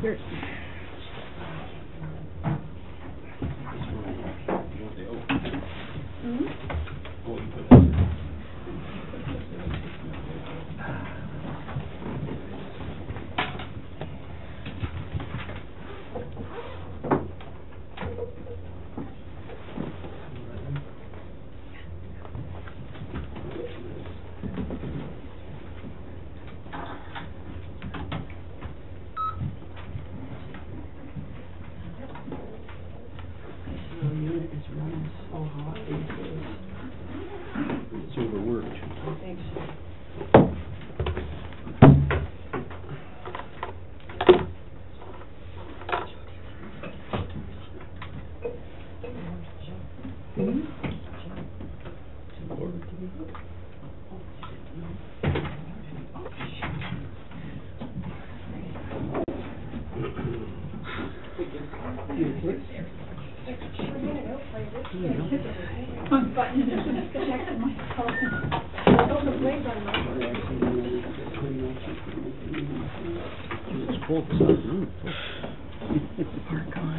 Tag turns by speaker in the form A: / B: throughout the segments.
A: Here.
B: It's overworked.
A: I think so.
B: It's cold this afternoon.
A: Park on.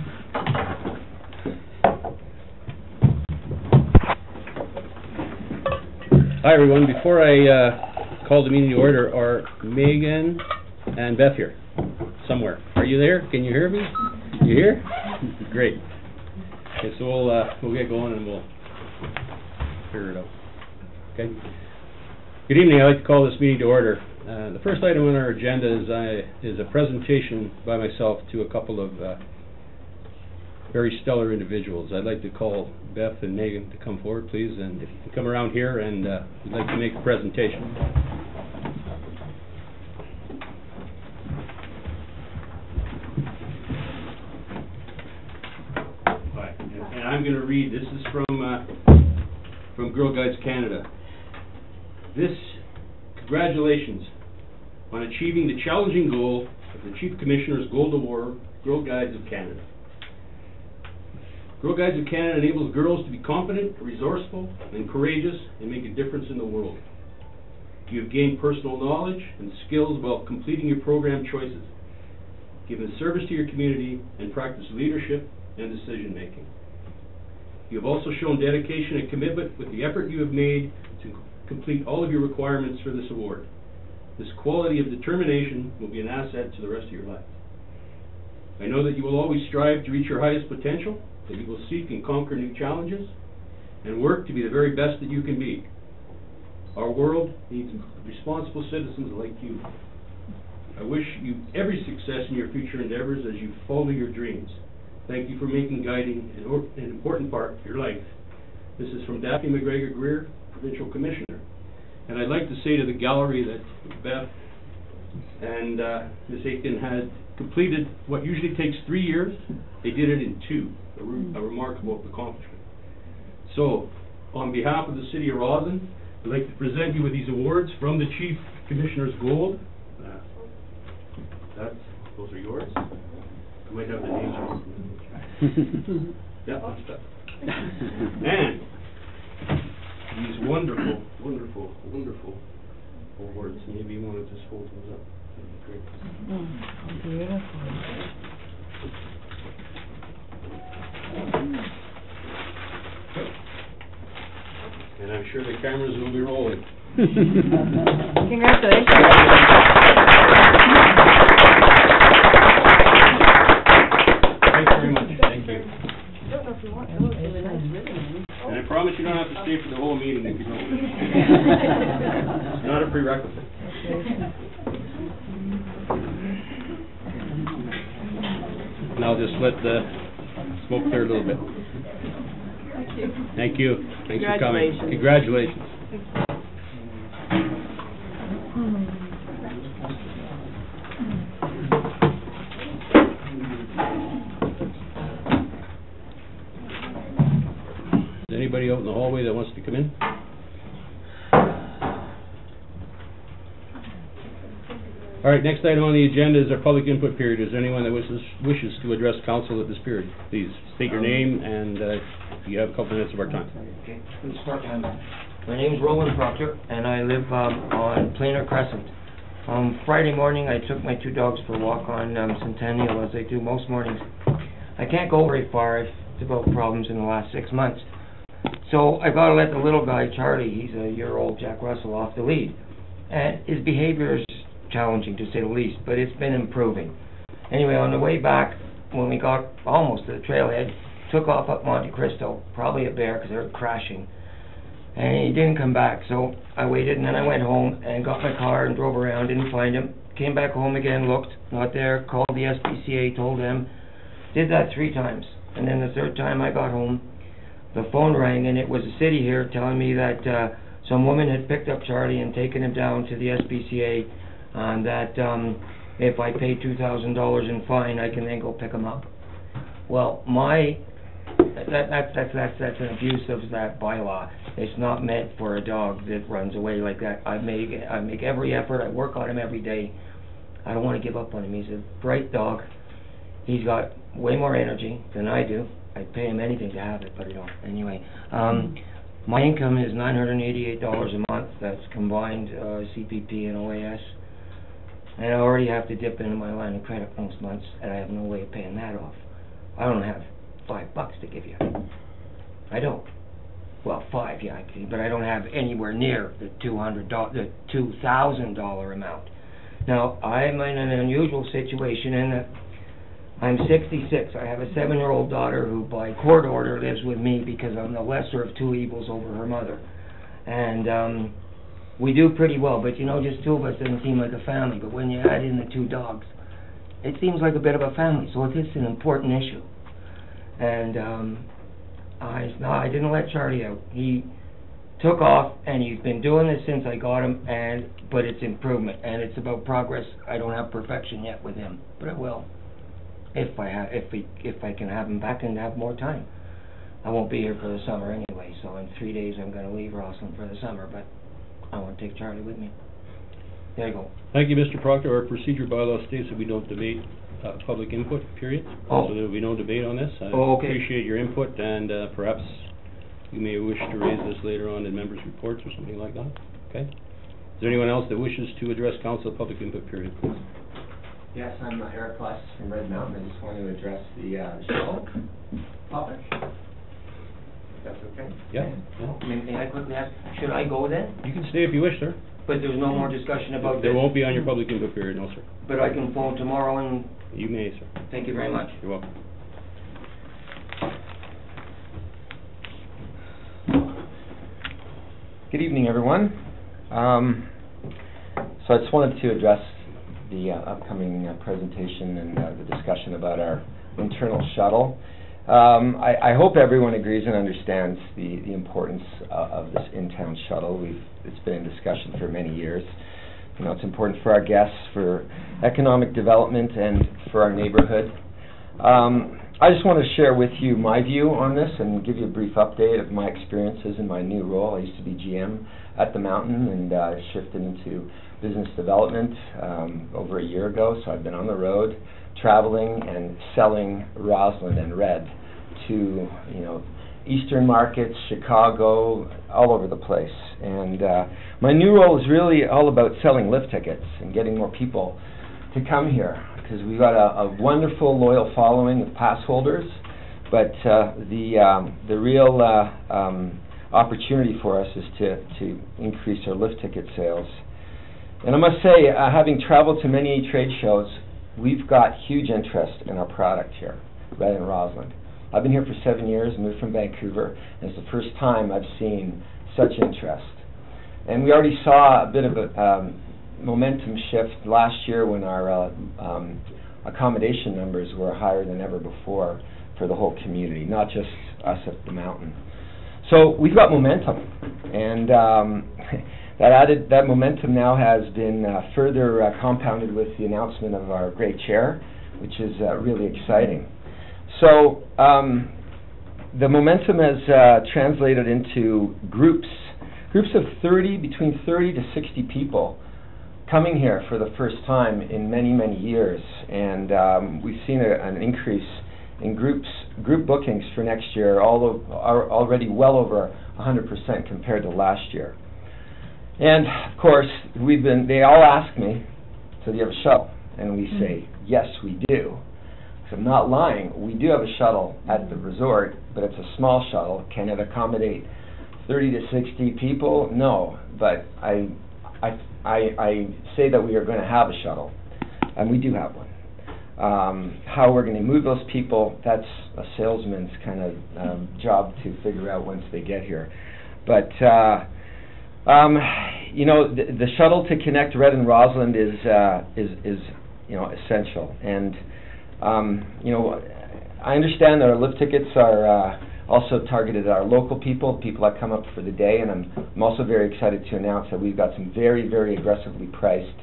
B: Hi everyone, before I call the meeting to order, are Megan and Beth here? Somewhere. Are you there? Can you hear me? You here? Great. Okay, so we'll get going and we'll figure it out. Okay. Good evening. I'd like to call this meeting to order. The first item on our agenda is a presentation by myself to a couple of very stellar individuals. I'd like to call Beth and Megan to come forward, please, and if you can come around here and we'd like to make a presentation. Right. And I'm going to read. This is from Girl Guides Canada. Congratulations on achieving the challenging goal of the Chief Commissioner's Gold Award, Girl Guides of Canada. Girl Guides of Canada enables girls to be confident, resourceful, and courageous and make a difference in the world. You have gained personal knowledge and skills while completing your program choices, given service to your community, and practiced leadership and decision making. You have also shown dedication and commitment with the effort you have made to complete all of your requirements for this award. This quality of determination will be an asset to the rest of your life. I know that you will always strive to reach your highest potential, that you will seek and conquer new challenges, and work to be the very best that you can be. Our world needs responsible citizens like you. I wish you every success in your future endeavors as you follow your dreams. Thank you for making guiding an important part of your life. This is from Daphne McGregor Greer, Provincial Commissioner. And I'd like to say to the gallery that Beth and Ms. Aitken had completed what usually takes 3 years. They did it in 2, a remarkable accomplishment. So, on behalf of the City of Roslyn, I'd like to present you with these awards from the Chief Commissioner's Gold. Those are yours. You might have the names on. Yeah, that's that. And these wonderful, wonderful, wonderful awards. Maybe you want to just hold those up. That'd be great.
A: Beautiful.
B: And I'm sure the cameras will be rolling.
A: Congratulations.
B: Thanks very much. Thank you. And I promise you don't have to stay for the whole meeting if you don't wish. It's not a prerequisite. And I'll just let the smoke clear a little bit.
A: Thank you.
B: Thank you. Thanks for coming. Congratulations. Is anybody out in the hallway that wants to come in? All right, next item on the agenda is our public input period. Is there anyone that wishes to address council at this period? Please state your name and you have a couple minutes of our time.
C: Okay, let's start. My name is Roland Proctor, and I live on Plainer Crescent. Friday morning, I took my 2 dogs for a walk on Centennial, as I do most mornings. I can't go very far. I've developed problems in the last 6 months. So I got to let the little guy, Charlie, he's a year-old Jack Russell, off the lead. And his behavior is challenging, to say the least, but it's been improving. Anyway, on the way back, when we got almost to the trailhead, took off up Monte Cristo, probably a bear because they were crashing. And he didn't come back, so I waited, and then I went home and got my car and drove around, didn't find him. Came back home again, looked, not there, called the SPCA, told them. Did that 3 times. And then the 3rd time I got home, the phone rang, and it was the city here telling me that some woman had picked up Charlie and taken him down to the SPCA, and that if I pay $2,000 in fine, I can then go pick him up. Well, that's an abuse of that bylaw. It's not meant for a dog that runs away like that. I make every effort. I work on him every day. I don't want to give up on him. He's a bright dog. He's got way more energy than I do. I'd pay him anything to have it, but I don't. Anyway, my income is $988 a month. That's combined CPP and OAS. And I already have to dip into my line of credit most months, and I have no way of paying that off. I don't have $5 to give you. I don't. Well, 5, yeah, but I don't have anywhere near the $2,000 amount. Now, I'm in an unusual situation in that I'm 66. I have a 7-year-old daughter who, by court order, lives with me because I'm the lesser of 2 evils over her mother. And we do pretty well, but you know, just 2 of us doesn't seem like a family. But when you add in the 2 dogs, it seems like a bit of a family. So it's an important issue. And I didn't let Charlie out. He took off, and he's been doing this since I got him. But it's improvement, and it's about progress. I don't have perfection yet with him, but I will. If I can have him back and have more time. I won't be here for the summer anyway, so in 3 days I'm going to leave Roslyn for the summer, but I want to take Charlie with me. There you go.
B: Thank you, Mr. Proctor. Our procedure bylaw states that we don't debate public input, period.
C: Oh.
B: So there will be no debate on this. I
C: okay.
B: appreciate your input, and perhaps you may wish to raise this later on in members' reports or something like that. Okay? Is there anyone else that wishes to address council public input, period, please?
D: Yes, I'm Eric Less from Red Mountain. I just want to address the shuttle topic. If that's okay?
B: Yeah.
C: May I quickly ask, should I go then?
B: You can stay if you wish, sir.
C: But there's no more discussion about
B: There
C: this?
B: won't be on your public input period, no, sir.
C: But I can phone tomorrow and...
B: You may, sir.
C: Thank you very much.
B: You're welcome.
D: Good evening, everyone. So I just wanted to address the upcoming presentation and the discussion about our internal shuttle. I hope everyone agrees and understands the importance of this in-town shuttle. It's been in discussion for many years. You know, it's important for our guests, for economic development, and for our neighborhood. I just want to share with you my view on this and give you a brief update of my experiences in my new role. I used to be GM at the Mountain, and shifted into business development over a year ago. So I've been on the road, traveling and selling Roslyn and Red to, you know, eastern markets, Chicago, all over the place. And my new role is really all about selling lift tickets and getting more people to come here, because we've got a wonderful, loyal following of pass holders, but the real opportunity for us is to increase our lift ticket sales. And I must say, having traveled to many trade shows, we've got huge interest in our product here, Red and Roslyn. I've been here for 7 years, moved from Vancouver, and it's the first time I've seen such interest. And we already saw a bit of a momentum shift last year when our accommodation numbers were higher than ever before for the whole community, not just us at the Mountain. So we've got momentum, and that momentum now has been further compounded with the announcement of our great chair, which is really exciting. So the momentum has translated into groups of 30, between 30 to 60 people coming here for the first time in many, many years. And we've seen an increase in group bookings for next year, are already well over 100% compared to last year. And of course, they all ask me, so do you have a shuttle? And we say, yes, we do. So I'm not lying. We do have a shuttle at the resort, but it's a small shuttle. Can it accommodate 30 to 60 people? No, but I say that we are going to have a shuttle, and we do have one. How we're going to move those people, that's a salesman's kind of job to figure out once they get here. But you know, the shuttle to connect Red and Rossland is you know, essential. And you know, I understand that our lift tickets are also targeted at our local people that come up for the day, and I'm also very excited to announce that we've got some very, very aggressively priced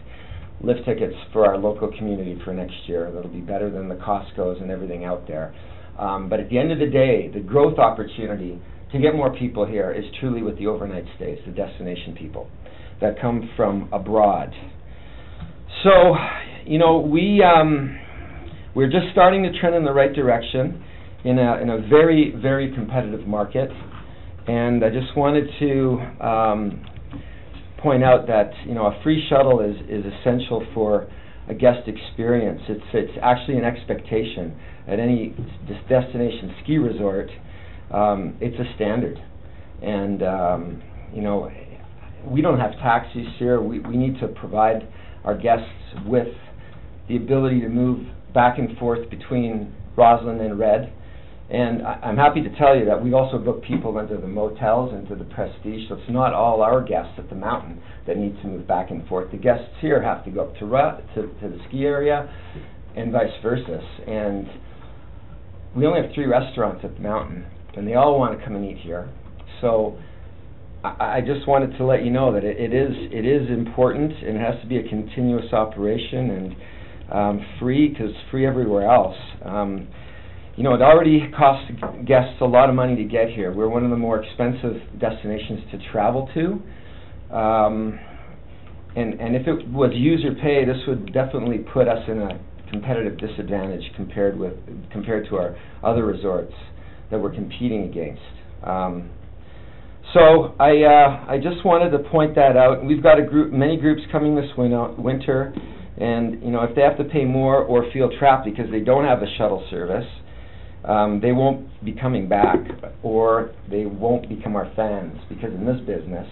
D: lift tickets for our local community for next year. That'll be better than the Costco's and everything out there. But at the end of the day, the growth opportunity to get more people here is truly with the overnight stays, the destination people that come from abroad. So, you know, we're just starting to trend in the right direction in a very, very competitive market. And I just wanted to point out that, you know, a free shuttle is essential for a guest experience. It's actually an expectation at any destination ski resort. It's a standard, and you know, we don't have taxis here. We need to provide our guests with the ability to move back and forth between Rossland and Red. And I'm happy to tell you that we also book people into the motels, into the Prestige, so it's not all our guests at the mountain that need to move back and forth. The guests here have to go up to the ski area and vice versa. And we only have 3 restaurants at the mountain, and they all want to come and eat here. So I just wanted to let you know that it is important, and it has to be a continuous operation and free, because free everywhere else. You know, it already costs guests a lot of money to get here. We're one of the more expensive destinations to travel to. And if it was user pay, this would definitely put us in a competitive disadvantage compared to our other resorts that we're competing against. So I just wanted to point that out. We've got many groups coming this winter, and you know, if they have to pay more or feel trapped because they don't have a shuttle service, they won't be coming back, or they won't become our fans, because in this business,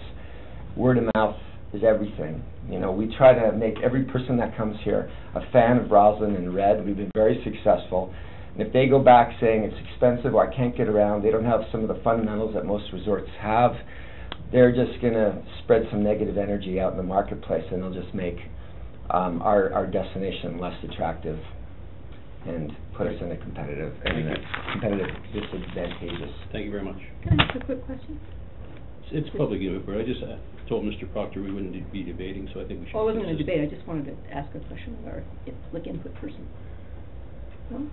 D: word of mouth is everything. You know, we try to make every person that comes here a fan of Rossland and Red. We've been very successful. And if they go back saying it's expensive or I can't get around, they don't have some of the fundamentals that most resorts have, they're just going to spread some negative energy out in the marketplace, and they'll just make our destination less attractive and put us in a competitive disadvantageous.
B: Thank you very much.
A: Can I ask a quick question?
B: It's public input, but I just told Mr. Proctor we wouldn't be debating, so I think we should...
A: Well, I wasn't going to debate, I just wanted to ask a question of our public input person. No?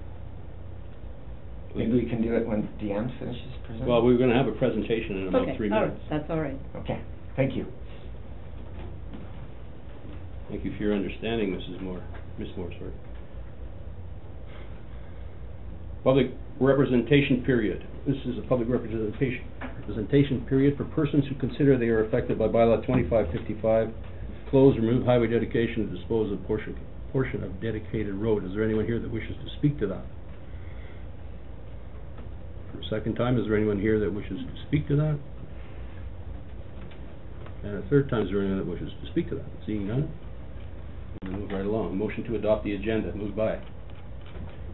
D: Maybe we can do it when Deanne finishes presenting.
B: Well, we're going to have a presentation in about 3 minutes.
A: All right, that's all right.
D: Okay, thank you.
B: Thank you for your understanding, Ms. Moore, sorry. Public representation period. This is a public representation period for persons who consider they are affected by bylaw 2555, close, remove highway dedication, and dispose of portion of dedicated road. Is there anyone here that wishes to speak to that? For a second time, is there anyone here that wishes to speak to that? And a third time, is there anyone that wishes to speak to that? Seeing none, we'll move right along. Motion to adopt the agenda, moved by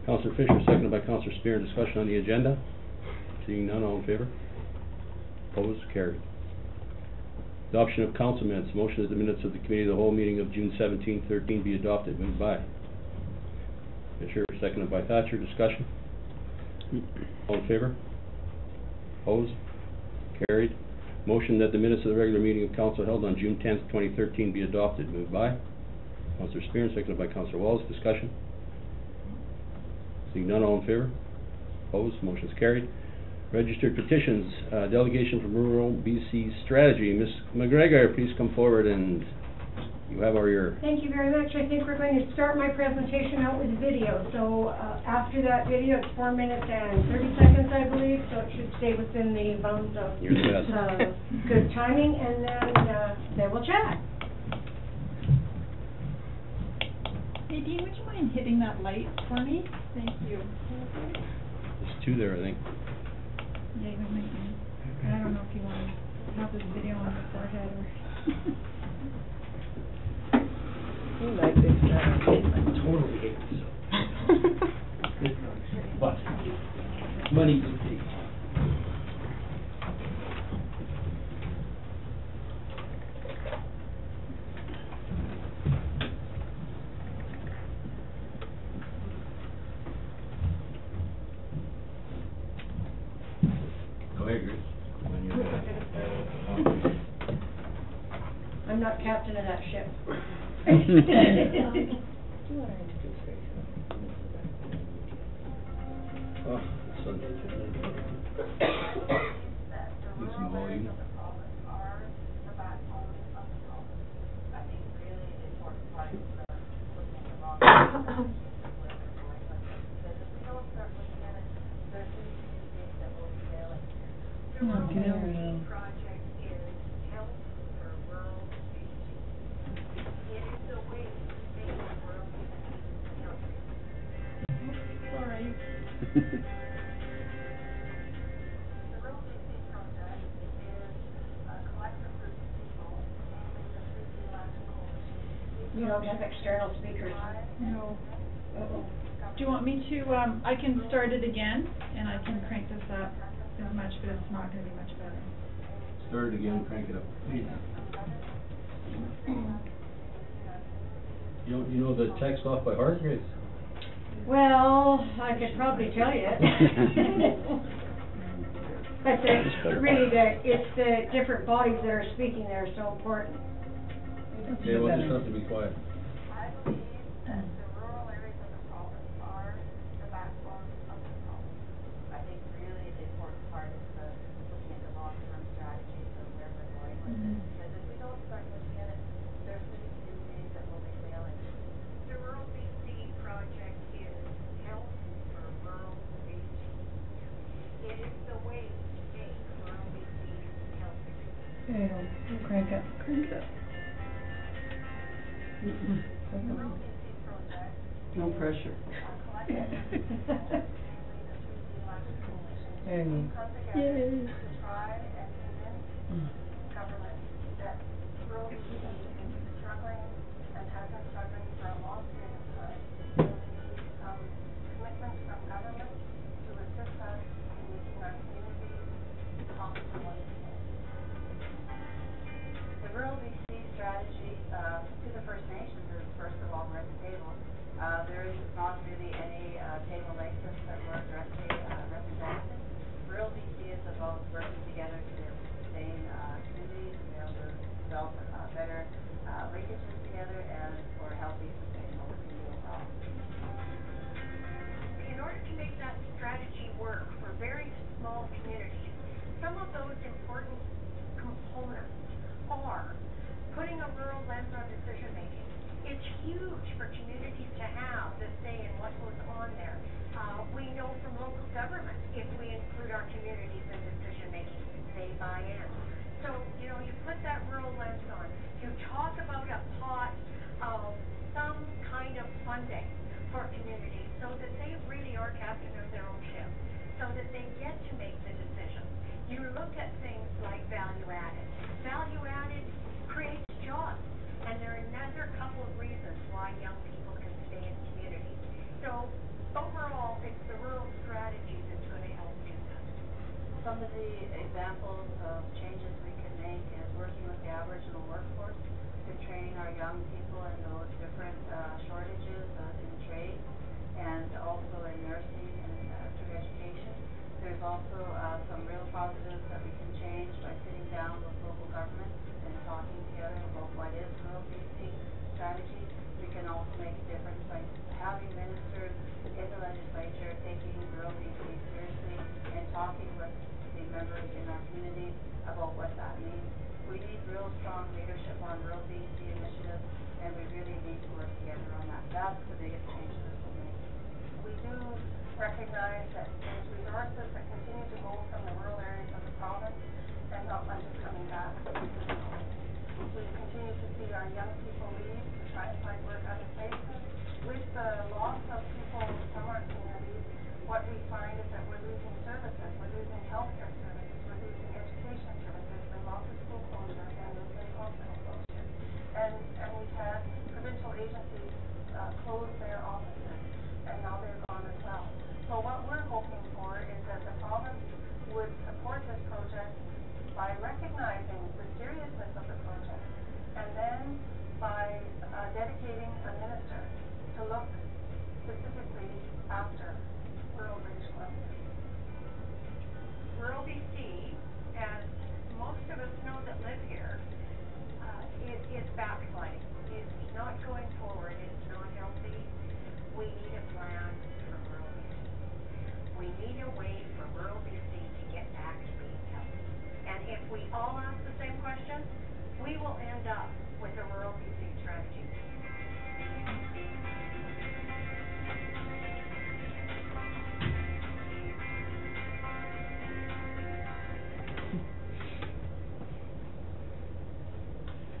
B: Councillor Fisher, seconded by Councillor Spear. Discussion on the agenda. Seeing none, all in favor? Opposed? Carried. Adoption of council minutes. Motion that the minutes of the committee of the whole meeting of June 17, 13 be adopted. Moved by Fisher, seconded by Thatcher. Discussion. All in favor? Opposed? Carried. Motion that the minutes of the regular meeting of council held on June 10th, 2013 be adopted. Moved by Councillor Spear, seconded by Councillor Wallace. Discussion. Seeing none, all in favor? Opposed? Motion is carried. Registered petitions, delegation from Rural BC Strategy. Ms. McGregor, please come forward, and you have your...
E: Thank you very much. I think we're going to start my presentation out with video. So after that video, it's 4 minutes and 30 seconds, I believe, so it should stay within the bounds of good timing, and then we'll chat.
F: Nadine, would you mind hitting that light for me? Thank you.
B: There's two there, I think.
F: Yeah, you might be. I don't know if you want to have this video on your forehead or.
A: You like this stuff.
B: I totally hate myself. But, money to pay. Go ahead, Grace. When you're ready.
E: I'm not captain of that ship.
B: Oh, the sun. Need some volume.
E: You don't have external speakers.
F: No.
E: Uh-oh.
F: Do you want me to, I can start it again, and I can crank this up as much, but it's not gonna be much better.
B: Start it again, crank it up. You know the text off by heart, Grace?
E: Well, I could probably tell you. But really, it's the different bodies that are speaking that are so important.
B: Yeah, we'll just have to be quiet.
A: Crank up. No pressure. There you go. Yay.
G: Rural BC strategy to the First Nations is, first of all, we're at the table. There is not really any table like this that we're directly represented. Rural BC is about working together to sustain communities, to be able to develop better linkages together, and for healthy, sustainable community overall.
E: In order to make that strategy work for very small communities, some of those important components are putting a rural lens on decision making. It's huge for communities to have the say in what goes on there. We know from local government, if we include our communities in decision making, they buy in. So, you know, you put that rural lens on. You talk about a pot of some kind of funding for communities so that they really are captain of their own ship, so that they get to make the decisions. You look at things like value added. Value added creates jobs, and there are another couple of reasons why young people can stay in communities. So overall, it's the rural strategy that's going to help do that.
G: Some of the examples of changes we can make is working with the Aboriginal workforce to train our young people in those different shortages in trade and also in nursing and through education. There's also some real positives that we can change by sitting down with local governments and talking together about what is rural BC strategy. We can also make a difference by having ministers in the legislature taking rural BC seriously and talking with the members in our community about what that means. We need real strong leadership on rural BC initiatives, and we really need to work together on that. That's the biggest change this will make. We do recognize that there's resources that continue to go from the rural areas of the province, and not much is coming back.
E: We continue to see our young people leave to try and find work other places. With the loss of people from our communities, what we find is that we're losing services, we're losing healthcare services, we're losing education services, with lots of school closures and with many hospital closures. And we've had provincial agencies close their offices, and now they're gone as well. So what we're hoping for is that the province would support this project by recognizing the seriousness of the project, and then by dedicating a minister to look specifically after rural British Columbia.
G: Rural BC, as most of us know that live here, is backsliding. It's not going forward. It's not healthy. We need a plan for rural BC. We need a way for rural BC to get back to being healthy. And if we all ask the same question, we will end up with a rural BC strategy.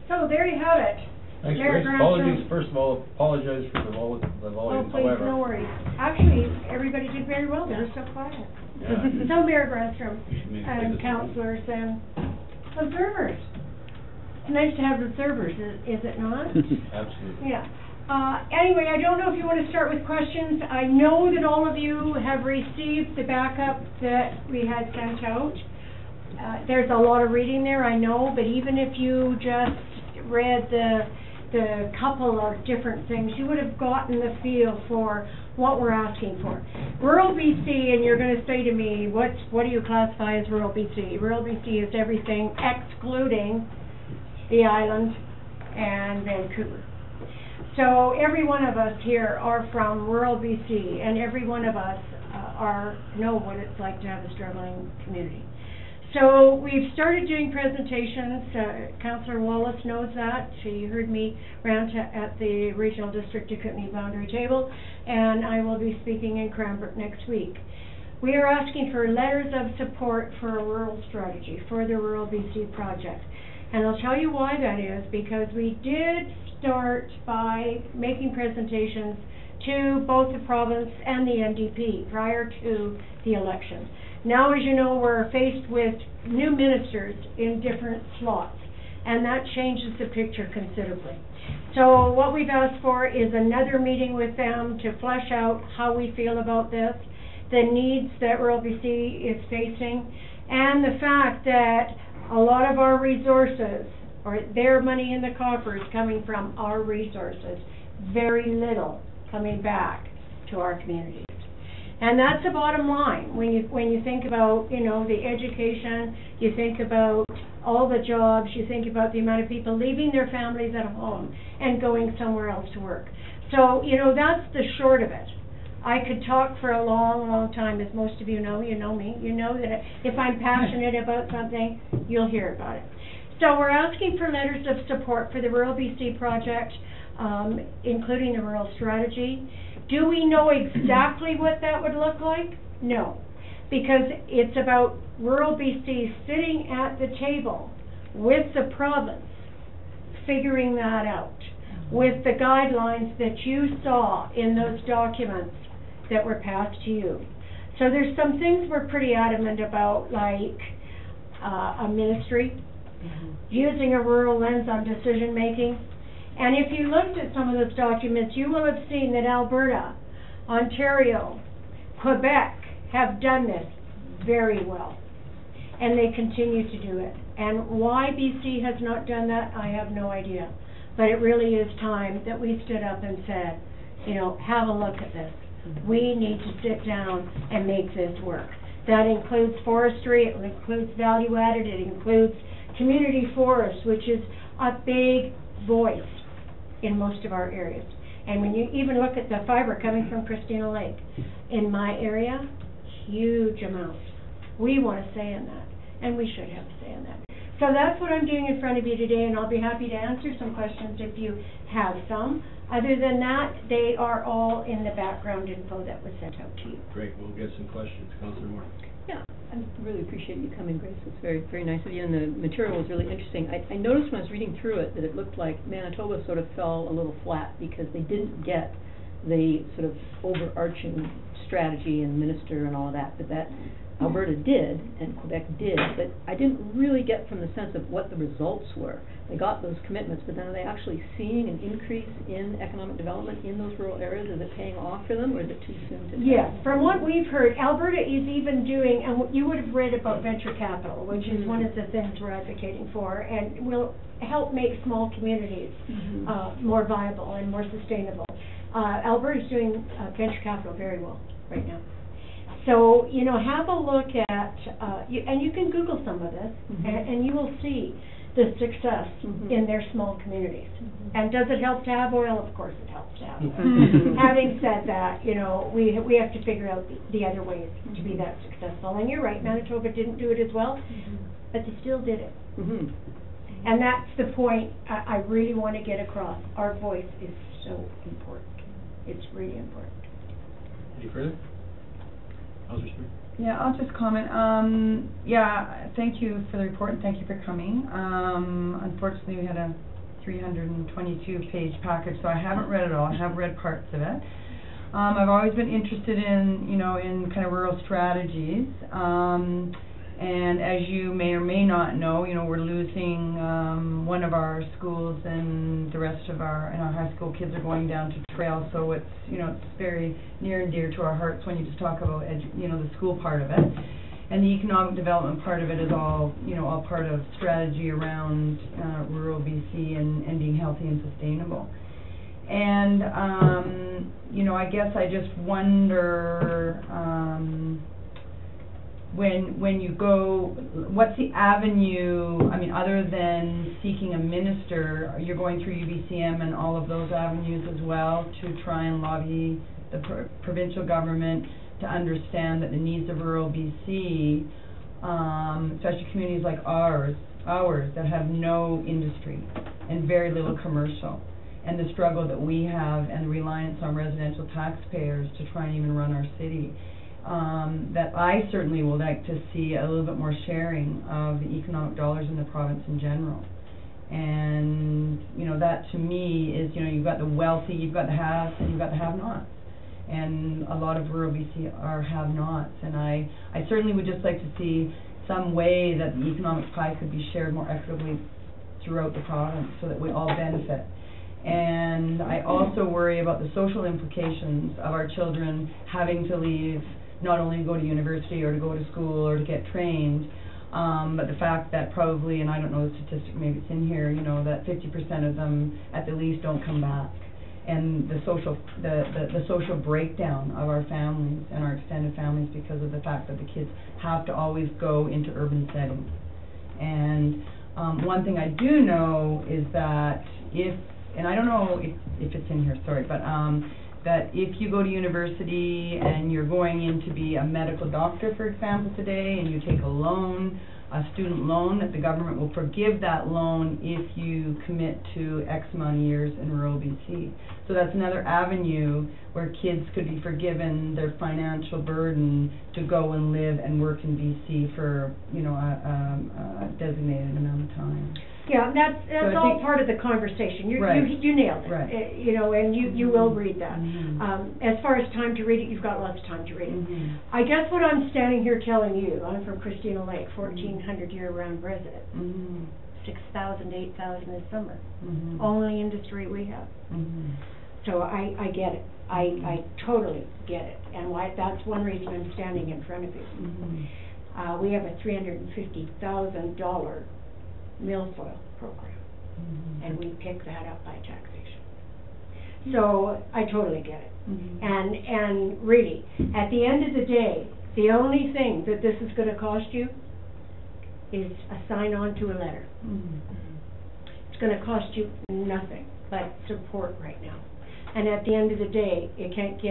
H: So there you have it.
I: Thanks,
H: Mayor
I: Grace.
H: Grantram.
I: Apologies, first of all, apologize for the
H: Oh,
I: volume,
H: please,
I: however.
H: no worries. Actually, everybody did very well. They were so quiet.
I: Yeah.
H: So Mayor Grantram
B: Maybe
H: and
B: take this
H: councillors and observers. It's nice to have observers, is it not?
I: Absolutely.
H: Yeah. Anyway, I don't know if you want to start with questions. I know that all of you have received the backup that we had sent out. There's a lot of reading there, I know, but even if you just read the couple of different things, you would have gotten the feel for what we're asking for. Rural BC, and you're going to say to me, what do you classify as rural BC? Rural BC is everything excluding the island and Vancouver. So every one of us here are from rural BC, and every one of us know what it's like to have a struggling community. So we've started doing presentations. Councillor Wallace knows that. She heard me rant at the Regional District Economy Boundary Table, and I will be speaking in Cranbrook next week. We are asking for letters of support for a rural strategy for the Rural BC project. And I'll tell you why that is, because we did start by making presentations to both the province and the NDP prior to the election. Now, as you know, we're faced with new ministers in different slots, and that changes the picture considerably. So what we've asked for is another meeting with them to flesh out how we feel about this, the needs that rural BC is facing, and the fact that a lot of our resources, or their money in the coffers, coming from our resources, very little coming back to our communities. And that's the bottom line. When you think about, the education, you think about all the jobs, you think about the amount of people leaving their families at home and going somewhere else to work. So, that's the short of it. I could talk for a long, long time, as most of you know me. You know that if I'm passionate about something, you'll hear about it. So we're asking for letters of support for the Rural BC project, including the rural strategy. Do we know exactly what that would look like? No, because it's about rural BC sitting at the table with the province, figuring that out, with the guidelines that you saw in those documents that were passed to you. So there's some things we're pretty adamant about, like a ministry, using a rural lens on decision making. And if you looked at some of those documents, you will have seen that Alberta, Ontario, Quebec have done this very well. And they continue to do it. And why BC has not done that, I have no idea. But it really is time that we stood up and said, have a look at this. We need to sit down and make this work. That includes forestry, it includes value added, it includes community forest, which is a big voice in most of our areas. And when you even look at the fiber coming from Christina Lake, in my area, huge amounts. We want a say in that, and we should have a say in that. So that's what I'm doing in front of you today, and I'll be happy to answer some questions if you have some. Other than that, they are all in the background info that was sent out to you.
B: Great, we'll get some questions. Councillor Moore.
A: Yeah, I really appreciate you coming, Grace. It's very, very nice of you, and the material was really interesting. I noticed when I was reading through it that it looked like Manitoba sort of fell a little flat because they didn't get the sort of overarching strategy and minister and all of that, but that Alberta did and Quebec did, but I didn't really get from the sense of what the results were. They got those commitments, but then are they actually seeing an increase in economic development in those rural areas? Is it paying off for them, or is it too soon to tell?
H: Yes, from what we've heard, Alberta is even doing, and you would have read about venture capital, which is one of the things we're advocating for, and will help make small communities more viable and more sustainable. Alberta's doing venture capital very well right now. So, you know, have a look at, and you can Google some of this, and you will see the success in their small communities. And does it help to have oil? Of course it helps to have oil. Having said that, you know, we have to figure out the other ways to be that successful. And you're right, Manitoba didn't do it as well, but they still did it. And that's the point I really want to get across. Our voice is so important. It's really important.
B: Any further? Councillor Smith?
J: Yeah, I'll just comment. Yeah, thank you for the report and thank you for coming. Unfortunately, we had a 322-page package, so I haven't read it all. I have read parts of it. I've always been interested in, you know, in kind of rural strategies. And as you may or may not know, you know, we're losing one of our schools, and the rest of our high school kids are going down to trail. So it's, you know, it's very near and dear to our hearts when you just talk about, you know, the school part of it. And the economic development part of it is all, you know, all part of strategy around rural BC and being healthy and sustainable. And, you know, I guess I just wonder, when you go, what's the avenue, I mean, other than seeking a minister, you're going through UBCM and all of those avenues as well to try and lobby the provincial government to understand that the needs of rural BC, especially communities like ours that have no industry and very little commercial, and the struggle that we have and the reliance on residential taxpayers to try and even run our city. That I certainly would like to see a little bit more sharing of the economic dollars in the province in general. And, you know, that to me is, you know, you've got the wealthy, you've got the haves, and you've got the have-nots. And a lot of rural BC are have-nots. And I certainly would just like to see some way that the economic pie could be shared more equitably throughout the province so that we all benefit. And I also worry about the social implications of our children having to leave, not only to go to university or to go to school or to get trained, but the fact that probably, and I don't know the statistic, maybe it's in here, you know, that 50% of them at the least don't come back. And the social breakdown of our families and our extended families because of the fact that the kids have to always go into urban settings. And one thing I do know is that and I don't know if it's in here, sorry, but that if you go to university and you're going in to be a medical doctor, for example, today, and you take a loan, a student loan, that the government will forgive that loan if you commit to X amount of years in rural BC. So that's another avenue where kids could be forgiven their financial burden to go and live and work in BC for, you know, a designated amount of time.
H: Yeah, that's all part of the conversation. You nailed it.
J: Right.
H: You know, and you will read that. As far as time to read it, you've got lots of time to read it. I guess what I'm standing here telling you, I'm from Christina Lake, 1,400 year-round resident. 6,000, 8,000 this summer. Only industry we have. So I get it. I totally get it. And that's one reason I'm standing in front of you. We have a $350,000 milfoil program, and we pick that up by taxation. So I totally get it. And really, at the end of the day, the only thing that this is going to cost you is a sign on to a letter. It's going to cost you nothing but support right now. And at the end of the day, it can't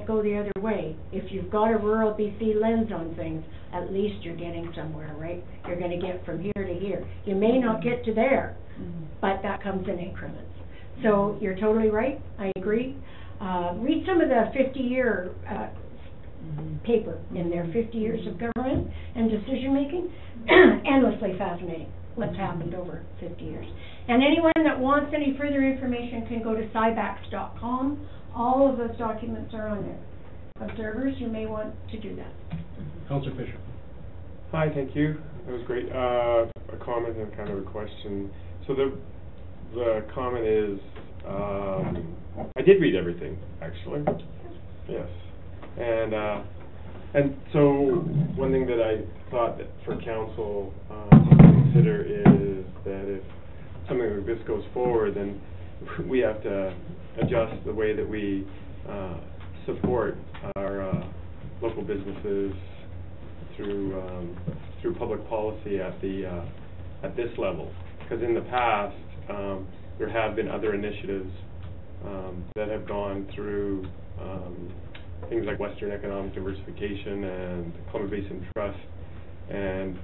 H: go the other way. If you've got a rural BC lens on things, at least you're getting somewhere, right? You're going to get from here to here. You may not get to there, but that comes in increments. So you're totally right. I agree. Read some of the 50-year paper in their 50 years of government and decision-making. Endlessly fascinating what's happened over 50 years. And anyone that wants any further information can go to cybax.com. All of those documents are on there. Observers, you may want to do that.
B: Councillor Fisher.
K: Hi, thank you. That was great. A comment and kind of a question. So the comment is, I did read everything, actually. Yes. And so one thing that I thought that for council to consider is that if something like this goes forward, then we have to adjust the way that we support our local businesses through public policy at this level. Because in the past, there have been other initiatives that have gone through things like Western Economic Diversification and Columbia Basin Trust, and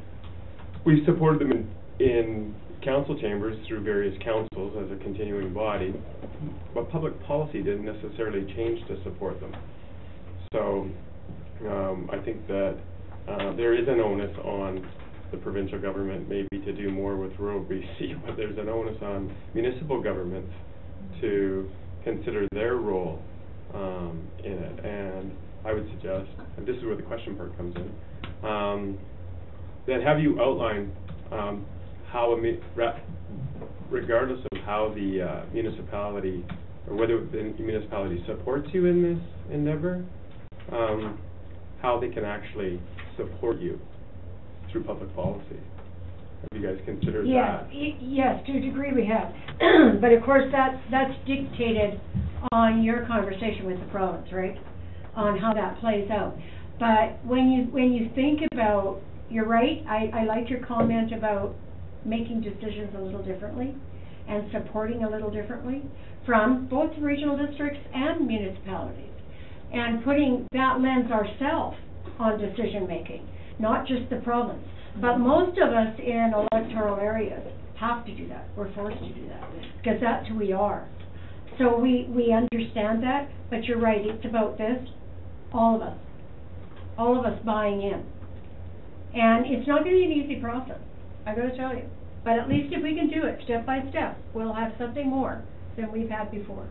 K: we've supported them in council chambers through various councils as a continuing body, but public policy didn't necessarily change to support them. So I think that there is an onus on the provincial government maybe to do more with rural BC, but there's an onus on municipal governments to consider their role in it. And I would suggest, and this is where the question part comes in, that have you outline how, regardless of how the municipality, or whether the municipality supports you in this endeavor, how they can actually support you through public policy. Have you guys considered that?
H: Yes, to a degree we have. But of course that's dictated on your conversation with the province, right? On how that plays out. But when you think about, you're right, I like your comment about making decisions a little differently and supporting a little differently from both regional districts and municipalities, and putting that lens ourselves on decision making, not just the province. But most of us in electoral areas have to do that. We're forced to do that because that's who we are. So we understand that, but you're right, it's about this, all of us buying in. And it's not going to be an easy process, I got to tell you. But at least if we can do it step by step, we'll have something more than we've had before.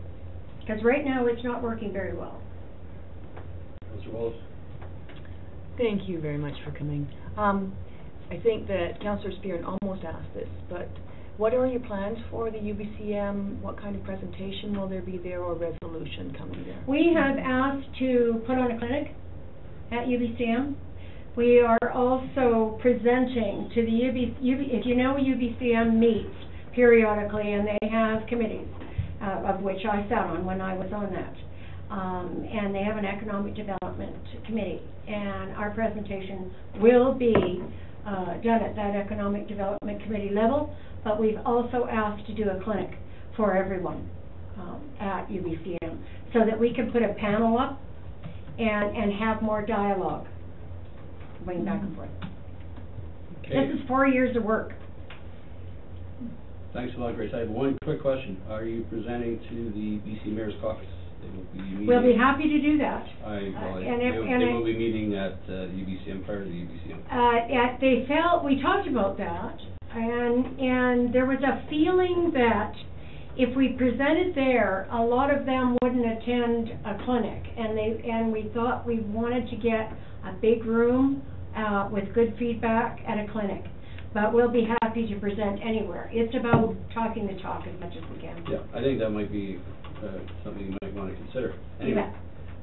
H: Because right now it's not working very well.
B: Mr. Wallace.
L: Thank you very much for coming. I think that Councillor Spearn almost asked this, but what are your plans for the UBCM? What kind of presentation will there be there, or resolution coming there? We
H: have asked to put on a clinic at UBCM. We are also presenting to the if you know, UBCM meets periodically, and they have committees, of which I sat on when I was on that. And they have an economic development committee, and our presentation will be done at that economic development committee level, but we've also asked to do a clinic for everyone at UBCM so that we can put a panel up and have more dialogue going back and forth. Okay. This is 4 years of work.
B: Thanks a lot, Grace. I have one quick question. Are you presenting to the BC Mayor's Caucus? They will be meeting.
H: We'll be happy to do that.
B: They will be meeting at the UBCM, prior to the UBCM.
H: We talked about that, and there was a feeling that if we presented there, a lot of them wouldn't attend a clinic, and we thought we wanted to get a big room with good feedback at a clinic. But we'll be happy to present anywhere. It's about talking the talk as much as we can.
B: Yeah, I think that might be something you might want to consider. Anyway,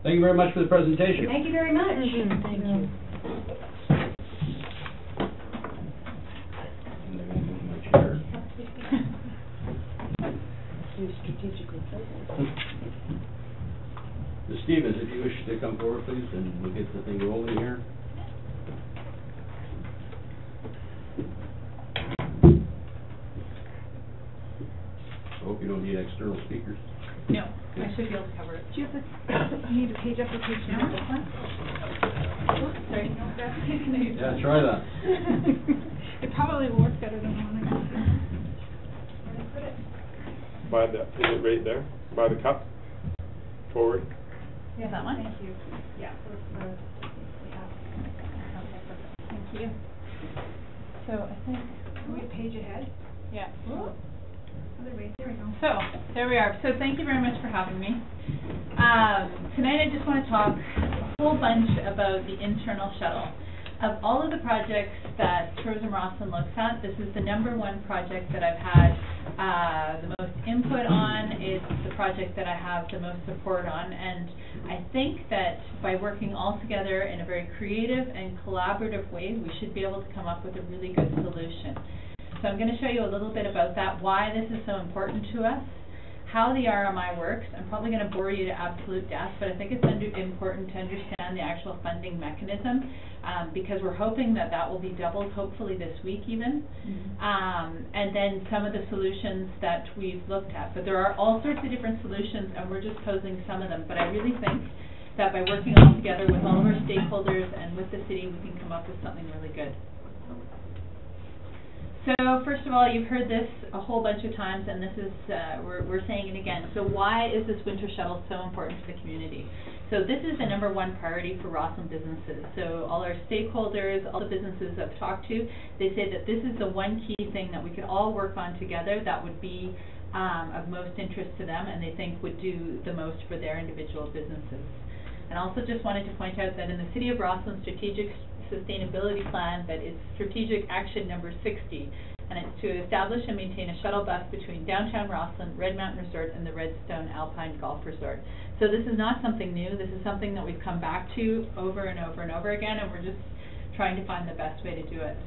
B: thank you very much for the presentation.
H: Thank you very much.
L: Thank you.
B: And I won't move my chair.
L: You strategically placed.
B: Ms. Stevens, if you wish to come forward, please, and we'll get the thing rolling here. I hope you don't need external speakers.
F: No, I should be able to cover it. Do you need a page application on this one? Sorry, no, that's
B: yeah, try that.
F: It probably will work better than one.
K: Is it right there? By the cup? Forward?
F: Yeah, that one? Thank you. Yeah, so it's you. So I think,
H: Are we a page ahead?
F: yeah.
H: Other way, there we go.
F: So, there we are. So thank you very much for having me. Tonight I just want to talk a whole bunch about the internal shuttle. Of all of the projects that Tourism Rosslyn looks at, this is the #1 project that I've had the most input on. It's the project that I have the most support on, and I think that by working all together in a very creative and collaborative way, we should be able to come up with a really good solution. So I'm going to show you a little bit about that, why this is so important to us, how the RMI works. I'm probably going to bore you to absolute death, but I think it's important to understand the actual funding mechanism, because we're hoping that that will be doubled, hopefully this week even, and then some of the solutions that we've looked at. But there are all sorts of different solutions, and we're just posing some of them. But I really think that by working all together with all of our stakeholders and with the city, we can come up with something really good. So first of all, you've heard this a whole bunch of times, and this is we're saying it again. So why is this winter shuttle so important to the community? So this is the #1 priority for Rosslyn businesses. So all our stakeholders, all the businesses I've talked to, they say that this is the one key thing that we could all work on together that would be of most interest to them, and they think would do the most for their individual businesses. And also just wanted to point out that in the City of Rosslyn Strategic Sustainability Plan, that is Strategic Action number 60, and it's to establish and maintain a shuttle bus between downtown Rosslyn, Red Mountain Resort, and the Redstone Alpine Golf Resort. So this is not something new. This is something that we've come back to over and over and over again, and we're just trying to find the best way to do it.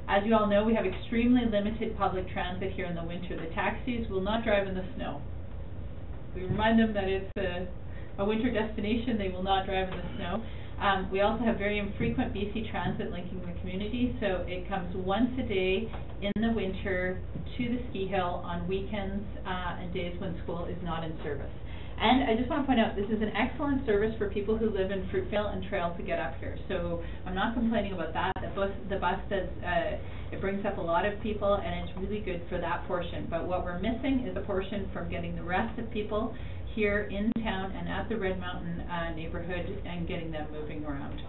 F: As you all know, we have extremely limited public transit here in the winter. The taxis will not drive in the snow. We remind them that it's a winter destination. They will not drive in the snow. We also have very infrequent BC Transit linking the community, so it comes once a day in the winter to the ski hill on weekends and days when school is not in service. And I just want to point out, this is an excellent service for people who live in Fruitvale and Trail to get up here. So I'm not complaining about that. The bus does, it brings up a lot of people, and it's really good for that portion. But what we're missing is a portion from getting the rest of people here in town and at the Red Mountain neighborhood and getting them moving around.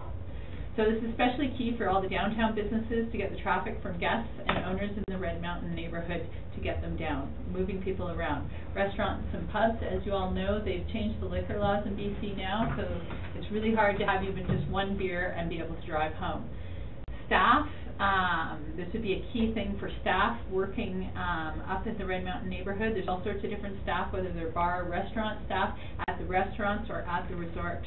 F: So this is especially key for all the downtown businesses to get the traffic from guests and owners in the Red Mountain neighborhood to get them down, moving people around. Restaurants and pubs, as you all know, they've changed the liquor laws in BC now, so it's really hard to have even just one beer and be able to drive home. Staff, this would be a key thing for staff working up in the Red Mountain neighborhood. There's all sorts of different staff, whether they're bar or restaurant staff, at the restaurants or at the resort.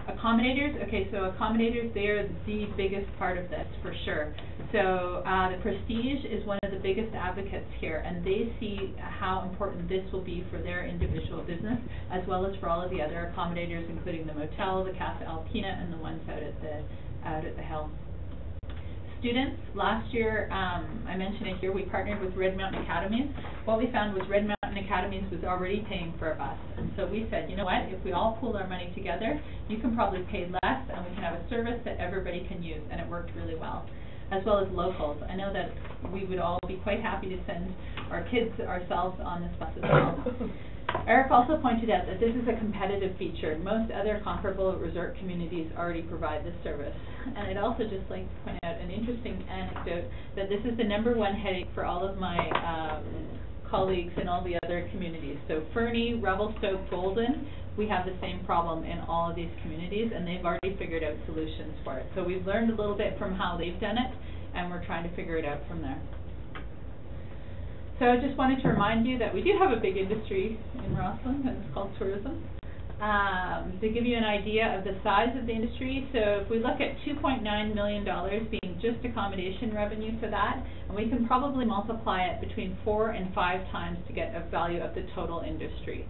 F: Accommodators, okay, so accommodators, they are the biggest part of this, for sure. So the Prestige is one of the biggest advocates here, and they see how important this will be for their individual business, as well as for all of the other accommodators, including the motel, the Casa Alpina, and the ones out at the hill. Students, last year, I mentioned it here, we partnered with Red Mountain Academies. What we found was Red Mountain Academies was already paying for a bus. And so we said, you know what, if we all pool our money together, you can probably pay less and we can have a service that everybody can use. And it worked really well, as well as locals. I know that we would all be quite happy to send our kids ourselves on this bus as well. Eric also pointed out that this is a competitive feature. Most other comparable resort communities already provide this service. And I'd also just like to point out an interesting anecdote that this is the #1 headache for all of my colleagues in all the other communities. So Fernie, Revelstoke, Golden, we have the same problem in all of these communities, and they've already figured out solutions for it. So we've learned a little bit from how they've done it, and we're trying to figure it out from there. So I just wanted to remind you that we do have a big industry in Rosslyn, and it's called tourism. To give you an idea of the size of the industry, so if we look at $2.9 million being just accommodation revenue for that, and we can probably multiply it between 4 and 5 times to get a value of the total industry.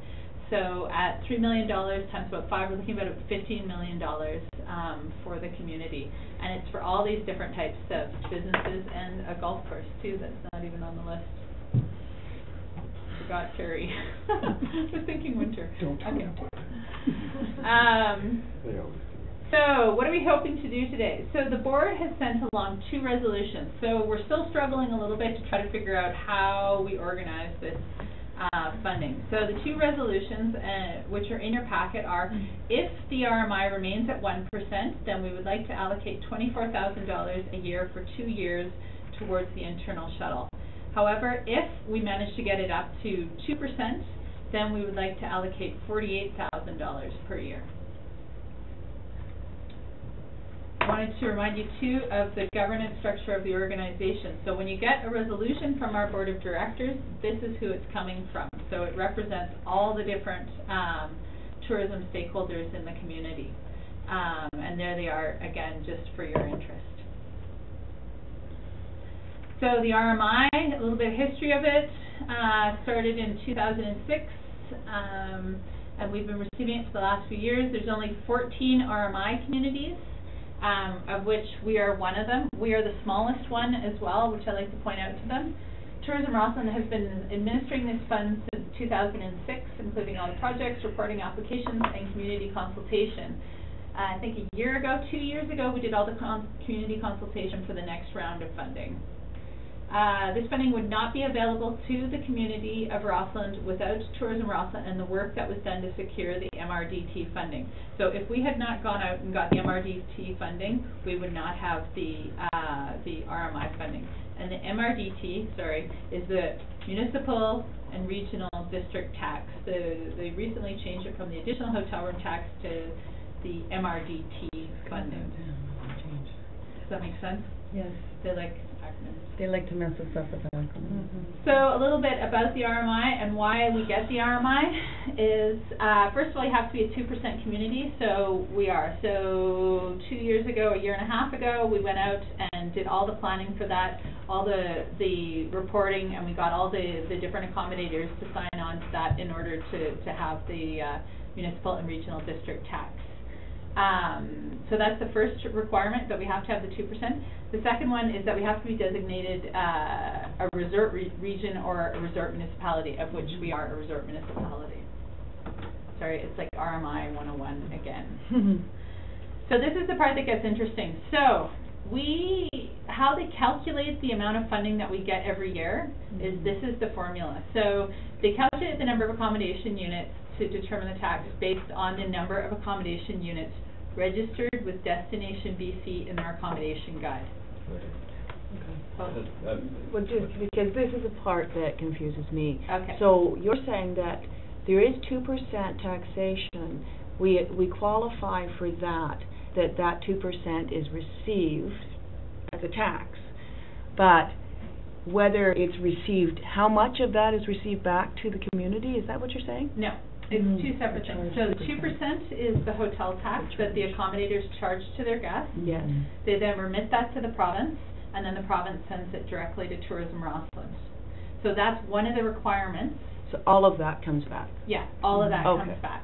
F: So at $3 million times about 5, we're looking at about $15 million for the community. And it's for all these different types of businesses and a golf course too that's not even on the list. Forgot Terry. I was thinking winter.
I: Don't
F: okay. So what are we hoping to do today? So the board has sent along 2 resolutions. So we're still struggling a little bit to try to figure out how we organize this funding. So the two resolutions, which are in your packet, are if the RMI remains at 1%, then we would like to allocate $24,000 a year for 2 years towards the internal shuttle. However, if we manage to get it up to 2%, then we would like to allocate $48,000 per year. I wanted to remind you too of the governance structure of the organization. So when you get a resolution from our board of directors, this is who it's coming from. So it represents all the different tourism stakeholders in the community. And there they are, again, just for your interest. So the RMI, a little bit of history of it, started in 2006, and we've been receiving it for the last few years. There's only 14 RMI communities, of which we are one of them. We are the smallest one as well, which I like to point out to them. Tourism Rossland has been administering this fund since 2006, including all the projects, reporting applications, and community consultation. I think a year ago, 2 years ago, we did all the community consultation for the next round of funding. This funding would not be available to the community of Rossland without Tourism Rossland and the work that was done to secure the MRDT funding. So if we had not gone out and got the MRDT funding, we would not have the RMI funding. And the MRDT, is the Municipal and Regional District Tax. They recently changed it from the Additional Hotel Room Tax to the MRDT funding. Does that make sense?
J: Yes.
F: They like acronyms.
J: They like to mess us up with acronyms.
F: So a little bit about the RMI and why we get the RMI is, first of all, you have to be a 2% community, so we are. So 2 years ago, a year and a half ago, we went out and did all the planning for that, all the reporting, and we got all the different accommodators to sign on to that in order to have the municipal and regional district tax. So that's the first requirement, that we have to have the 2%. The second one is that we have to be designated a resort region or a resort municipality, of which we are a resort municipality. Sorry, it's like RMI 101 again. So this is the part that gets interesting. So how they calculate the amount of funding that we get every year is, this is the formula. So they calculate the number of accommodation units to determine the tax based on the number of accommodation units registered with Destination BC in their accommodation guide.
L: Well, just because this is a part that confuses me.
F: Okay.
L: So you're saying that there is 2% taxation. We qualify for that 2% is received as a tax, but whether it's received, how much of that is received back to the community? Is that what you're saying?
F: No. It's two separate things. So the 2% is the hotel tax that the accommodators charge to their guests.
L: Yes.
F: They then remit that to the province, and then the province sends it directly to Tourism Rossland. So that's one of the requirements.
L: So all of that comes back?
F: Yeah, all of that comes back.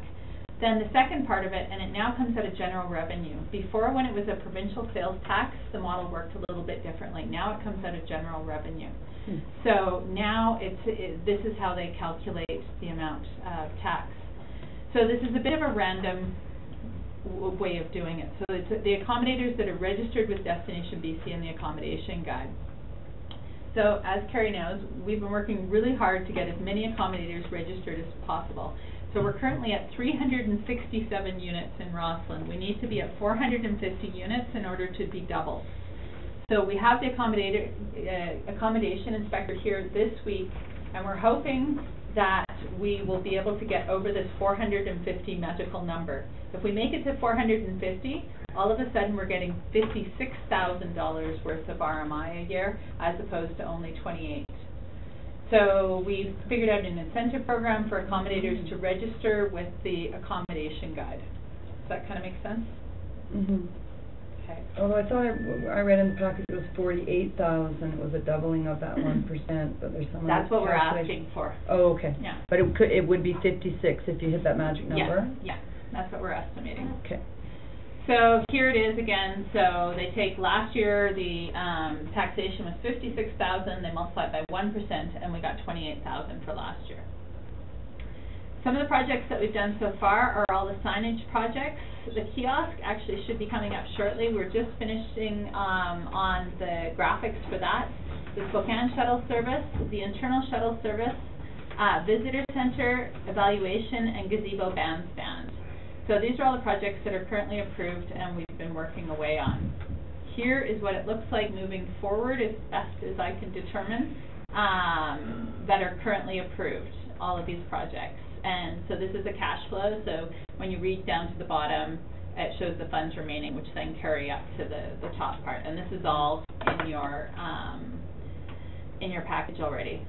F: Then the second part of it, and it now comes out of general revenue. Before, when it was a provincial sales tax, the model worked a little bit differently. Now it comes out of general revenue. So now this is how they calculate the amount of tax. So this is a bit of a random way of doing it. So it's the accommodators that are registered with Destination BC and the accommodation guide. So as Carrie knows, we've been working really hard to get as many accommodators registered as possible. So we're currently at 367 units in Rossland. We need to be at 450 units in order to be double. So we have the accommodation inspector here this week, and we're hoping that we will be able to get over this 450 magical number. If we make it to 450, all of a sudden we're getting $56,000 worth of RMI a year, as opposed to only 28. So we've figured out an incentive program for accommodators to register with the accommodation guide. Does that kind of make sense? Okay.
J: Although I thought I read in the package it was 48,000. It was a doubling of that 1%, but there's some.
F: That's what we're asking for.
J: Oh, okay.
F: Yeah.
J: But it would be 56 if you hit that magic number.
F: Yeah. That's what we're estimating.
J: Okay.
F: So here it is again. So they take last year, the taxation was 56,000. They multiply it by 1%, and we got 28,000 for last year. Some of the projects that we've done so far are all the signage projects. The kiosk actually should be coming up shortly. We're just finishing on the graphics for that. The Spokane shuttle service, the internal shuttle service, visitor center, evaluation, and gazebo bandstand. So these are all the projects that are currently approved and we've been working away on. Here is what it looks like moving forward, as best as I can determine, that are currently approved, all of these projects. And so this is a cash flow, so when you read down to the bottom, it shows the funds remaining, which then carry up to the top part. And this is all in your package already.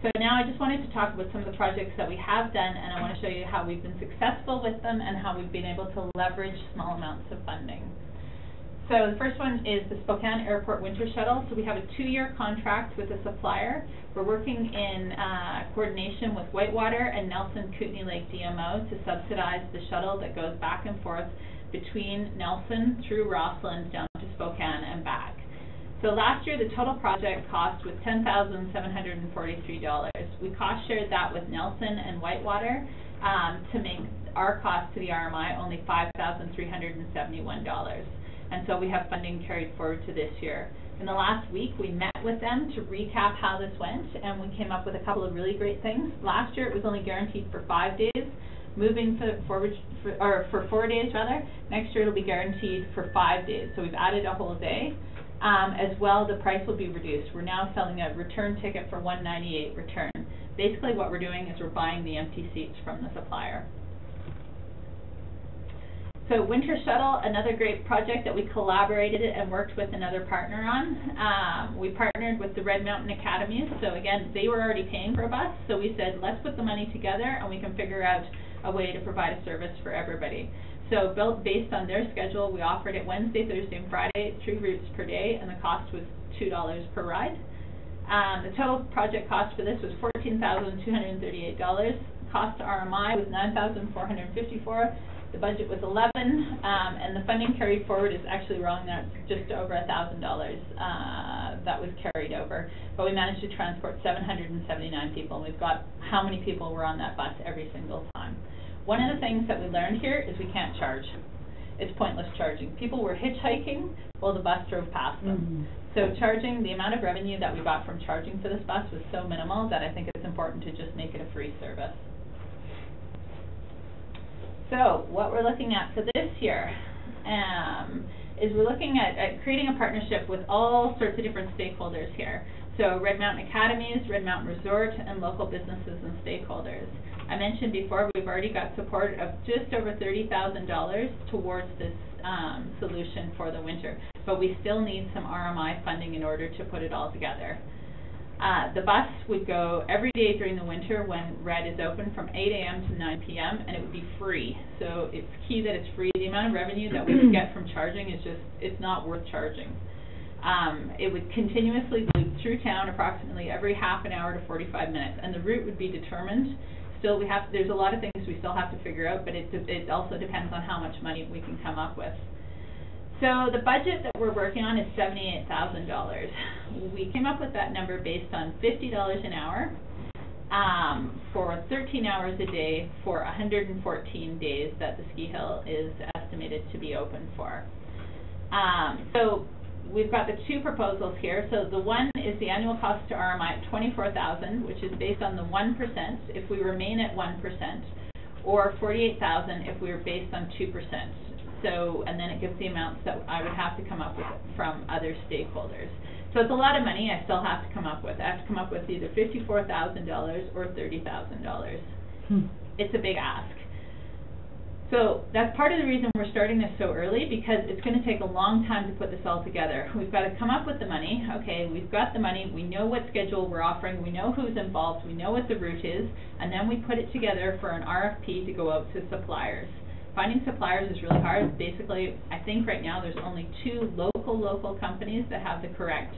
F: So now I just wanted to talk about some of the projects that we have done, and I want to show you how we've been successful with them and how we've been able to leverage small amounts of funding. So the first one is the Spokane Airport Winter Shuttle. So we have a 2-year contract with a supplier. We're working in coordination with Whitewater and Nelson Kootenay Lake DMO to subsidize the shuttle that goes back and forth between Nelson through Rossland down to Spokane and back. So last year the total project cost was $10,743. We cost shared that with Nelson and Whitewater to make our cost to the RMI only $5,371. And so we have funding carried forward to this year. In the last week, we met with them to recap how this went, and we came up with a couple of really great things. Last year, it was only guaranteed for 5 days. Moving forward, for 4 days rather. Next year, it'll be guaranteed for 5 days. So we've added a whole day. As well, the price will be reduced. We're now selling a return ticket for $198 return. Basically, what we're doing is we're buying the empty seats from the supplier. So Winter Shuttle, another great project that we collaborated and worked with another partner on. We partnered with the Red Mountain Academies. So again, they were already paying for a bus. So we said, let's put the money together and we can figure out a way to provide a service for everybody. So built based on their schedule, we offered it Wednesday, Thursday, and Friday, 3 routes per day, and the cost was $2 per ride. The total project cost for this was $14,238. Cost to RMI was $9,454. The budget was $11, and the funding carried forward is actually wrong. That's just over $1,000 that was carried over. But we managed to transport 779 people, and we've got how many people were on that bus every single time. One of the things that we learned here is we can't charge. It's pointless charging. People were hitchhiking while the bus drove past them. So charging, the amount of revenue that we got from charging for this bus was so minimal that I think it's important to just make it a free service. So what we're looking at for this year is we're looking at creating a partnership with all sorts of different stakeholders here. So Red Mountain Academies, Red Mountain Resort, and local businesses and stakeholders. I mentioned before we've already got support of just over $30,000 towards this solution for the winter, but we still need some RMI funding in order to put it all together. The bus would go every day during the winter when Red is open from 8 a.m. to 9 p.m. and it would be free. So it's key that it's free. The amount of revenue that we would get from charging is just, it's not worth charging. It would continuously loop through town approximately every half an hour to 45 minutes, and the route would be determined. Still, there's a lot of things we still have to figure out, but it also depends on how much money we can come up with. So the budget that we're working on is $78,000. We came up with that number based on $50 an hour for 13 hours a day for 114 days that the ski hill is estimated to be open for. So we've got the two proposals here. So the one is the annual cost to RMI at $24,000, which is based on the 1% if we remain at 1%, or $48,000 if we were based on 2%. So, and then it gives the amounts that I would have to come up with from other stakeholders. So it's a lot of money I still have to come up with. I have to come up with either $54,000 or $30,000. It's a big ask. So that's part of the reason we're starting this so early, because it's going to take a long time to put this all together. We've got to come up with the money. Okay, we've got the money. We know what schedule we're offering. We know who's involved. We know what the route is. And then we put it together for an RFP to go out to suppliers. Finding suppliers is really hard. Basically, I think right now there's only 2 local companies that have the correct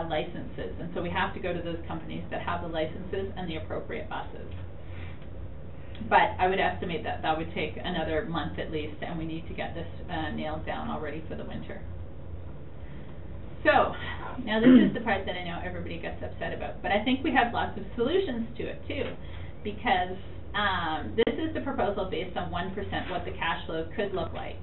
F: licenses. And so we have to go to those companies that have the licenses and the appropriate buses. But I would estimate that that would take another month at least, and we need to get this nailed down already for the winter. So, now this is the part that I know everybody gets upset about, but I think we have lots of solutions to it too, because this is the proposal based on 1% what the cash flow could look like.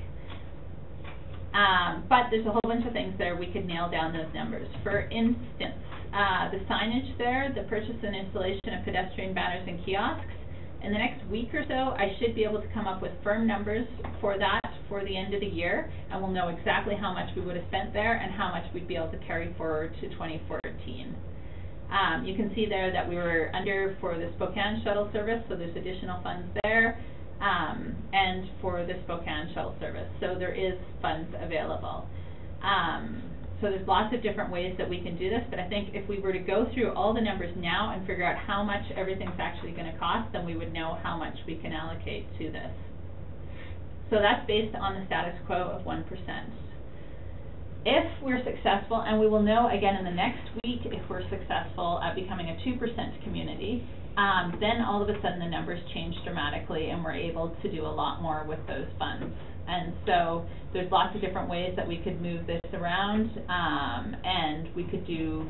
F: But there's a whole bunch of things there we could nail down those numbers. For instance, the signage there, the purchase and installation of pedestrian banners and kiosks. In the next week or so, I should be able to come up with firm numbers for that for the end of the year, and we'll know exactly how much we would have spent there and how much we'd be able to carry forward to 2014. You can see there that we were under for the Spokane shuttle service, so there's additional funds there, and for the Spokane shuttle service. So there is funds available. So there's lots of different ways that we can do this, but I think if we were to go through all the numbers now and figure out how much everything's actually going to cost, then we would know how much we can allocate to this. So that's based on the status quo of 1%. If we're successful, and we will know again in the next week if we're successful at becoming a 2% community, then all of a sudden the numbers change dramatically and we're able to do a lot more with those funds. And so there's lots of different ways that we could move this around, and we could do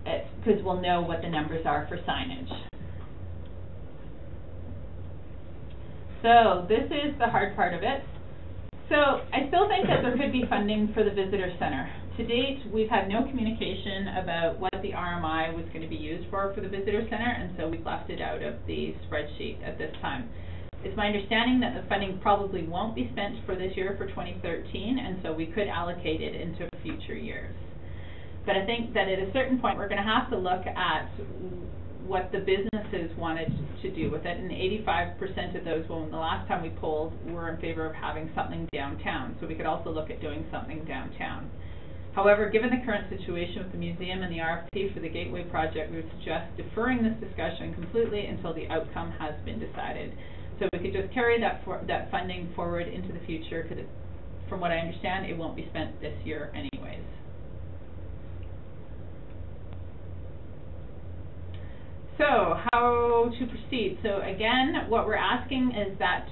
F: it because we'll know what the numbers are for signage. So this is the hard part of it. So I still think that there could be funding for the visitor center. To date, we've had no communication about what the RMI was going to be used for the visitor center, and so we've left it out of the spreadsheet at this time. It's my understanding that the funding probably won't be spent for this year for 2013, and so we could allocate it into future years. But I think that at a certain point we're going to have to look at what the businesses wanted to do with it, and 85% of those, when the last time we polled, were in favor of having something downtown, so we could also look at doing something downtown. However, given the current situation with the museum and the RFP for the Gateway project, we would suggest deferring this discussion completely until the outcome has been decided. So we could just carry that funding forward into the future, because from what I understand, it won't be spent this year anyways. So how to proceed? So again, what we're asking is that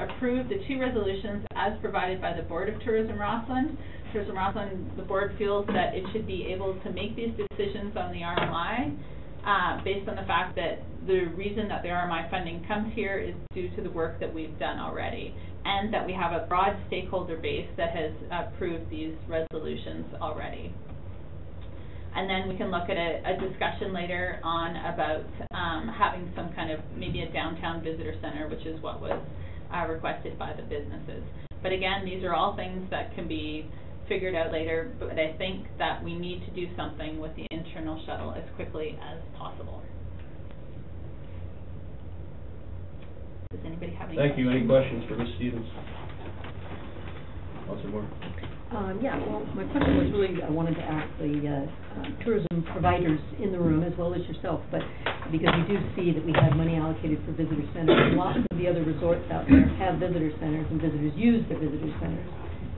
F: approve the 2 resolutions as provided by the Board of Tourism Rossland. Tourism Rossland, the board feels that it should be able to make these decisions on the RMI based on the fact that the reason that the RMI funding comes here is due to the work that we've done already, and that we have a broad stakeholder base that has approved these resolutions already. And then we can look at a discussion later on about having some kind of, maybe a downtown visitor center, which is what was requested by the businesses. But again, these are all things that can be figured out later, but I think that we need to do something with the internal shuttle as quickly as possible. Does anybody have any
B: Thank you. Any questions for Ms. Stevens? Councilor Moore?
A: Yeah, well, my question was really, I wanted to ask the tourism providers in the room, as well as yourself, but because we do see that we have money allocated for visitor centers, and lots of the other resorts out there have visitor centers, and visitors use the visitor centers.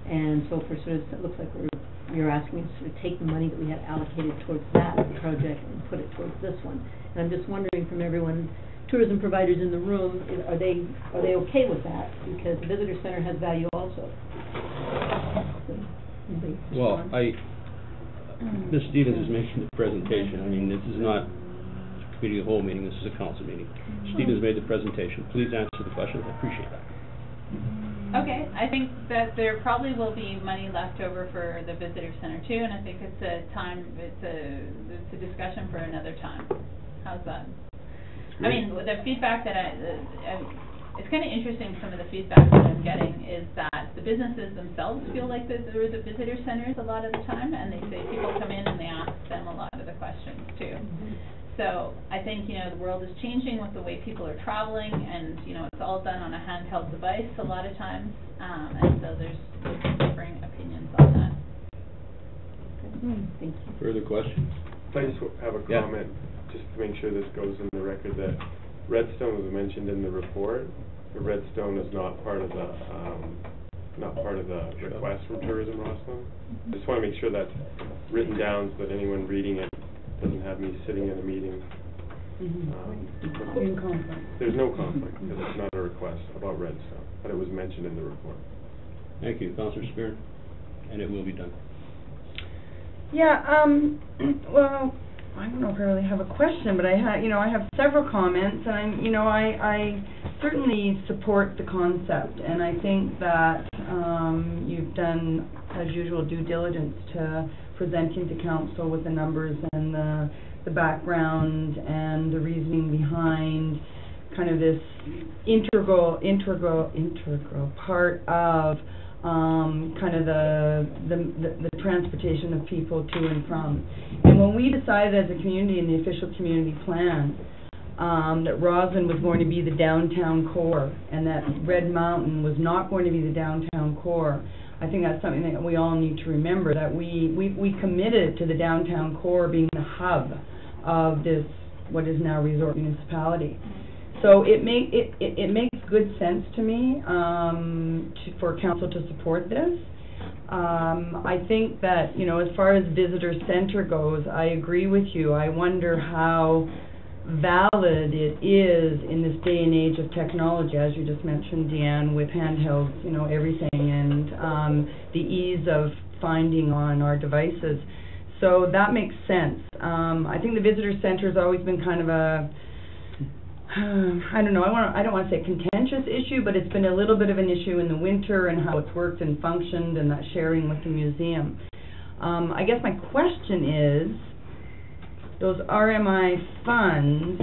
A: And so for sort of, it looks like you're asking us to take the money that we had allocated towards that project and put it towards this one. And I'm just wondering from everyone, tourism providers in the room, are they okay with that? Because the visitor center has value also.
B: Well, Ms. Stevens is making the presentation. I mean, this is not a committee of the whole meeting, this is a council meeting. Stevens made the presentation. Please answer the question. I appreciate that.
F: Okay, I think that there probably will be money left over for the visitor center too, and I think it's a discussion for another time. How's that? I mean, the feedback that it's kind of interesting, some of the feedback that I'm getting is that the businesses themselves feel like there are the visitor centers a lot of the time, and they say people come in and they ask them a lot of the questions too. So I think, the world is changing with the way people are traveling, and, it's all done on a handheld device a lot of times, and so there's differing opinions on that.
A: Thank you.
B: Further questions?
K: I just have a comment, just to make sure this goes in the record, that Redstone was mentioned in the report. The Redstone is not part of the request from Tourism Rossland. I just want to make sure that's written down so that anyone reading it doesn't have me sitting in a meeting.
J: In conflict.
K: There's no conflict, because it's not a request about Redstone, but it was mentioned in the report.
B: Thank you, Councilor Spear, and it will be done.
J: Yeah, well, I don't know if I really have a question, but I have several comments, and I certainly support the concept, and I think that you've done, as usual, due diligence to presenting to council with the numbers and the background and the reasoning behind kind of this integral part of kind of the transportation of people to and from. And when we decided as a community in the official community plan that Roslyn was going to be the downtown core and that Red Mountain was not going to be the downtown core, I think that's something that we all need to remember, that we committed to the downtown core being the hub of this, what is now Resort Municipality. So it makes good sense to me for council to support this. I think that, you know, as far as visitor center goes, I agree with you. I wonder how valid it is in this day and age of technology, as you just mentioned, Deanne, with handhelds, you know, everything, and the ease of finding on our devices. So that makes sense. I think the visitor center has always been kind of a, I don't know, I don't want to say contentious issue, but it's been a little bit of an issue in the winter and how it's worked and functioned and that sharing with the museum. I guess my question is, those RMI funds,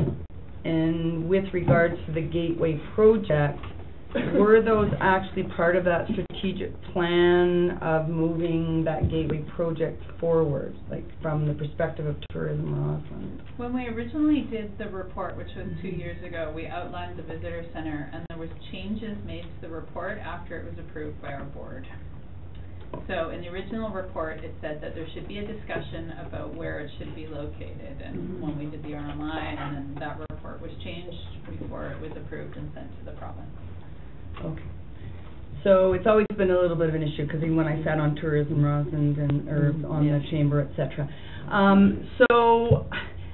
J: and with regards to the Gateway project, were those actually part of that strategic plan of moving that Gateway project forward, like from the perspective of Tourism Roslyn?
F: When we originally did the report, which was 2 years ago, we outlined the visitor center, and there was changes made to the report after it was approved by our board. So in the original report, it said that there should be a discussion about where it should be located, and when we did the RMI, and then that report was changed before it was approved and sent to the province.
J: Okay. So it's always been a little bit of an issue, because even when I sat on Tourism Roslyn and or on the chamber, etc. So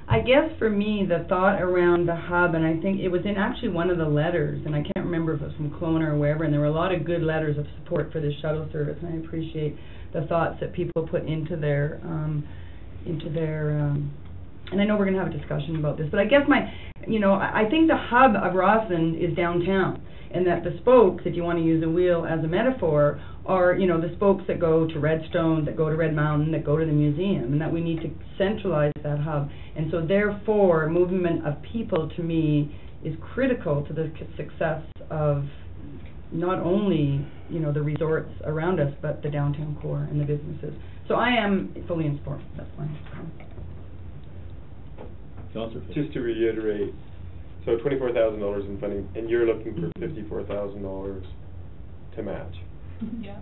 J: I guess for me, the thought around the hub, and I think it was in actually one of the letters, and I can't remember if it was from Kelowna or wherever, and there were a lot of good letters of support for this shuttle service, and I appreciate the thoughts that people put into their, and I know we're going to have a discussion about this, but I guess I think the hub of Roslyn is downtown, and that the spokes, if you want to use a wheel as a metaphor, are, you know, the spokes that go to Redstone, that go to Red Mountain, that go to the museum, and that we need to centralize that hub. And so therefore, movement of people, to me, is critical to the success of not only, you know, the resorts around us, but the downtown core and the businesses. So I am fully in support. That's fine.
K: Just to reiterate, so $24,000 in funding, and you're looking for $54,000 to match.
F: Yeah.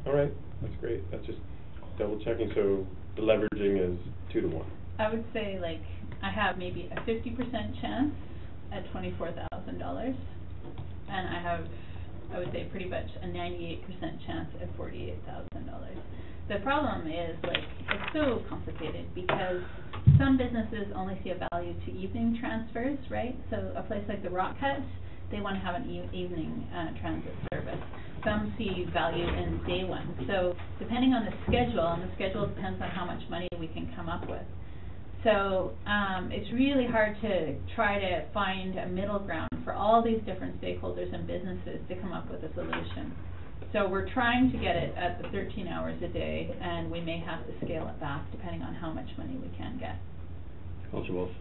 K: All right, that's great. That's just double checking. So the leveraging is 2 to 1.
F: I would say, like, I have maybe a 50% chance at $24,000, and I have, I would say, pretty much a 98% chance at $48,000. The problem is, like, it's so complicated because some businesses only see a value to evening transfers, right? So a place like the Rock Cut, they want to have an evening transit service. Some see value in day one. So depending on the schedule, and the schedule depends on how much money we can come up with. So it's really hard to try to find a middle ground for all these different stakeholders and businesses to come up with a solution. So we're trying to get it at the 13 hours a day, and we may have to scale it back depending on how much money we can get.
B: Councillor Walsh.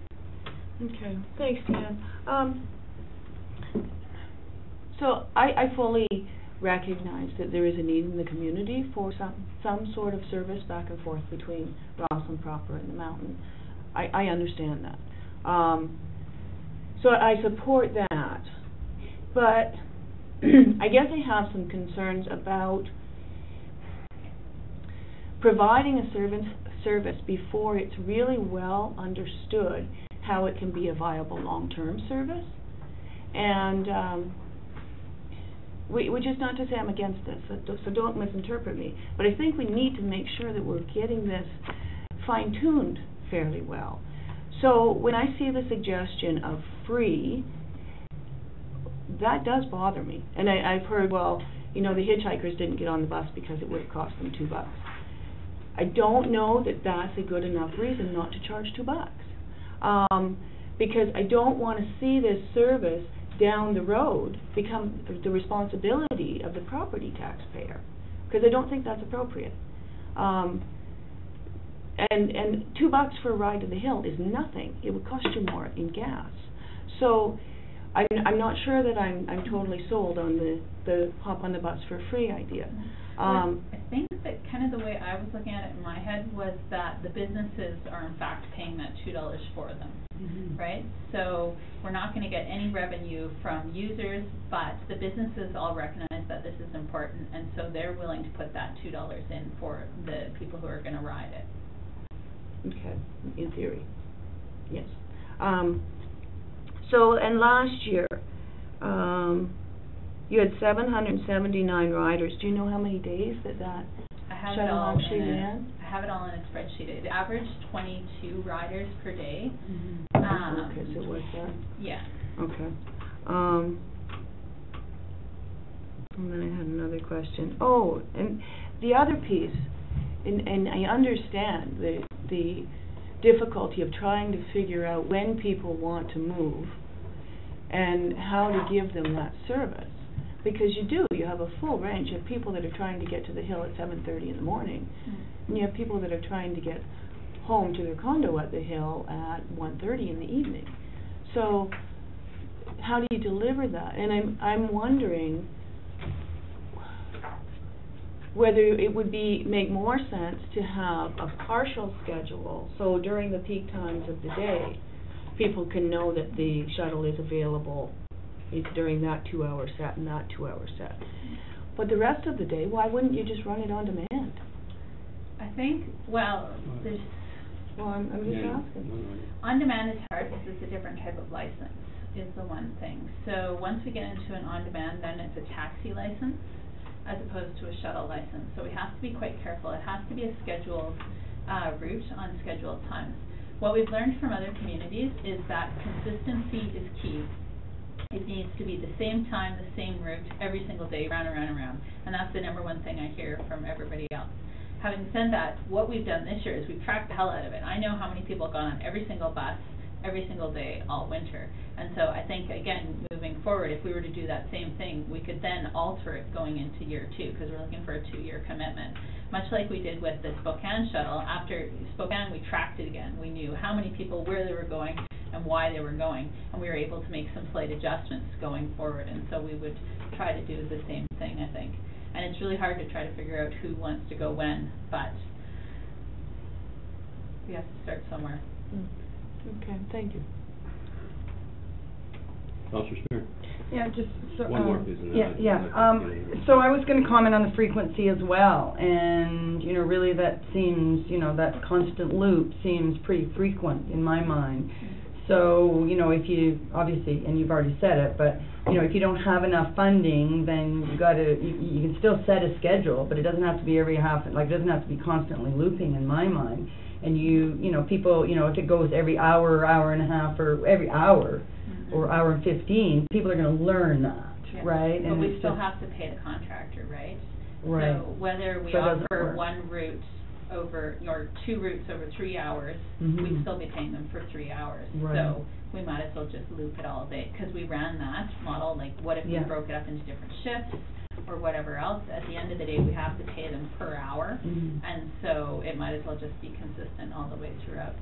L: Okay, thanks, Dan. So I fully recognize that there is a need in the community for some sort of service back and forth between Roslyn proper and the mountain. I understand that. So I support that. But I guess I have some concerns about providing a service before it's really well understood how it can be a viable long-term service. And which is not to say I'm against this, so don't misinterpret me. But I think we need to make sure that we're getting this fine-tuned fairly well. So when I see the suggestion of free, that does bother me. And I've heard, well, you know, the hitchhikers didn't get on the bus because it would have cost them $2. I don't know that that's a good enough reason not to charge $2. Because I don't want to see this service down the road become the responsibility of the property taxpayer, because I don't think that's appropriate. And $2 for a ride to the Hill is nothing. It would cost you more in gas. So I'm not sure that I'm totally sold on the hop on the bus for free idea.
F: I think that kind of the way I was looking at it in my head was that the businesses are in fact paying that $2 for them, right? So we're not going to get any revenue from users, but the businesses all recognize that this is important, and so they're willing to put that $2 in for the people who are going to ride it.
L: Okay, in theory, yes. So, and last year, you had 779 riders. Do you know how many days that shuttle actually ran?
F: I have it all in a spreadsheet. It averaged 22 riders per day.
L: Okay, so what's that?
F: Yeah.
L: Okay. And then I had another question. Oh, and the other piece, and I understand the difficulty of trying to figure out when people want to move and how to give them that service. Because you have a full range of people that are trying to get to the Hill at 7:30 in the morning, and you have people that are trying to get home to their condo at the Hill at 1:30 in the evening. So how do you deliver that? And I'm wondering whether it would make more sense to have a partial schedule, so during the peak times of the day, people can know that the shuttle is available during that 2-hour set and that 2-hour set. But the rest of the day, why wouldn't you just run it on demand?
F: I think, well, there's...
L: Well, I'm just asking.
F: On demand is hard because it's a different type of license, is the one thing. So once we get into an on demand, then it's a taxi license as opposed to a shuttle license. So we have to be quite careful. It has to be a scheduled route on scheduled times. What we've learned from other communities is that consistency is key. It needs to be the same time, the same route, every single day, round and round and round. And that's the number one thing I hear from everybody else. Having said that, what we've done this year is we've tracked the hell out of it. I know how many people have gone on every single bus, every single day, all winter. And so I think, again, moving forward, if we were to do that same thing, we could then alter it going into year 2, because we're looking for a 2-year commitment. Much like we did with the Spokane shuttle, after Spokane, we tracked it again. We knew how many people, where they were going, and why they were going, and we were able to make some slight adjustments going forward. And so we would try to do the same thing, I think. And it's really hard to try to figure out who wants to go when, but we have to start somewhere.
L: Okay, thank you.
B: Councillor Spear.
J: Yeah, just so,
B: One more, please.
J: So I was going to comment on the frequency as well, and really that seems, that constant loop seems pretty frequent in my mind. So if you obviously, and you've already said it, but if you don't have enough funding, then you can still set a schedule, but it doesn't have to be every it doesn't have to be constantly looping in my mind. And people, if it goes every hour or hour and a half or every hour or hour and 15, people are going to learn that, right?
F: But we still have to pay the contractor, right?
J: Right.
F: So whether we offer one route over, or 2 routes over 3 hours, we'd still be paying them for 3 hours.
J: Right.
F: So we might as well just loop it all day, because we ran that model, like what if we broke it up into different shifts or whatever else. At the end of the day, we have to pay them per hour, and so it might as well just be consistent all the way throughout.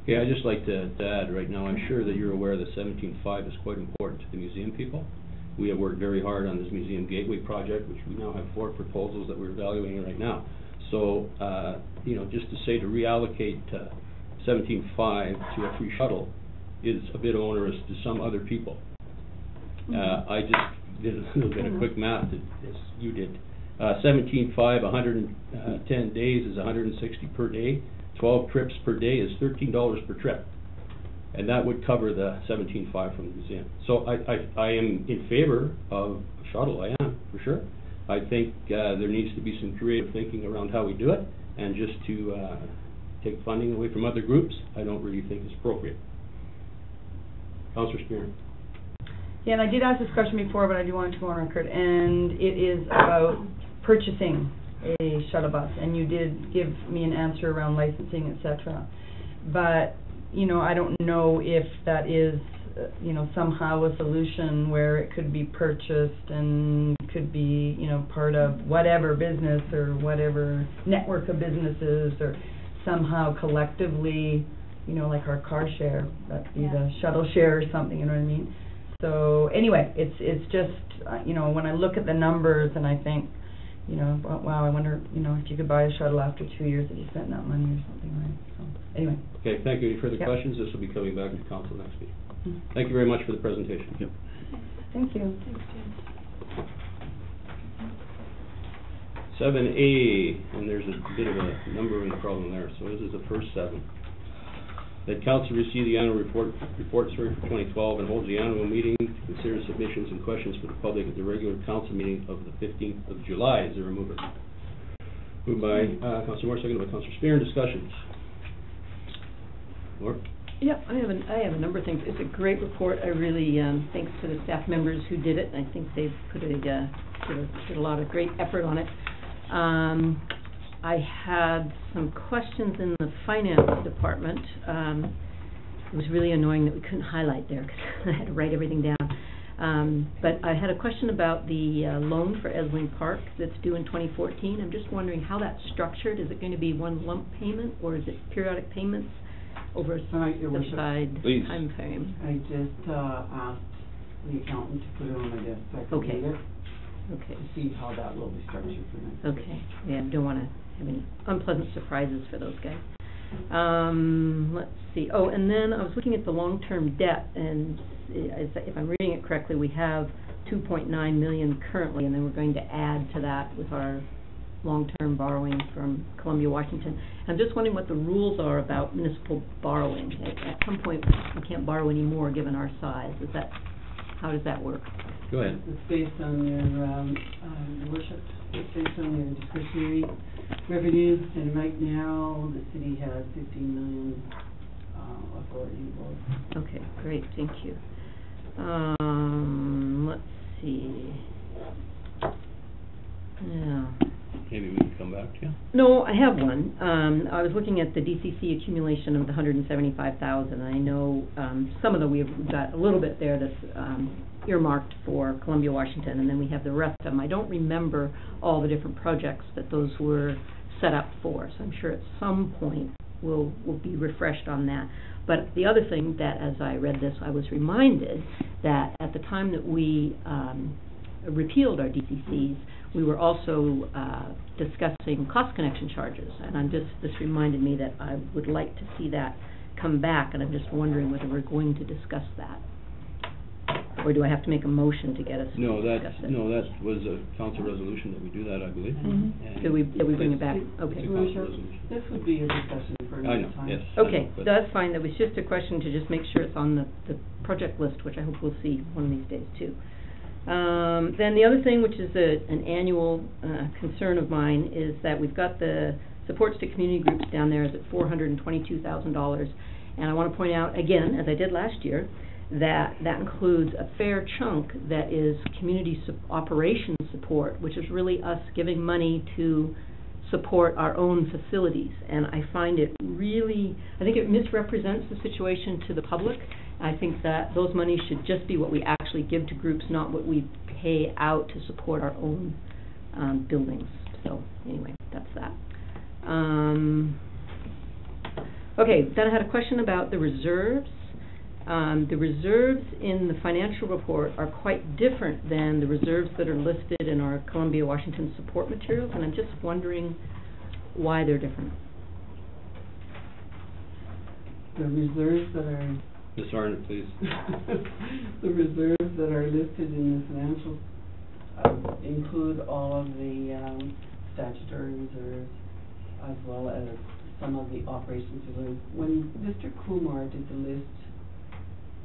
B: Okay, I'd just like to add right now, I'm sure that you're aware that 17.5 is quite important to the museum people. We have worked very hard on this Museum Gateway project, which we now have 4 proposals that we're evaluating right now. So, just to say to reallocate 17.5 to a free shuttle is a bit onerous to some other people. I just did a little bit of quick math, as you did. 17.5, 110 days is 160 per day. 12 trips per day is $13 per trip, and that would cover the 17.5 from the museum. So I am in favor of a shuttle. I am, for sure. I think there needs to be some creative thinking around how we do it, and just to take funding away from other groups, I don't really think is appropriate. Councillor Spear.
J: Yeah, and I did ask this question before, but I do want to go on record, and it is about purchasing a shuttle bus, and you did give me an answer around licensing, etc. But you know, I don't know if that is, you know, somehow a solution where it could be purchased and could be, you know, part of whatever business or whatever network of businesses, or somehow collectively, you know, like our car share, that'd be the shuttle share or something, you know what I mean? So anyway, it's just, you know, when I look at the numbers and I think, you know, wow, I wonder, you know, if you could buy a shuttle after 2 years if you spent that money or something, right? So, anyway.
B: Okay, thank you. Any further
J: Yep.
B: questions? This will be coming back to council next week.
J: Mhm.
B: Thank you very much for the presentation. Yep.
J: Thank you.
B: 7A, and there's a bit of a numbering problem there, so this is the first 7. That council receive the annual report for 2012 and hold the annual meeting to consider submissions and questions for the public at the regular council meeting of the 15th of July. Is there a mover? Moved by Councillor Moore, seconded by Councillor Spear. Discussions. Moore?
A: Yeah, I have a number of things. It's a great report. I really, thanks to the staff members who did it. I think they've put a lot of great effort on it. I had some questions in the finance department. It was really annoying that we couldn't highlight there because I had to write everything down. But I had a question about the loan for Esling Park that's due in 2014. I'm just wondering how that's structured. Is it going to be one lump payment, or is it periodic payments over a specified time frame?
M: I just asked the accountant to put it on my desk so I can read it.
A: Okay.
M: To see how that will be structured for next week.
A: Okay. Yeah, don't want to have any unpleasant surprises for those guys. Let's see. Oh, and then I was looking at the long-term debt, and if I'm reading it correctly, we have $2.9 million currently, and then we're going to add to that with our long-term borrowing from Columbia, Washington. I'm just wondering what the rules are about municipal borrowing. At some point, we can't borrow any more given our size. How does that work?
B: Go ahead.
M: It's based on your worship. It's based on your discretionary revenue, and right now the city has 15 million authority board.
A: Okay, great, thank you. Let's see. Yeah.
B: Maybe we can come back to you.
A: No, I have one. I was looking at the DCC accumulation of the $175,000. I know some of them we've got a little bit there that's earmarked for Columbia, Washington, and then we have the rest of them. I don't remember all the different projects that those were set up for, so I'm sure at some point we'll be refreshed on that. But the other thing that, as I read this, I was reminded that at the time that we repealed our DCCs, we were also discussing cost connection charges, and this reminded me that I would like to see that come back, and I'm just wondering whether we're going to discuss that. Or do I have to make a motion to get us to discuss it?
B: No, that was a council resolution that we do that, I believe.
A: Mm-hmm. Did we bring it back? Okay.
B: It's a council resolution.
M: This would be a discussion for another time.
B: I know, yes.
A: Okay, that's fine. That was just a question to just make sure it's on the project list, which I hope we'll see one of these days too. Then the other thing, which is an annual concern of mine, is that we've got the supports to community groups down there is at $422,000, and I want to point out again, as I did last year, that includes a fair chunk that is community operations support, which is really us giving money to support our own facilities. And I find it really, I think it misrepresents the situation to the public. I think that those monies should just be what we actually give to groups, not what we pay out to support our own buildings. So anyway, that's that. Okay, then I had a question about the reserves. The reserves in the financial report are quite different than the reserves that are listed in our Columbia, Washington support materials, and I'm just wondering why they're different.
M: The reserves that are...
B: Ms. Arnott, please.
M: The reserves that are listed in the financial include all of the statutory reserves as well as some of the operations reserves. When Mr. Kumar did the list,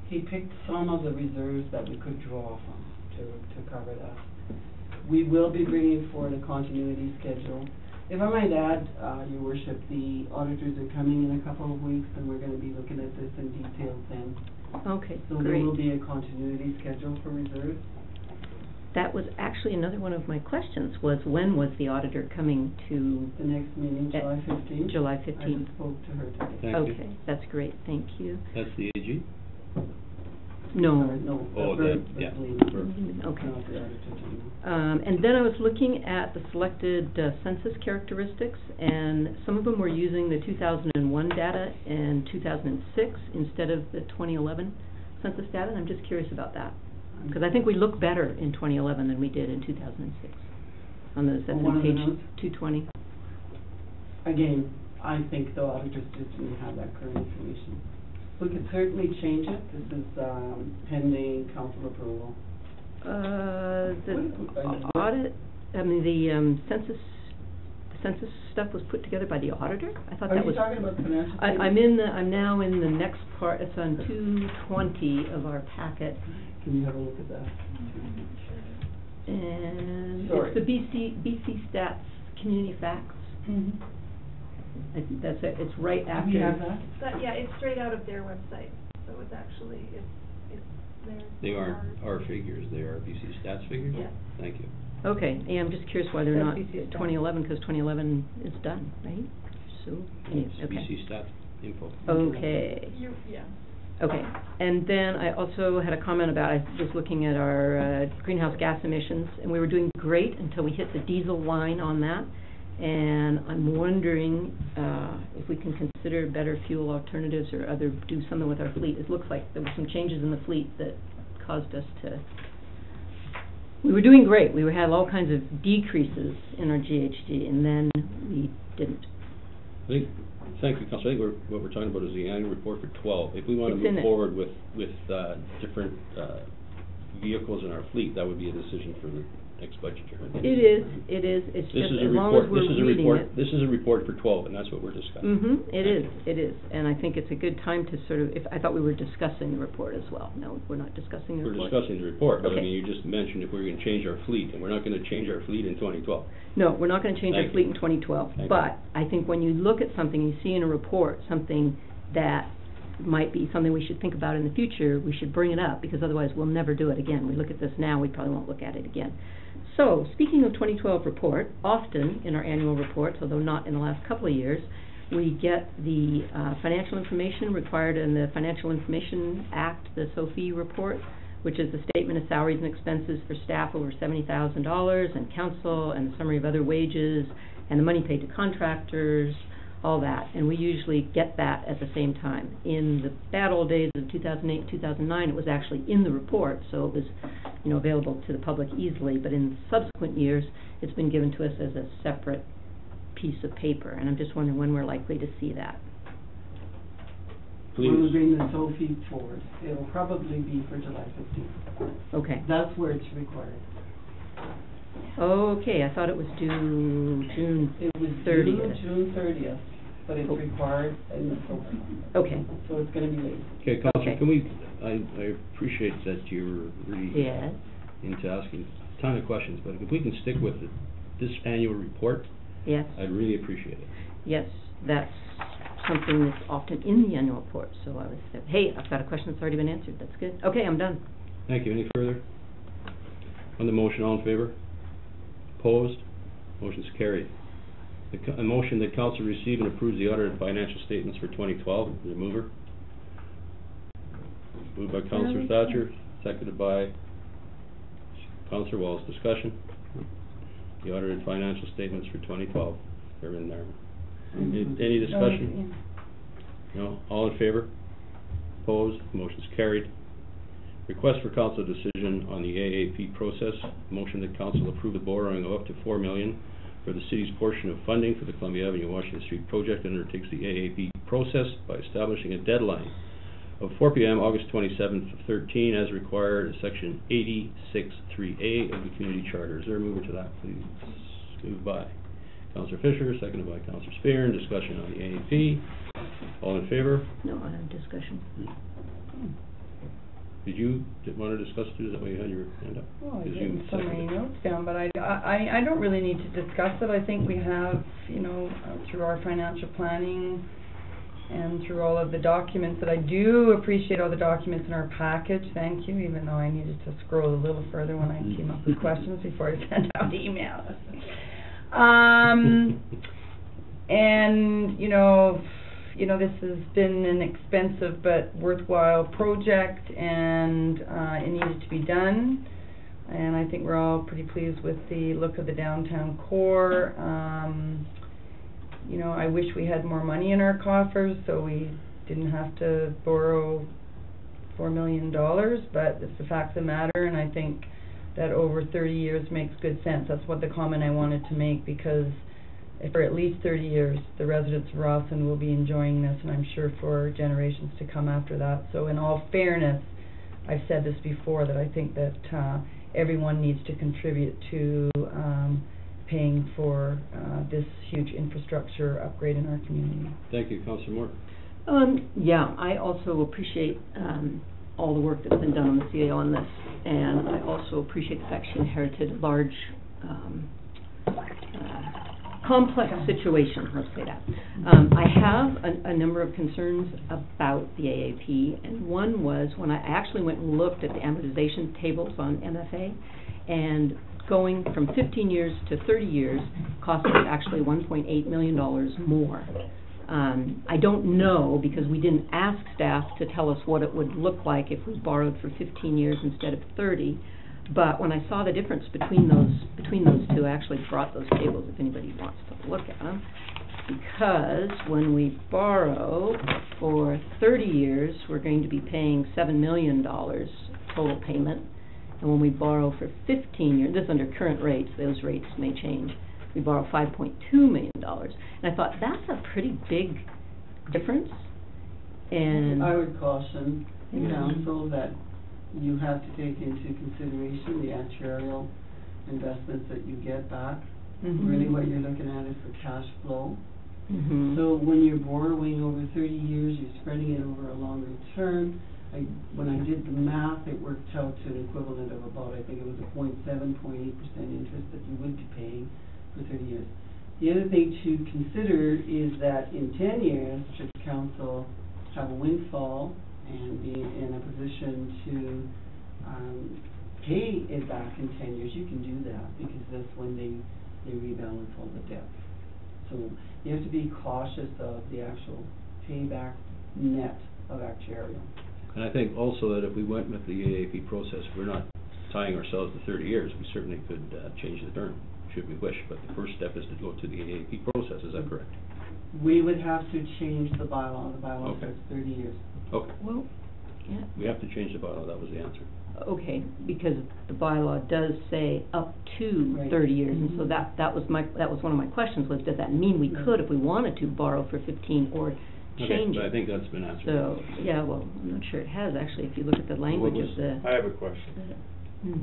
M: he picked some of the reserves that we could draw from to cover that. We will be bringing forward a continuity schedule. If I might add, Your Worship, the auditors are coming in a couple of weeks, and we're going to be looking at this in detail then.
A: Okay,
M: so
A: great.
M: there will be a continuity schedule for reserves.
A: that was actually another one of my questions, was when was the auditor coming to?
M: The next meeting, July 15th.
A: July
M: I
A: 15th.
M: just spoke to her today.
B: Thank you.
A: Okay, that's great, thank you.
B: That's the AG?
A: No.
M: Sorry, no.
B: Oh,
M: Bert-
B: yeah.
M: Bertolini.
A: Okay.
M: Not the auditor.
A: And then I was looking at the selected census characteristics, and some of them were using the 2001 data and 2006 instead of the 2011 census data, and I'm just curious about that. Because I think we look better in 2011 than we did in 2006. On those, that's
M: On one
A: on
M: of the
A: page
M: notes?
A: 220.
M: Again, I think the auditors just didn't have that current information. We could certainly change it. This is pending council approval.
A: The audit, I mean, the census stuff was put together by the auditor? I thought that was.
M: Are you talking about the financial statement?
A: I'm now in the next part, it's on 220 of our packet.
M: Can you have a look at that?
A: And
M: Sorry.
A: it's the BC Stats Community Facts.
H: Mm-hmm.
A: I think that's it, it's right
M: Do
A: after.
M: we have that?
N: Yeah, it's straight out of their website, so it's actually, it's theirs.
B: They aren't our figures, they are BC Stats figures?
N: Yeah.
B: Thank you.
A: Okay, yeah, I'm just curious why they're
H: That's
A: not
H: BC Stats.
A: 2011, because 2011 is done, right? So, yeah,
B: It's
A: okay.
B: BC Stats info.
A: Okay.
N: Yeah.
A: Okay, and then I also had a comment about, I was looking at our greenhouse gas emissions, and we were doing great until we hit the diesel line on that. And I'm wondering if we can consider better fuel alternatives or do something with our fleet. It looks like there were some changes in the fleet that caused us to, we were doing great. We had all kinds of decreases in our GHG, and then we didn't.
B: Thank you, Councilor. I think what we're talking about is the annual report for 12. If we want to move forward with different vehicles in our fleet, that would be a decision for the next budget year.
A: It is, it's just as long as we're reading it.
B: This is a report for 12, and that's what we're discussing.
A: It is, and I think it's a good time to sort of, I thought we were discussing the report as well. No, we're not discussing the report.
B: We're discussing the report, but I
A: Okay.
B: mean, you just mentioned if we're going to change our fleet, and we're not going to change our fleet in 2012.
A: No, we're not gonna change our
B: Thank
A: fleet
B: you.
A: in 2012,
B: Thank
A: but I think when you look at something, you see in a report something that might be something we should think about in the future, we should bring it up, because otherwise we'll never do it again. We look at this now, we probably won't look at it again. So, speaking of 2012 report, often in our annual reports, although not in the last couple of years, we get the financial information required in the Financial Information Act, the SOFI report, which is the statement of salaries and expenses for staff over $70,000, and council, and the summary of other wages, and the money paid to contractors, all that. And we usually get that at the same time. In the bad old days of 2008, 2009, it was actually in the report, so it was, available to the public easily. But in subsequent years, it's been given to us as a separate piece of paper, and I'm just wondering when we're likely to see that.
M: We're moving the SOFI forward. It'll probably be for July 15th.
A: Okay.
M: That's where it's required.
A: Okay, I thought it was due June 30th.
M: It was due June 30th, but it's required in the SOFI.
A: Okay.
M: So it's gonna be late.
B: Okay, Councilor,
A: Okay.
B: can we, I appreciate that you're really
A: Yes.
B: into asking a ton of questions, but if we can stick with this annual report,
A: Yes.
B: I'd really appreciate it.
A: Yes, that's something that's often in the annual report, so I was, hey, I've got a question that's already been answered, that's good. Okay, I'm done.
B: Thank you. Any further? On the motion, all in favor? Opposed? Motion's carried. A motion that council receive and approves the audited financial statements for 2012. The mover. Moved by Councilor Thatcher, seconded by Councilor Walz. Discussion. The audited financial statements for 2012. They're in there. Any discussion? No? All in favor? Opposed? Motion's carried. Request for council decision on the AAP process. Motion that council approve the borrowing of up to $4 million for the city's portion of funding for the Columbia Avenue Washington Street project, and undertakes the AAP process by establishing a deadline of 4 p.m. August 27th of 13 as required in section 86(3)(a) of the community charter. Is there a mover to that, please? Moved by Councilor Fisher, seconded by Councilor Spear. Discussion on the AAP. All in favor?
A: No, I have discussion.
B: Did you want to discuss it? Is that why you had your hand up?
J: Well, I
B: Because
J: didn't
B: you
J: so many
B: seconded.
J: notes down, but I don't really need to discuss it. I think we have, through our financial planning and through all of the documents, that I do appreciate all the documents in our package, thank you, even though I needed to scroll a little further when I came up with questions before I sent out emails. And, you know, this has been an expensive but worthwhile project, and it needed to be done. And I think we're all pretty pleased with the look of the downtown core. You know, I wish we had more money in our coffers so we didn't have to borrow $4 million, but it's the fact of the matter, and I think that over 30 years makes good sense. That's what the comment I wanted to make, because for at least 30 years, the residents of Rosslyn will be enjoying this, and I'm sure for generations to come after that. So in all fairness, I've said this before, that I think that everyone needs to contribute to paying for this huge infrastructure upgrade in our community.
B: Thank you, Councillor Moore.
A: Yeah, I also appreciate all the work that's been done on the CAO on this, and I also appreciate the fact she inherited a large, complex situation, let's say that. I have a number of concerns about the AAP, and one was when I actually went and looked at the amortization tables on MFA, and going from 15 years to 30 years cost us actually $1.8 million more. I don't know, because we didn't ask staff to tell us what it would look like if we borrowed for 15 years instead of 30. But when I saw the difference between those two, I actually brought those tables if anybody wants to look at them. Because when we borrow for 30 years, we're going to be paying $7 million total payment. And when we borrow for 15 years, this is under current rates, those rates may change, we borrow $5.2 million. And I thought, that's a pretty big difference. And
M: I would caution the council that you have to take into consideration the actuarial investments that you get back. Really what you're looking at is the cash flow. So when you're borrowing over 30 years, you're spreading it over a longer term. When I did the math, it worked out to an equivalent of about, I think it was a 0.7, 0.8% interest that you would be paying for 30 years. The other thing to consider is that in 10 years, should council have a windfall and be in a position to pay it back in 10 years, you can do that, because that's when they rebalance all the debt. So you have to be cautious of the actual payback net of actuarial.
B: And I think also that if we went with the AAP process, we're not tying ourselves to 30 years. We certainly could change the term, should we wish, but the first step is to go to the AAP process. Is that correct?
M: We would have to change the bylaw. The bylaw says 30 years.
B: Okay.
A: Well, yeah.
B: We have to change the bylaw. That was the answer.
A: Okay, because the bylaw does say up to 30 years, and so that was one of my questions, was does that mean we could, if we wanted to, borrow for 15 or change it?
B: I think that's been answered.
A: So, yeah, well, I'm not sure it has, actually, if you look at the language of the...
K: I have a question.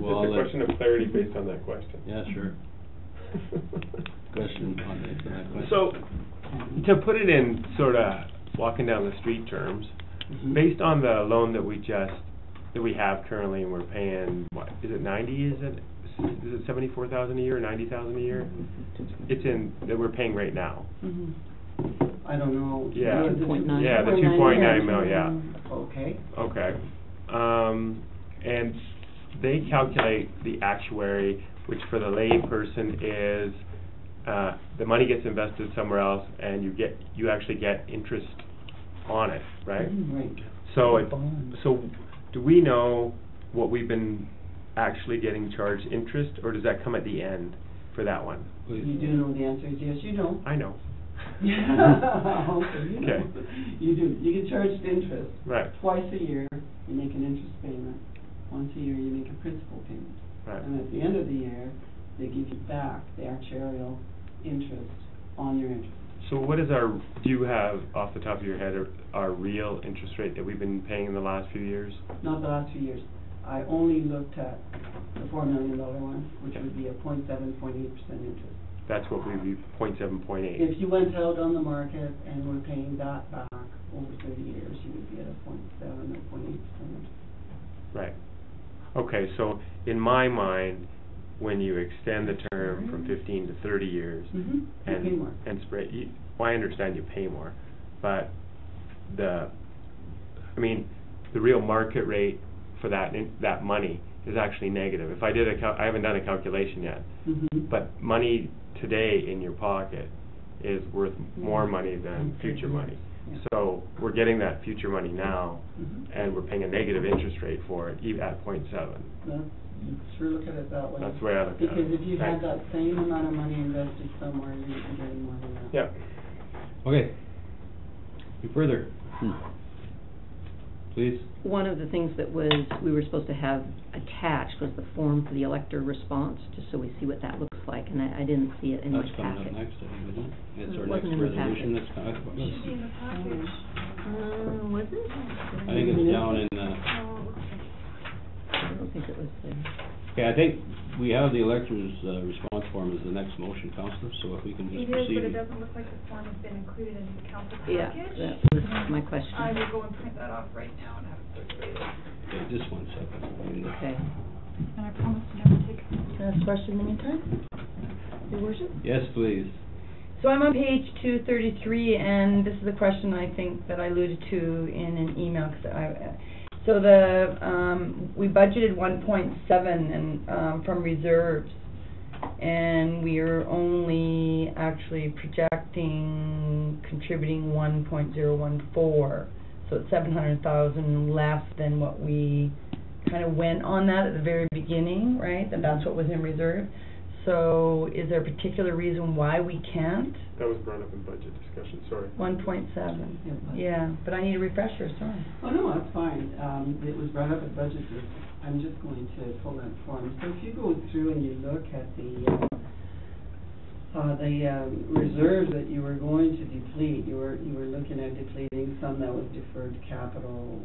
B: Well,
K: it's a question of clarity based on that question.
B: Yeah, sure. Question on that question.
K: So, to put it in sort of walking down the street terms, based on the loan that we have currently, and we're paying, what, is it 90, is it 74,000 a year, or 90,000 a year? It's that we're paying right now.
M: I don't know.
K: Yeah,
M: the
K: 2.9. Yeah, the 2.9 mil, yeah.
M: Okay.
K: Okay. And they calculate the actuary, which for the lay person is the money gets invested somewhere else, and you actually get interest on it, right?
M: Right.
K: So do we know what we've been actually getting charged interest, or does that come at the end for that one?
M: You do know the answer is yes, you know.
K: I know.
M: Okay, you know.
K: Okay.
M: You do. You get charged interest.
K: Right.
M: Twice a year, you make an interest payment. Once a year, you make a principal payment.
K: Right.
M: And at the end of the year, they give you back the actuarial interest on your interest.
K: So what is do you have off the top of your head our real interest rate that we've been paying in the last few years?
M: Not the last few years. I only looked at the $4 million one, which would be a 0.7, 0.8% interest.
K: That's what we'd be 0.7, 0.8.
M: If you went out on the market and were paying that back over 30 years, you would be at a 0.7 or 0.8%.
K: Right. Okay, so in my mind, when you extend the term from 15 to 30 years,
M: you pay more.
K: and spread, well, I understand you pay more, but the real market rate for that money is actually negative. If I did I haven't done a calculation yet, but money today in your pocket is worth more money than future money. So we're getting that future money now, and we're paying a negative interest rate for it, even at 0.7.
M: You sure look at it that way.
K: That's the way I look at it.
M: Because if you had that same amount of money invested somewhere, you'd be getting more than that.
K: Yeah.
B: Okay. Any further? Please.
A: One of the things that we were supposed to have attached was the form for the elector response, just so we see what that looks like, and I didn't see it in my packet.
B: That's coming up next, I think, isn't it? It's our
A: It wasn't
B: next
A: in the
B: resolution
A: packet.
B: that's coming.
N: It should be in the package.
A: Was it?
B: I think it's down in,
A: I don't think it was there.
B: okay, I think we have the elector's response form as the next motion, Councillor, so if we can just
N: It is,
B: proceed.
N: but it doesn't look like the form has been included in the council
A: Yeah,
N: package.
A: that was my question.
N: I will go and print that off right now and have it circulated.
B: Okay, just 1 second.
A: Okay.
N: And I promise to never take.
L: Can I ask a question in the meantime? Your worship?
B: Yes, please.
J: So I'm on page 233, and this is a question I think that I alluded to in an email, so we budgeted 1.7 and from reserves, and we are only actually projecting contributing 1.014, so it's 700,000 less than what we kind of went on that at the very beginning, right? And that's what was in reserve. So is there a particular reason why we can't?
K: That was brought up in budget discussion, sorry.
J: 1.7, yeah, but I need a refresher, sorry.
M: Oh, no, that's fine. It was brought up at budget. I'm just going to pull that form. So if you go through and you look at the reserves that you were going to deplete, you were looking at depleting some that was deferred capital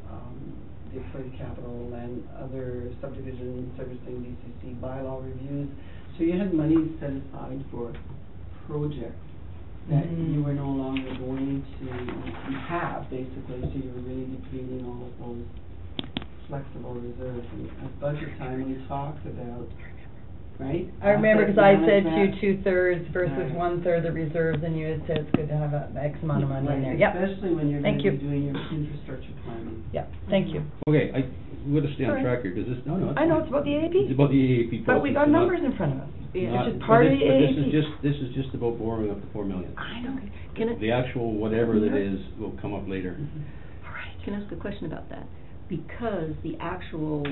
M: and other subdivision servicing DCC bylaw reviews. So you had money set aside for projects that you were no longer going to have, basically, so you were really depleting all of those flexible reserves. And at budget time, we talked about, right?
J: I remember because I said
M: Asset
J: to 2/3 versus
M: Right.
J: 1/3 the reserves, and you had said it's good to have an X amount of money in there.
M: Right,
J: Yep.
M: especially when you're going
J: Thank
M: to
J: you.
M: be doing your infrastructure planning.
J: Yeah, thank you.
B: Okay, we're going to stay on
J: Sorry.
B: track here, because this, no, it's
J: I know,
B: fine.
J: it's about the
B: It's
J: AAP.
B: about the AAP process.
J: But we got
B: not-
J: numbers in front of us.
B: not-
J: It's just
B: but
J: part of
B: this-
J: the AAP.
B: This is just about borrowing up to 4 million.
J: I know.
A: Can I,
B: The actual whatever that is will come up later.
A: all right, can I ask a question about that? Because the actual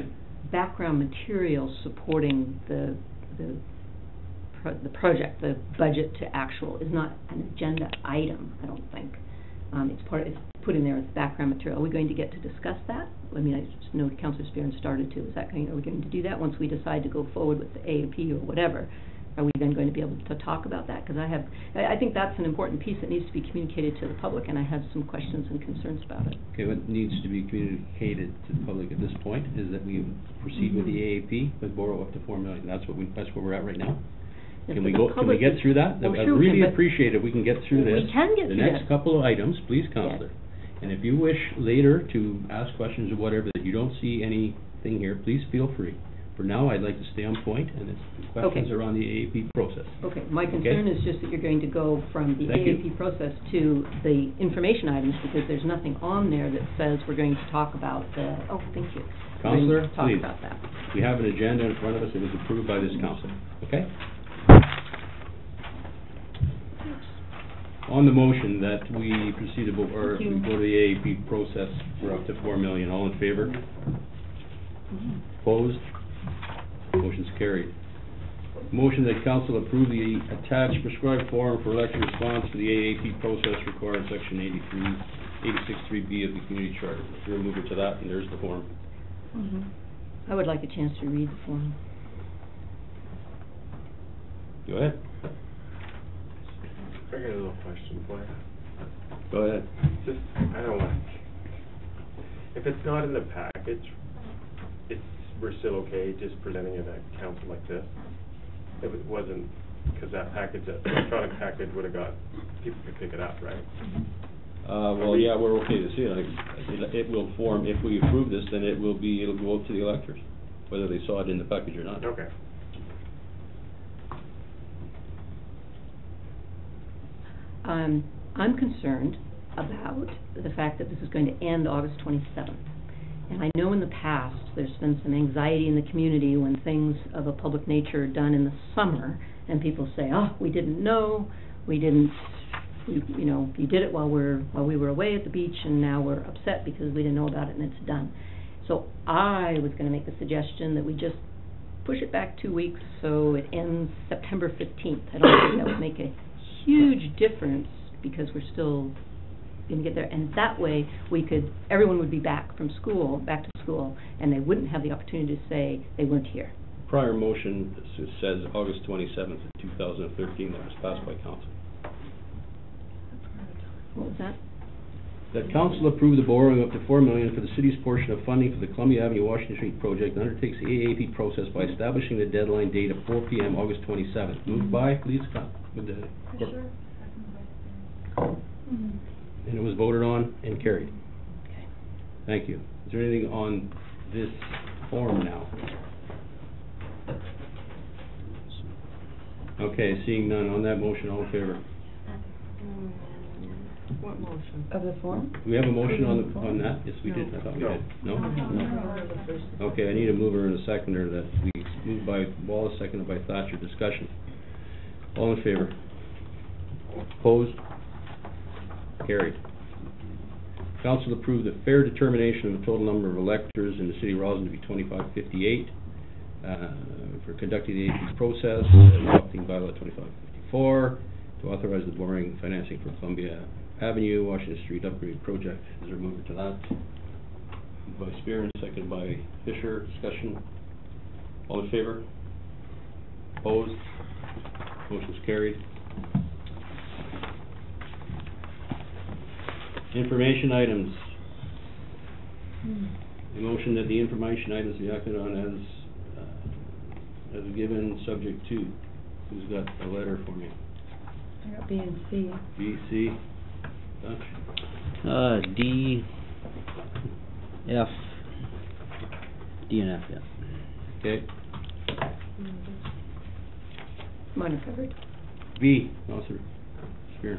A: background material supporting the project, the budget to actual, is not an agenda item, I don't think. It's put in there as background material. Are we going to get to discuss that? I mean, I just know Councillor Spearn started to. Are we going to do that once we decide to go forward with the AAP or whatever? Are we then going to be able to talk about that? Because I think that's an important piece that needs to be communicated to the public, and I have some questions and concerns about it.
B: Okay, what needs to be communicated to the public at this point is that we proceed with the AAP, but borrow up to 4 million. That's where we're at right now.
A: Yes,
B: Can
A: but
B: we
A: the
B: go, can we
A: public
B: get
A: is-
B: through that?
A: well,
B: I'd
A: sure we
B: really
A: can, but-
B: appreciate if we can get through
A: We
B: this.
A: can get
B: The
A: through
B: next
A: that.
B: couple of items, please, Councillor. And if you wish later to ask questions or whatever, that you don't see anything here, please feel free. For now, I'd like to stay on point, and it's the questions
A: Okay.
B: around the AAP process.
A: Okay, my concern is just that you're going to go from the
B: Thank you.
A: AAP process to the information items, because there's nothing on there that says we're going to talk about the, oh, thank you. We're going
B: Councillor,
A: to talk
B: please.
A: about that.
B: We have an agenda in front of us that was approved by this council, okay? On the motion that we proceed to, or
A: Thank you.
B: we go to the AAP process for up to 4 million, all in favor? Opposed? Motion's carried. Motion that council approve the attached prescribed form for election response to the AAP process required section 86(3)B of the community charter. You're a mover to that, and there's the form.
A: I would like a chance to read the form.
B: Go ahead.
K: I got a little question for you.
B: Go ahead.
K: Just, I don't want, if it's not in the package, we're still okay just presenting it at council like this? If it wasn't, because that package, that electronic package would have got, people could pick it up, right?
B: Well, yeah, we're okay to see it. It will form, if we approve this, then it'll go out to the electors, whether they saw it in the package or not.
K: Okay.
A: I'm concerned about the fact that this is going to end August 27th. And I know in the past there's been some anxiety in the community when things of a public nature are done in the summer, and people say, "Oh, we didn't know, you did it while we were away at the beach, and now we're upset because we didn't know about it and it's done." So I was going to make the suggestion that we just push it back 2 weeks so it ends September 15th. I don't think that would make a huge difference because we're still going to get there, and that way everyone would be back to school, and they wouldn't have the opportunity to say they weren't here.
B: Prior motion says August 27th of 2013 that was passed by council.
A: What was that?
B: That council approved the borrowing up to $4 million for the city's portion of funding for the Columbia Avenue Washington Street project and undertakes the AAP process by establishing the deadline date of 4 p.m. August 27th. Moved by Lisa Scott. And it was voted on and carried.
A: Okay.
B: Thank you. Is there anything on this form now? Okay, seeing none. On that motion, all in favor?
M: What motion?
J: Of the form?
B: Do we have a motion on that? Yes, we did. I thought we did. No? Okay, I need a mover and a seconder. That we moved by Wallace, seconded by Thatcher. Discussion. All in favor? Opposed? Carried. Council approved the fair determination of the total number of electors in the city of Roslyn to be 2558 for conducting the AAP process, adopting bylaw 2554 to authorize the borrowing financing for Columbia Avenue, Washington Street upgrade project. Is there a mover to that? Moved by Spear, seconded by Fisher. Discussion. All in favor? Opposed? Motion's carried. Information items. The motion that the information items be acted on as given, subject to. Who's got a letter for me?
J: I got B and C.
B: B, C. Dutch?
O: D, F, D and F, yeah.
B: Okay.
A: Mine are covered.
B: B, Councilor Spear.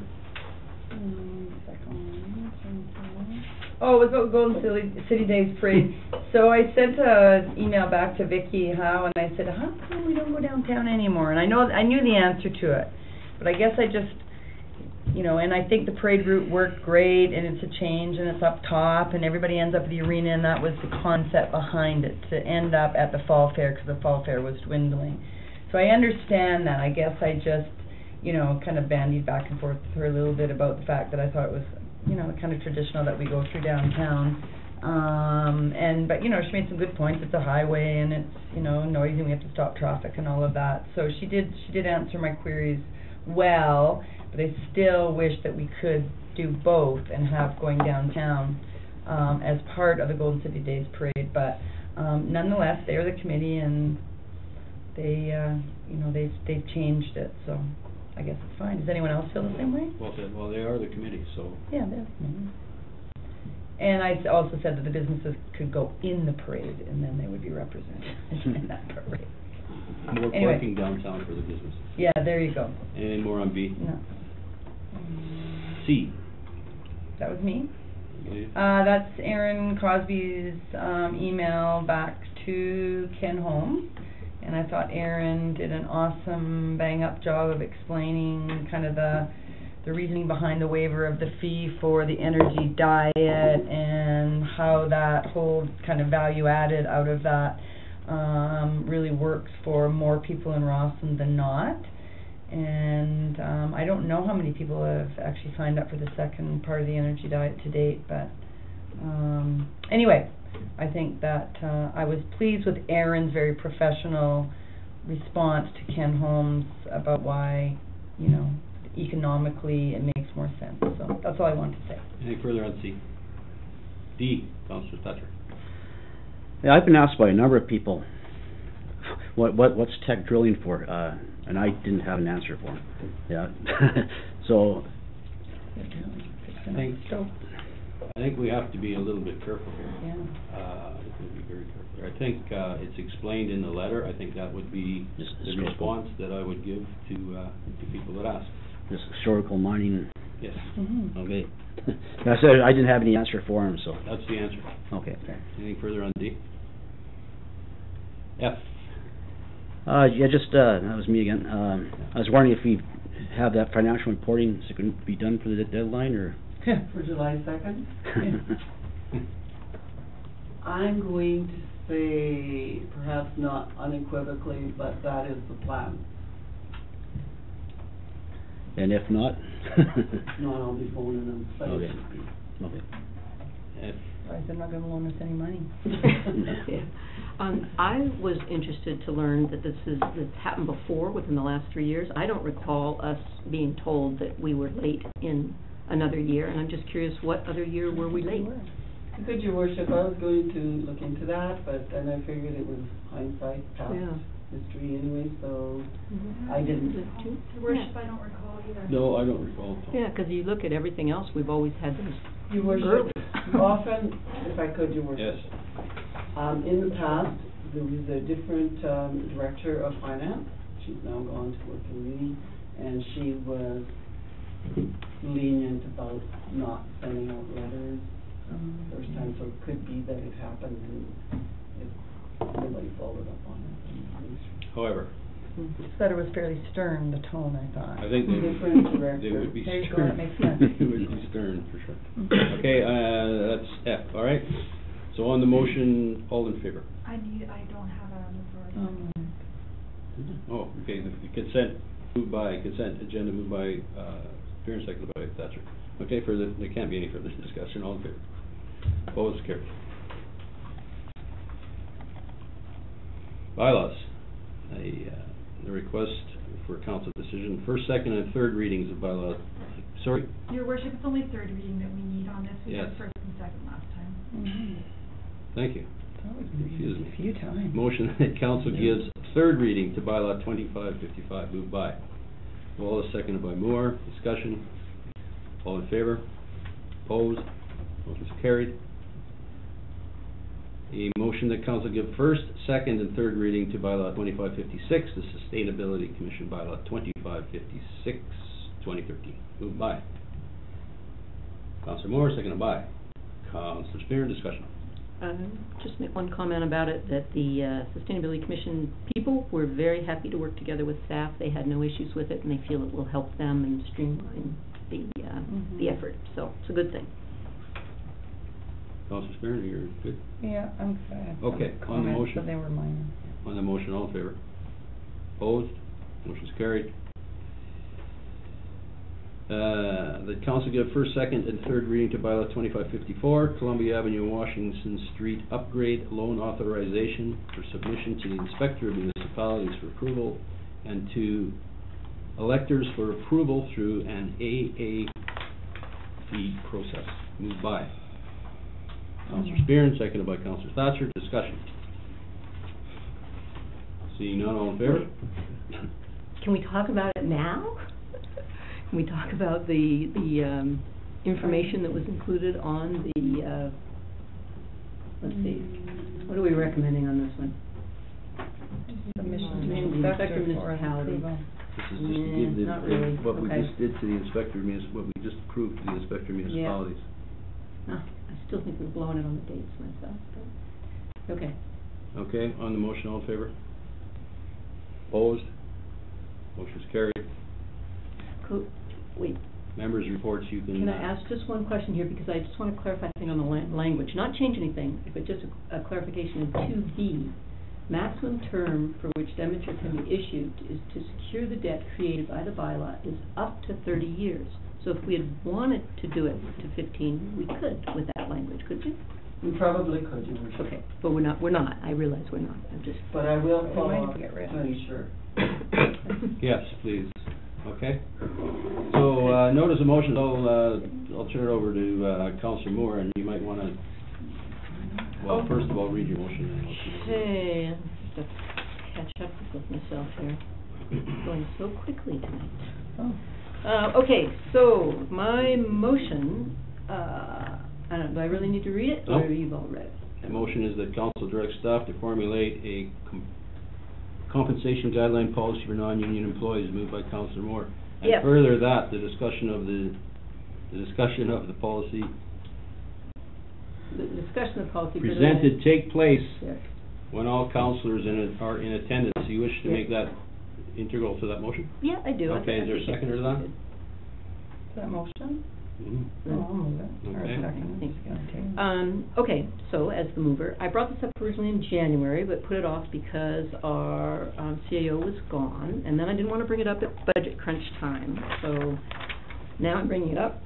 J: Oh, it was about Golden City Days Parade. So I sent an email back to Vicky Howe, and I said, how come we don't go downtown anymore? And I knew the answer to it, but I guess I just, and I think the parade route worked great, and it's a change, and it's up top, and everybody ends up at the arena, and that was the concept behind it, to end up at the fall fair, because the fall fair was dwindling. So I understand that. I guess I just kind of bandied back and forth with her a little bit about the fact that I thought it was, kind of traditional that we go through downtown. But she made some good points. It's a highway and it's, noisy and we have to stop traffic and all of that. So she did answer my queries well, but I still wish that we could do both and have going downtown, as part of the Golden City Days Parade. But, nonetheless, they're the committee and they, they've changed it, so I guess it's fine. Does anyone else feel the same way?
B: Well said. Well, they are the committee, so.
J: Yeah, they're the committee. And I also said that the businesses could go in the parade, and then they would be represented in that parade.
B: More
J: Anyway.
B: parking downtown for the businesses.
J: Yeah, there you go.
B: Anything more on B?
J: No.
B: C.
J: That was me.
B: Okay.
J: That's Aaron Crosby's email back to Ken Holmes. And I thought Aaron did an awesome bang-up job of explaining kind of the reasoning behind the waiver of the fee for the energy diet and how that whole kind of value added out of that really works for more people in Rawson than not. And I don't know how many people have actually signed up for the second part of the energy diet to date, but anyway, I think that I was pleased with Aaron's very professional response to Ken Holmes about why, economically it makes more sense. So that's all I wanted to say.
B: Anything further on C? D, Councilor Thatcher.
O: Yeah, I've been asked by a number of people, what's tech drilling for, and I didn't have an answer for them. Yeah, so.
B: I think we have to be a little bit careful here.
J: Yeah.
B: I think we'll be very careful here. I think it's explained in the letter. I think that would be the response that I would give to people that ask.
O: This historical mining
I: Yes.
O: Okay. I said I didn't have any answer for him, so.
I: That's the answer.
O: Okay.
I: Anything further on D? F.
O: Yeah, just, that was me again. I was wondering if we have that financial reporting, so it can be done for the deadline, or?
M: For July 2nd? I'm going to say, perhaps not unequivocally, but that is the plan.
O: And if not?
M: No, I'll be phoning them, but it
O: Okay.
M: should be.
O: Okay.
I: F.
J: Right, they're not gonna loan us any money.
A: Yeah. I was interested to learn that this happened before, within the last 3 years. I don't recall us being told that we were late in another year, and I'm just curious, what other year were we late?
M: Good, Your Worship, I was going to look into that, but then I figured it was hindsight, past
A: Yeah.
M: history anyway, so
A: Mhm.
M: I didn't.
A: Too?
N: Your worship, I don't recall either.
I: No, I don't recall.
A: Yeah, because you look at everything else, we've always had those
M: Your Worship,
A: early.
M: often, if I could, Your Worship.
I: Yes.
M: In the past, there was a different, director of finance. She's now gone to work for Lee, and she was lenient about not sending out letters first time, so it could be that it happened and nobody followed up on it.
I: However,
J: Said it was fairly stern, the tone, I thought.
I: I think they
M: Different
I: they
M: director.
I: would be
J: There you go,
I: stern.
J: that makes sense.
I: They would be stern, for sure. Okay, that's F, all right? So on the motion, all in favor?
N: I don't have it on the floor.
I: Oh, okay, the consent agenda moved by, Spear and seconded by Thatcher. Okay, there can't be any further discussion, all in favor? Opposed, carried. Bylaws, the request for council decision, first, second, and third readings of bylaws. Sorry?
N: Your worship, it's only third reading that we need on this. We
I: Yes.
N: had first and second last time.
I: Thank you.
J: That was
I: Excuse me.
J: a few times.
I: Motion that council gives third reading to bylaw 2555, moved by Wallace, seconded by Moore. Discussion, all in favor? Opposed? Motion's carried. A motion that council give first, second, and third reading to bylaw 2556, the Sustainability Commission bylaw 2556, 2013, moved by Councillor Moore, seconded by Councillor Spear. Discussion.
A: Just make one comment about it, that the Sustainability Commission people were very happy to work together with staff. They had no issues with it, and they feel it will help them and streamline the effort. So it's a good thing.
I: Councillor Spear, you're good?
J: Yeah, I'm sad.
I: Okay, on the motion.
J: But they were minor.
I: On the motion, all in favor? Opposed? Motion's carried. The council give first, second, and third reading to bylaw 2554, Columbia Avenue, Washington Street upgrade loan authorization for submission to the inspector of municipalities for approval and to electors for approval through an AAC process. Moved by Councillor Spear, seconded by Councillor Thatcher. Discussion. Seeing none, all in favor?
A: Can we talk about it now? Can we talk about the information that was included on the, let's see, what are we recommending on this one?
J: Submission to the
A: Inspector
J: inspector for
A: municipality.
J: approval.
I: This is just to give
A: Not really.
I: what we
A: Okay.
I: just did to the inspector, what we just approved to the inspector municipalities.
A: I still think we're blowing it on the dates myself, but, okay.
I: Okay, on the motion, all in favor? Opposed? Motion's carried.
A: Wait,
I: Members' reports, you can.
A: can I ask just one question here, because I just want to clarify something on the language, not change anything, but just a clarification in 2B. Maximum term for which debenture can be issued is to secure the debt created by the bylaw is up to 30 years. So if we had wanted to do it to 15, we could with that language, could we?
M: We probably could, Your Worship.
A: Okay, but we're not, I realize we're not, I'm just.
M: But I will
J: We
M: follow
J: might
M: up
J: get rid
M: to
J: of it.
M: be sure.
I: Yes, please. Okay. So, notice of motion, I'll turn it over to, Councillor Moore, and you might wanna, well, first of all, read your motion and I'll see.
A: Okay, I have to catch up with myself here. Going so quickly tonight.
J: Oh.
A: Okay, so my motion, I don't know, do I really need to read it, or
I: No.
A: you've all read it?
I: The motion is that council directs staff to formulate a compensation guideline policy for non-union employees, moved by Councillor Moore.
A: Yep.
I: And further that, the discussion of the the discussion of the policy
A: The discussion of policy.
I: presented take place
A: Yes.
I: when all councillors are in attendance. Do you wish to
A: Yes.
I: make that integral to that motion?
A: Yeah, I do.
I: Okay, is there a seconder to that?
J: Is that motion?
I: Mhm.
J: Oh, I'll move it. Or
I: Okay.
J: second.
A: Thanks.
J: It's gonna take-
A: Okay, so as the mover, I brought this up originally in January, but put it off because our CAO was gone, and then I didn't want to bring it up at budget crunch time, so now I'm bringing it up.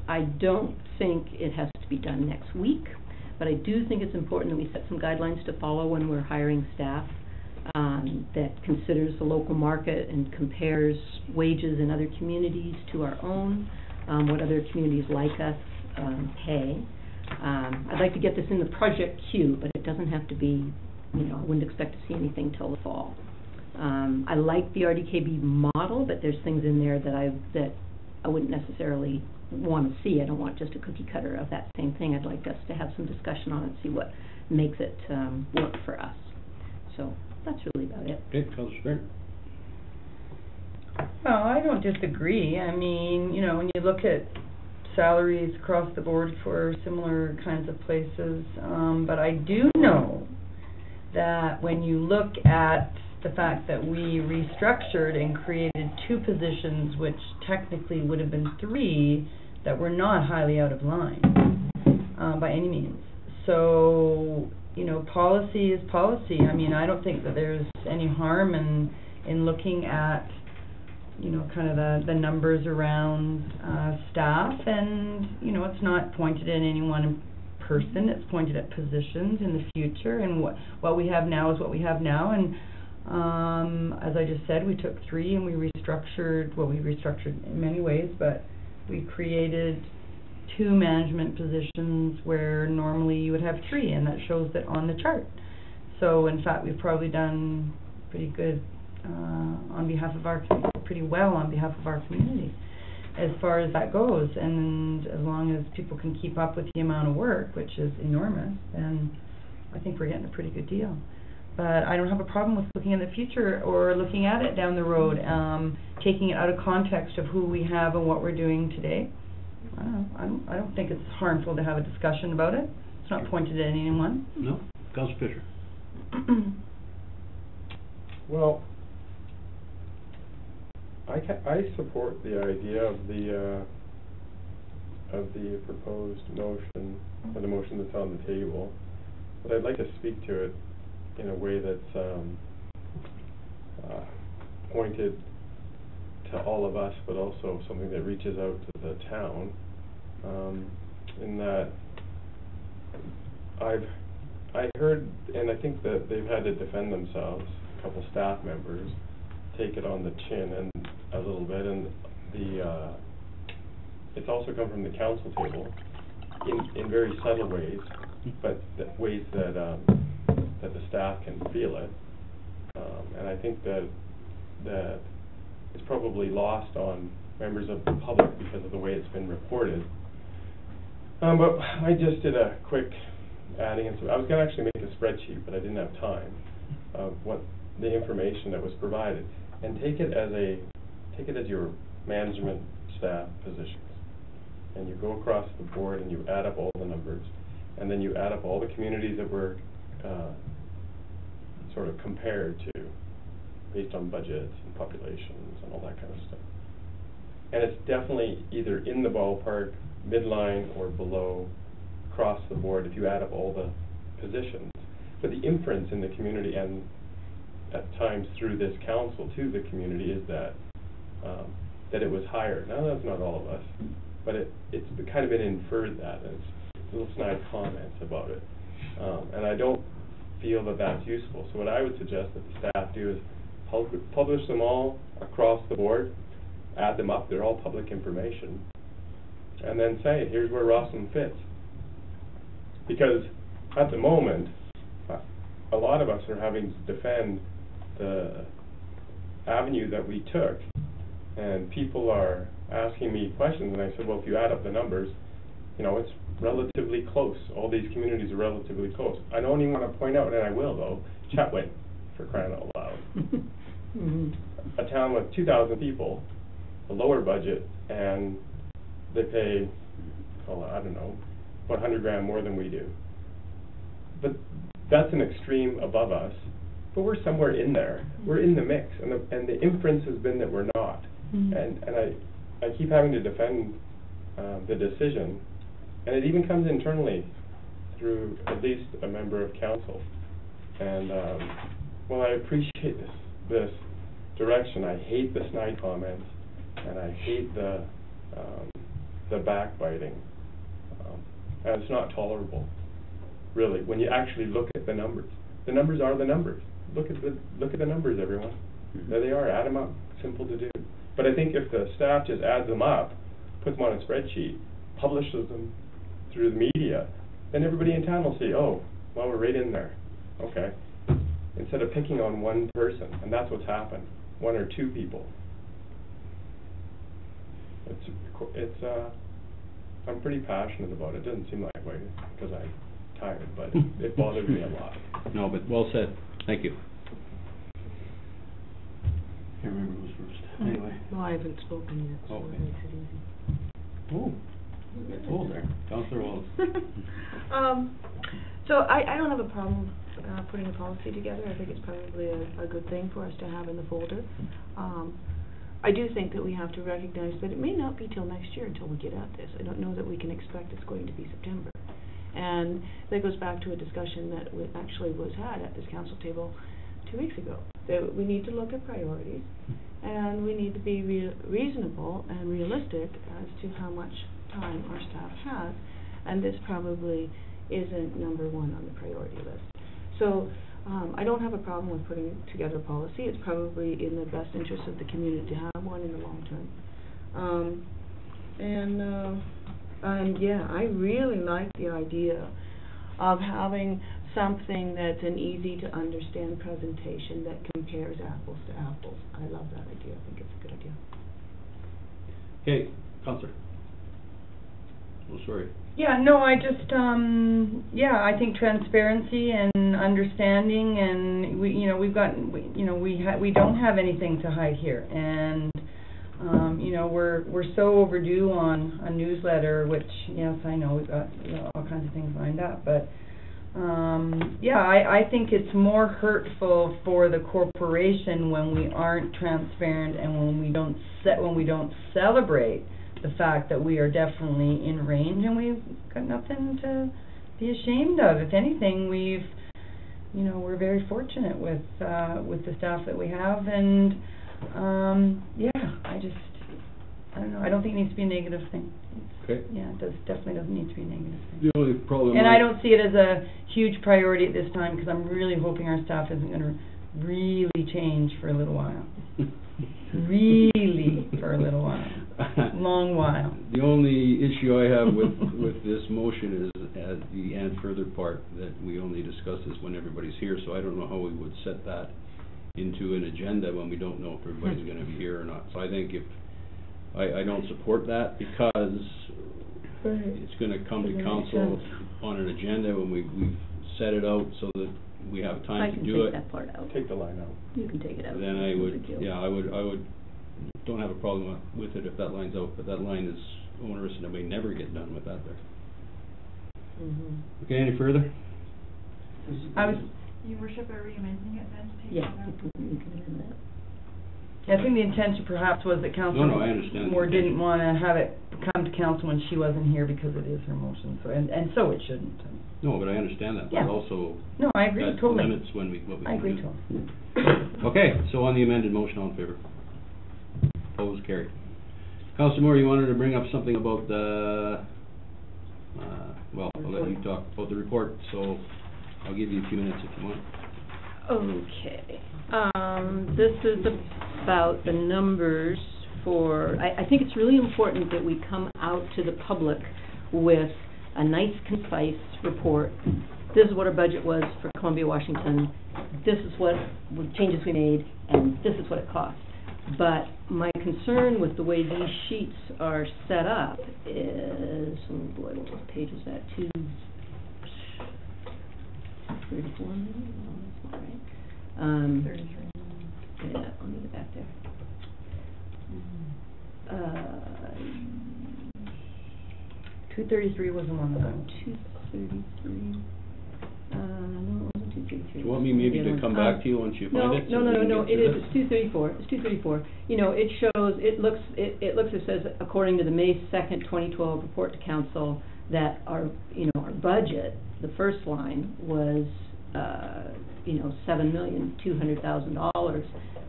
A: I don't think it has to be done next week, but I do think it's important that we set some guidelines to follow when we're hiring staff, that considers the local market and compares wages in other communities to our own, what other communities like us pay. I'd like to get this in the project queue, but it doesn't have to be, I wouldn't expect to see anything till the fall. I like the RDKB model, but there's things in there that I wouldn't necessarily want to see. I don't want just a cookie cutter of that same thing. I'd like us to have some discussion on it, see what makes it work for us. So that's really about it.
I: Okay, Councillor Stern.
J: Well, I don't disagree. I mean, when you look at salaries across the board for similar kinds of places, but I do know that when you look at the fact that we restructured and created 2 positions, which technically would have been 3, that were not highly out of line by any means. So, policy is policy. I mean, I don't think that there's any harm in looking at, kind of the numbers around staff, and, it's not pointed at any one person, it's pointed at positions in the future, and what we have now is what we have now, and as I just said, we took 3 and we restructured in many ways, but we created 2 management positions where normally you would have 3, and that shows that on the chart. So in fact, we've probably done pretty good on behalf of our community as far as that goes, and as long as people can keep up with the amount of work, which is enormous, then I think we're getting a pretty good deal. But I don't have a problem with looking in the future or looking at it down the road, taking it out of context of who we have and what we're doing today. I don't think it's harmful to have a discussion about it. It's not pointed at anyone.
I: No? Councillor Fisher.
K: Well, I support the idea of the proposed motion, or the motion that's on the table, but I'd like to speak to it in a way that's pointed to all of us, but also something that reaches out to the town, in that I heard, and I think that they've had to defend themselves, a couple staff members take it on the chin and a little bit, and it's also come from the council table in very subtle ways, but ways that the staff can feel it, and I think that it's probably lost on members of the public because of the way it's been reported. But I just did a quick adding, and so I was going to actually make a spreadsheet, but I didn't have time of what the information that was provided, and take it as your management staff positions, and you go across the board and you add up all the numbers, and then you add up all the communities that were sort of compared to based on budgets and populations and all that kind of stuff. And it's definitely either in the ballpark, midline, or below, across the board if you add up all the positions. But the inference in the community, and at times through this council to the community, is that it was higher. Now that's not all of us, but it's kind of been inferred that, and it's little snide comments about it. And I don't feel that that's useful. So what I would suggest that the staff do is publish them all across the board, add them up, they're all public information, and then say, here's where Rosslyn fits. Because at the moment, a lot of us are having to defend the avenue that we took, and people are asking me questions, and I said, well, if you add up the numbers, it's relatively close. All these communities are relatively close. I don't even want to point out, and I will though, Chetwynd, for crying out loud. A town with 2,000 people, a lower budget, and they pay, well, I don't know, about $100,000 more than we do. But that's an extreme above us, but we're somewhere in there. We're in the mix, and the inference has been that we're not. And I keep having to defend the decision, and it even comes internally through at least a member of council. And well, I appreciate this direction. I hate the snide comments, and I hate the backbiting. And it's not tolerable, really, when you actually look at the numbers. The numbers are the numbers. Look at the numbers, everyone. There they are. Add them up. Simple to do. But I think if the staff just adds them up, puts them on a spreadsheet, publishes them through the media, then everybody in town will see, oh, well, we're right in there. Okay. Instead of picking on one person, and that's what's happened, one or two people. I'm pretty passionate about it. It doesn't seem that way because I'm tired, but it bothers me a lot.
I: No, but well said. Thank you. Can't remember who was first. Anyway.
L: Well, I haven't spoken yet, so
I: Okay.
L: it makes it easy.
I: Oh, you got told there. Councillor Wallace.
L: So I don't have a problem putting a policy together. I think it's probably a good thing for us to have in the folder. I do think that we have to recognize that it may not be till next year until we get at this. I don't know that we can expect it's going to be September. And that goes back to a discussion that actually was had at this council table 2 weeks ago. That we need to look at priorities, and we need to be reasonable and realistic as to how much time our staff has. And this probably isn't number one on the priority list. So I don't have a problem with putting together a policy. It's probably in the best interest of the community to have one in the long term. And yeah, I really like the idea of having something that's an easy to understand presentation that compares apples to apples. I love that idea. I think it's a good idea.
I: Okay, Councillor. Oh, sorry.
J: Yeah, no, I just, I think transparency and understanding, and we don't have anything to hide here, and we're so overdue on a newsletter, which, yes, I know we've got all kinds of things lined up, but I think it's more hurtful for the corporation when we aren't transparent and when we don't celebrate the fact that we are definitely in range and we've got nothing to be ashamed of. If anything, we're very fortunate with the staff that we have, and I don't know. I don't think it needs to be a negative thing.
I: Okay.
J: Yeah, it definitely doesn't need to be a negative thing.
I: The only problem.
J: And I don't see it as a huge priority at this time because I'm really hoping our staff isn't going to really change for a little while. Really, for a little while. Long while.
I: The only issue I have with this motion is the and further part that we only discuss this when everybody's here, so I don't know how we would set that into an agenda when we don't know if everybody's going to be here or not. So I think I don't support that because it's going to come to council on an agenda when we've set it out so that we have time to do it.
A: I can take that part out.
K: Take the line out.
A: You can take it out.
I: Then I would, don't have a problem with it if that line's out, but that line is onerous and it may never get done with that there.
L: Mm-hmm.
I: Okay, any further?
N: Your worship, are you amending it then?
A: Yeah, you can amend that.
J: I think the intention perhaps was that Councilor
I: No, I understand.
J: Moore didn't want to have it come to council when she wasn't here because it is her motion, so and so it shouldn't.
I: No, but I understand that,
J: Yeah.
I: but also.
J: No, I agree
I: that
J: totally.
I: limits what we
J: I
I: can
J: agree
I: do.
J: totally.
I: Okay, so on the amended motion, all in favor? Opposed, carried. Councilor Moore, you wanted to bring up something about the, I'll let you talk about the report, so I'll give you a few minutes if you want.
A: Okay. This is about the numbers for, I think it's really important that we come out to the public with a nice, concise report. This is what our budget was for Columbia, Washington. This is what changes we made, and this is what it cost. But my concern with the way these sheets are set up is, oh boy, what page is that? 234 maybe? No, that's not right.
N: 33.
A: Yeah, let me get back there.
J: 233 was the one that I...
A: 233. No, it wasn't 233.
I: Do you want me maybe to come back to you once you find it?
A: No, it is, it's 234, it's 234. You know, it shows, it looks, it says, according to the May 2nd, 2012 report to council, that our, you know, our budget, the first line was, you know, $7,200,000,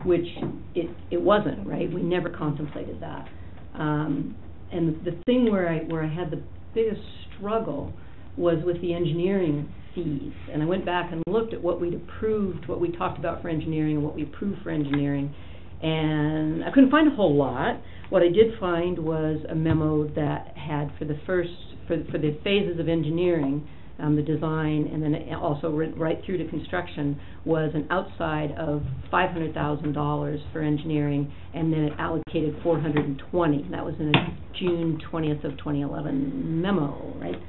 A: which it wasn't, right? We never contemplated that. And the thing where I had the biggest struggle was with the engineering fees. And I went back and looked at what we'd approved, what we talked about for engineering and what we approved for engineering. And I couldn't find a whole lot. What I did find was a memo that had for the phases of engineering, the design, and then also right through to construction, was an outside of $500,000 for engineering, and then it allocated $420. That was in a June 20th of 2011 memo, right?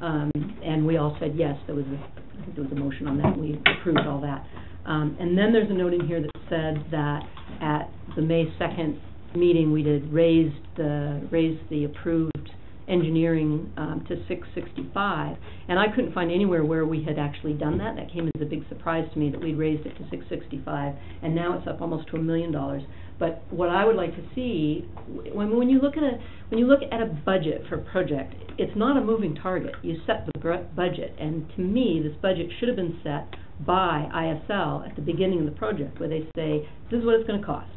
A: And we all said yes. I think there was a motion on that. We approved all that. And then there's a note in here that said that at the May 2nd meeting we did raise the approved engineering to $665, and I couldn't find anywhere where we had actually done that. That came as a big surprise to me that we'd raised it to $665, and now it's up almost to $1 million. But what I would like to see, when you look at a budget for a project, it's not a moving target. You set the budget, and to me, this budget should have been set by ISL at the beginning of the project, where they say, this is what it's going to cost.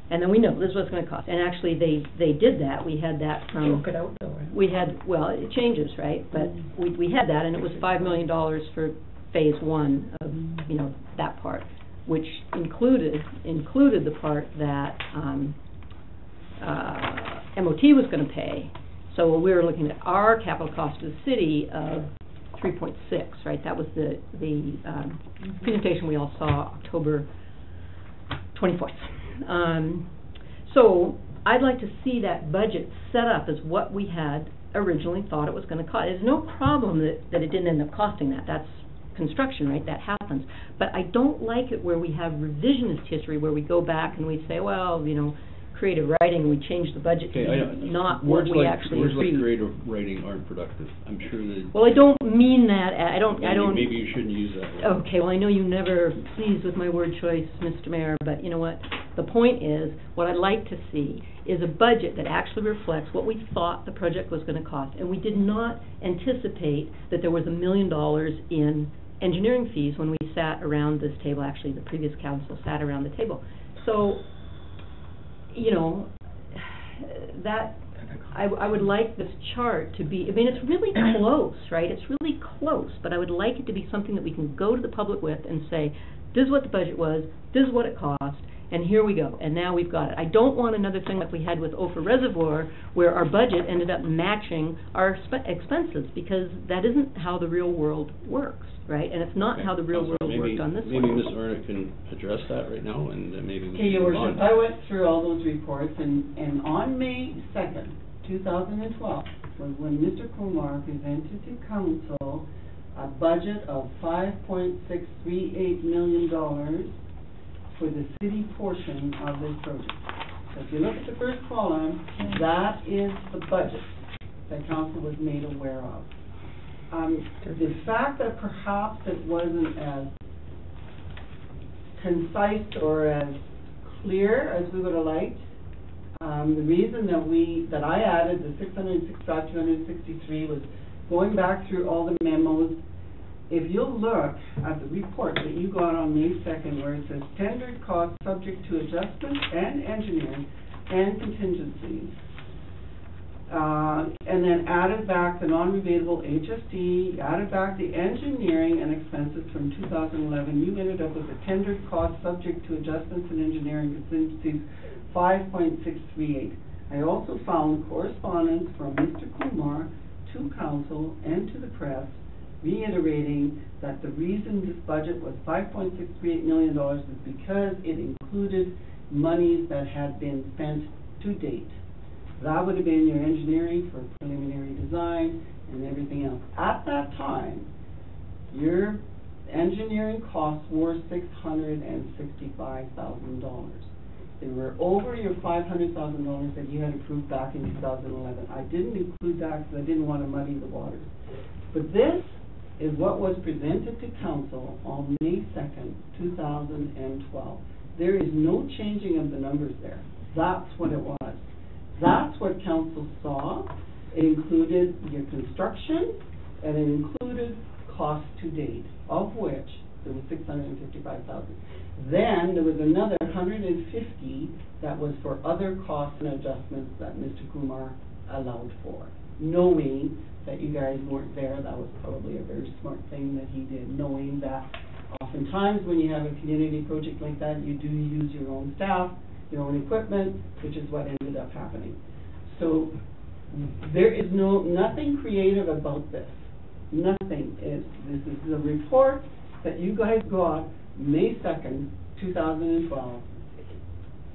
A: And then we know this is what it's going to cost. And actually, they did that. We had that from...
J: Broke it out, though, right?
A: We had, well, it changes, right? But we had that, and it was $5 million for phase one of, you know, that part, which included the part that MOT was going to pay. So we were looking at our capital cost to the city of 3.6, right? That was the presentation we all saw October 24th. So I'd like to see that budget set up as what we had originally thought it was going to cost. There's no problem that it didn't end up costing that. That's construction, right? That happens. But I don't like it where we have revisionist history, where we go back and we say, well, you know, creative writing, we change the budget to not what we actually
I: words
A: agreed.
I: Like creative writing aren't productive. I'm sure that...
A: Well, I don't mean that. I don't...
I: Maybe you shouldn't use that word.
A: Okay, well, I know you're never pleased with my word choice, Mr. Mayor, but you know what? The point is, what I'd like to see is a budget that actually reflects what we thought the project was going to cost. And we did not anticipate that there was $1 million in engineering fees when we sat around this table. Actually, the previous council sat around the table. So, you know, that I would like this chart to be, I mean, it's really close, right? It's really close, but I would like it to be something that we can go to the public with and say, this is what the budget was, this is what it cost, and here we go, and now we've got it. I don't want another thing like we had with Ophir Reservoir, where our budget ended up matching our expenses, because that isn't how the real world works, right? And it's not how the real world worked on this one.
I: Maybe Ms. Arnott can address that right now, and maybe we
M: Okay,
I: can
M: Your
I: move
M: Worship,
I: on.
M: I went through all those reports, and on May 2nd, 2012, was when Mr. Kumar presented to council a budget of $5.638 million for the city portion of this project. So if you look at the first column, that is the budget that council was made aware of. The fact that perhaps it wasn't as concise or as clear as we would have liked, the reason that I added the 606,263 was going back through all the memos. If you'll look at the report that you got on May 2nd, where it says tendered costs subject to adjustments and engineering and contingencies, and then added back the non-rebatable HST, added back the engineering and expenses from 2011, you ended up with a tendered cost subject to adjustments and engineering contingencies 5.638. I also found correspondence from Mr. Kumar to council and to the press reiterating that the reason this budget was $5.638 million is because it included monies that had been spent to date. That would have been your engineering for preliminary design and everything else. At that time, your engineering costs were $665,000. They were over your $500,000 that you had approved back in 2011. I didn't include that because I didn't want to muddy the waters. But this is what was presented to council on May 2nd, 2012. There is no changing of the numbers there. That's what it was. That's what council saw. It included your construction, and it included cost to date, of which there was $655,000. Then there was another $150 that was for other costs and adjustments that Mr. Kumar allowed for, knowing that you guys weren't there. That was probably a very smart thing that he did, knowing that oftentimes when you have a community project like that, you do use your own staff, your own equipment, which is what ended up happening. So there is nothing creative about this. Nothing. This is a report that you guys got May 2nd, 2012.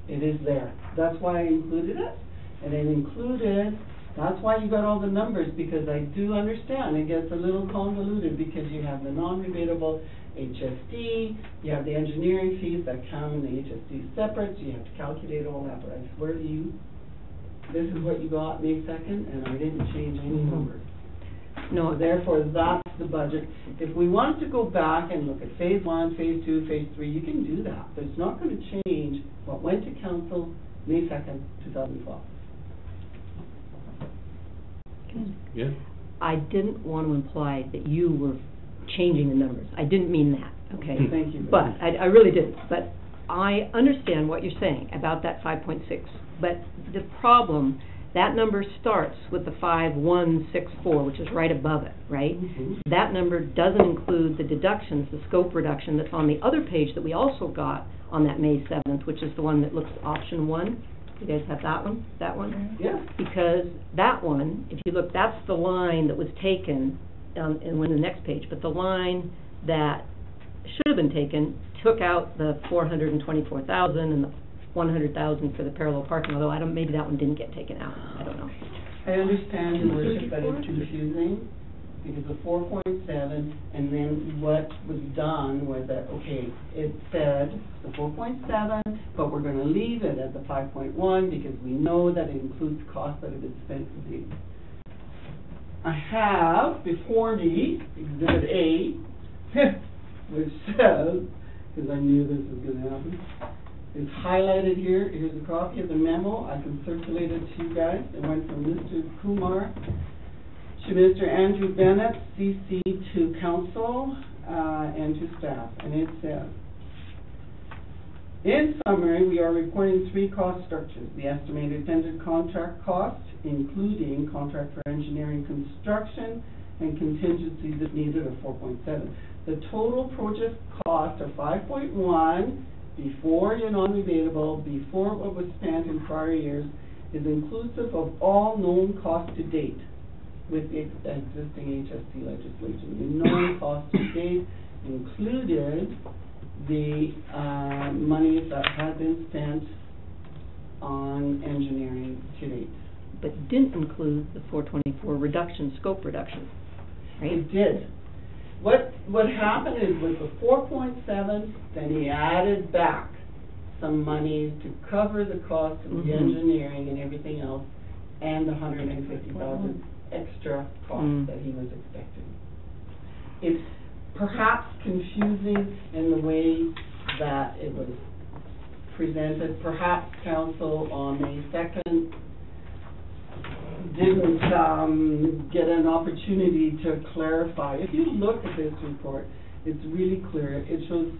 M: It is there. That's why I included it. And it included, that's why you got all the numbers, because I do understand it gets a little convoluted because you have the non-rebatable HSD, you have the engineering fees that come and the HSD is separate, so you have to calculate all that. But I swear to you, this is what you got May 2nd, and I didn't change any numbers. No, therefore, that's the budget. If we want to go back and look at phase 1, phase 2, phase 3, you can do that. But it's not going to change what went to council May 2nd, 2012.
I: Yeah.
A: I didn't want to imply that you were changing the numbers. I didn't mean that, okay?
M: Thank you.
A: But, I really didn't. But I understand what you're saying about that 5.6. But the problem, that number starts with the 5164, which is right above it, right?
M: Mm-hmm.
A: That number doesn't include the deductions, the scope reduction that's on the other page that we also got on that May 7th, which is the one that looks option 1. You guys have that one? That one?
M: Yeah.
A: Because that one, if you look, that's the line that was taken, and went to the next page, but the line that should have been taken took out the 424,000 and the 100,000 for the parallel parking, although maybe that one didn't get taken out. I don't know.
M: I understand, Your Worship, that it's confusing, because the 4.7, and then what was done was that, okay, it said the 4.7, but we're going to leave it at the 5.1 because we know that it includes costs that have been spent to date. I have before me Exhibit A, which says, because I knew this was going to happen, it's highlighted here. Here's a copy of the memo. I can circulate it to you guys. It went from Mr. Kumar to Mr. Andrew Bennett, CC to council and to staff. And it says, in summary, we are reporting 3 cost structures. The estimated tended contract cost, including contract for engineering construction and contingencies if needed, of 4.7. The total project cost of 5.1 before your non-rebatable, before what was spent in prior years, is inclusive of all known costs to date with the existing HST legislation. The known costs to date included the monies that had been spent on engineering to date.
A: But didn't include the 424 reduction, scope reduction, right?
M: It did. What happened is with the 4.7, then he added back some money to cover the cost of the engineering and everything else, and the 150,000 extra cost that he was expecting. It's perhaps confusing in the way that it was presented. Perhaps council on May 2nd didn't get an opportunity to clarify. If you look at this report, it's really clear. It shows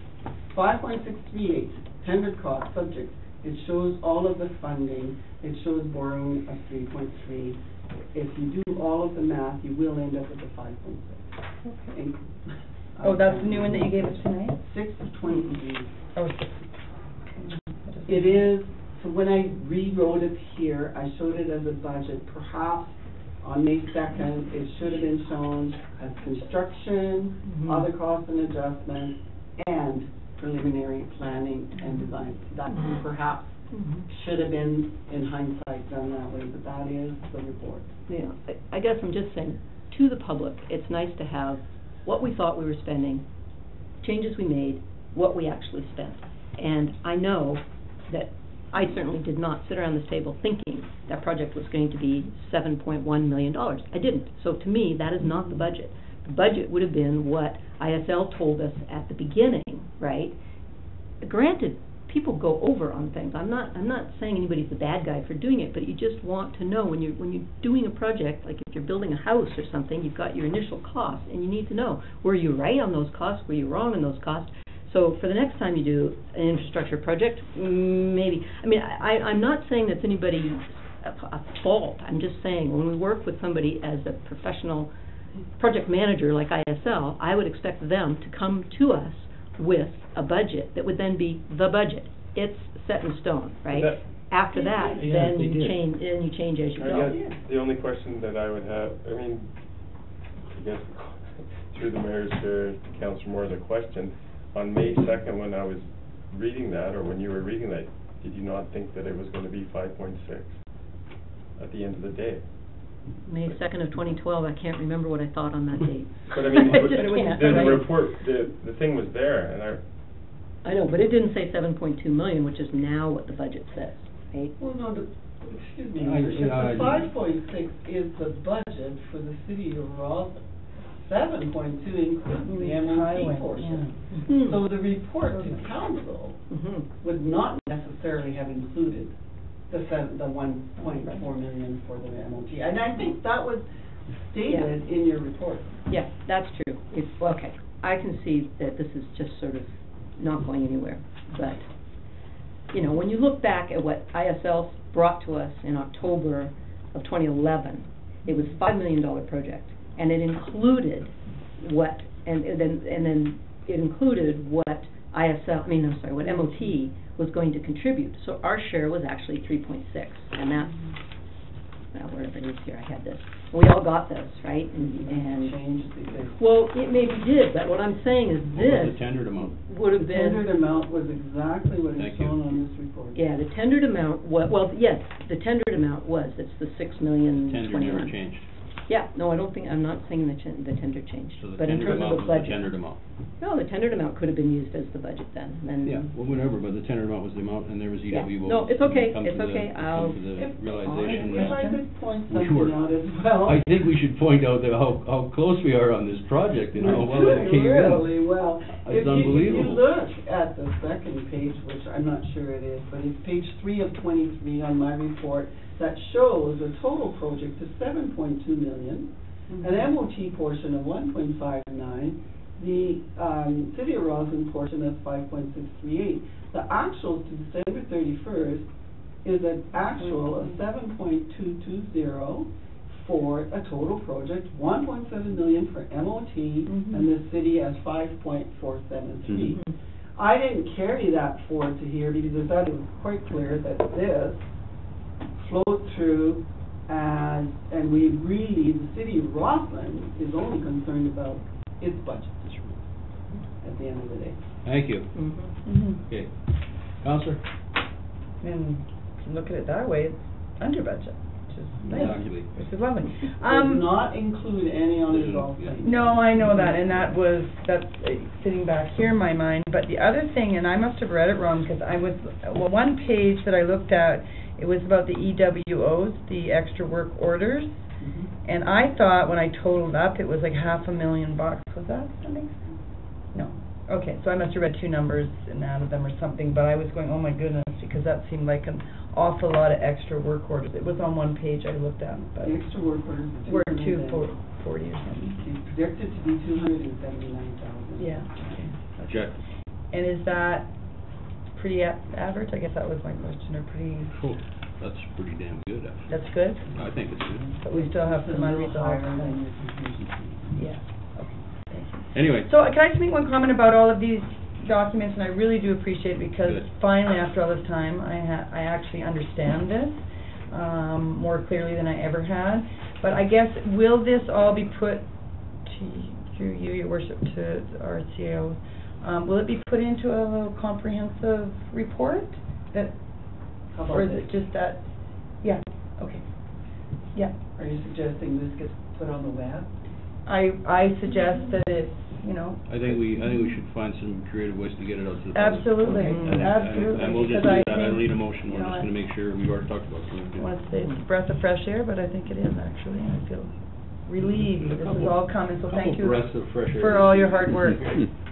M: 5.638, tender cost, subject. It shows all of the funding. It shows borrowing of 3.3. If you do all of the math, you will end up with a 5.6. Okay.
J: Oh, that's the new one that you gave us tonight?
M: 6 of 23.
J: Oh, 6.
M: It is, so when I rewrote it here, I showed it as a budget. Perhaps on May 2nd, it should have been shown as construction, other costs and adjustments, and preliminary planning and design. That perhaps should have been, in hindsight, done that way, but that is the report.
A: Yeah, I guess I'm just saying, to the public, it's nice to have what we thought we were spending, changes we made, what we actually spent. And I know that I certainly did not sit around this table thinking that project was going to be $7.1 million. I didn't. So to me, that is not the budget. The budget would have been what ISL told us at the beginning, right? Granted, people go over on things. I'm not saying anybody's the bad guy for doing it, but you just want to know when you're doing a project, like if you're building a house or something, you've got your initial costs, and you need to know, were you right on those costs, were you wrong on those costs? So for the next time you do an infrastructure project, maybe, I mean, I'm not saying that's anybody's a fault. I'm just saying when we work with somebody as a professional project manager like ISL, I would expect them to come to us with a budget that would then be the budget. It's set in stone, right? After that, then you change as you go.
K: I guess the only question that I would have, I mean, I guess through the mayor's chair to Councillor Moore, the question, on May 2nd when I was reading that, or when you were reading that, did you not think that it was going to be 5.6 at the end of the day?
A: May 2nd of 2012, I can't remember what I thought on that date.
K: But I mean, the
A: right?
K: report, the thing was there, and
A: I know, but it didn't say 7.2 million, which is now what the budget says, right?
M: Well, no, excuse me, the 5.6 is the budget for the city of Roslyn. 7.2 includes the MOT portion.
A: Mm-hmm.
M: So the report to council would not necessarily have included the 1.4 million for the MOT. And I think that was stated in your report.
A: Yeah, that's true. Okay, I can see that this is just sort of not going anywhere. But, you know, when you look back at what ISL brought to us in October of 2011, it was a $5 million project. And it included what, and then it included what what MOT was going to contribute. So our share was actually 3.6, and that's, well, wherever it is here, I had this. We all got this, right? Well, it maybe did, but what I'm saying is this.
I: What was the tendered amount?
A: Would have been.
M: The tendered amount was exactly what is shown on this report.
A: Yeah, the tendered amount, well, yes, the tendered amount was, it's the $6,021,000.
I: Tender never changed.
A: Yeah, no, I don't think, I'm not saying the tender changed.
I: So the
A: but in
I: tendered
A: terms
I: amount
A: of the
I: was
A: budget.
I: the tendered amount.
A: No, the tendered amount could have been used as the budget then.
I: Yeah, well, whatever, but the tendered amount was the amount, and there was EW.
A: No, it's okay,
I: Come
A: it's
I: to
A: okay,
I: come to the realization
M: If I could point something out as well.
I: I think we should point out that how close we are on this project and how well it came
M: really
I: in.
M: well.
I: It's unbelievable.
M: If you look at the second page, which I'm not sure it is, but it's page 3 of 23 on my report, that shows a total project of 7.2 million. An MOT portion of 1.59, the City of Roslyn portion of 5.638. The actuals to December 31st is an actual of 7.220 for a total project, 1.7 million for MOT, and the city has 5.473. I didn't carry that forward to here because I thought it was quite clear that this flowed through. And we really, the city of Roslyn is only concerned about its budget at the end of the day.
I: Thank you. Okay. Councillor?
J: And look at it that way, it's under budget, which is nice,
I: Exactly.
J: which is lovely.
M: Does not include any on the golf thing.
J: No, I know that, and that's sitting back here in my mind. But the other thing, and I must have read it wrong, because one page that I looked at, it was about the EWOs, the extra work orders, and I thought when I totaled up, it was like $500,000. Was that make sense? No. Okay, so I must have read two numbers and out of them or something, but I was going, oh my goodness, because that seemed like an awful lot of extra work orders. It was on one page I looked at, but
M: the extra work orders
J: were 240 or something.
M: It's projected to be 279,000.
J: Yeah.
I: Check.
J: And is that pretty average? I guess that was my question, or pretty...
I: Cool. That's pretty damn good, actually.
J: That's good?
I: I think it's good.
J: But we still have some unresolved... Yeah.
I: Anyway.
J: So can I just make one comment about all of these documents, and I really do appreciate it because finally, after all this time, I actually understand this more clearly than I ever had. But I guess, will this all be put through you, Your Worship, to our CEO? Will it be put into a little comprehensive report? Or is it just that? Yeah. Okay. Yeah.
M: Are you suggesting this gets put on the web?
J: I suggest that it's you know.
I: I think we should find some creative ways to get it out to the public.
J: Absolutely, absolutely.
I: And we'll just
J: because
I: do that, I don't
J: think,
I: need a motion, we're
J: you know,
I: just gonna make sure, we've already talked about
J: I
I: something.
J: want to say it's a breath of fresh air, but I think it is actually, and I feel relieved that this is all coming, so thank you
I: Breaths of fresh air.
J: for all your hard work.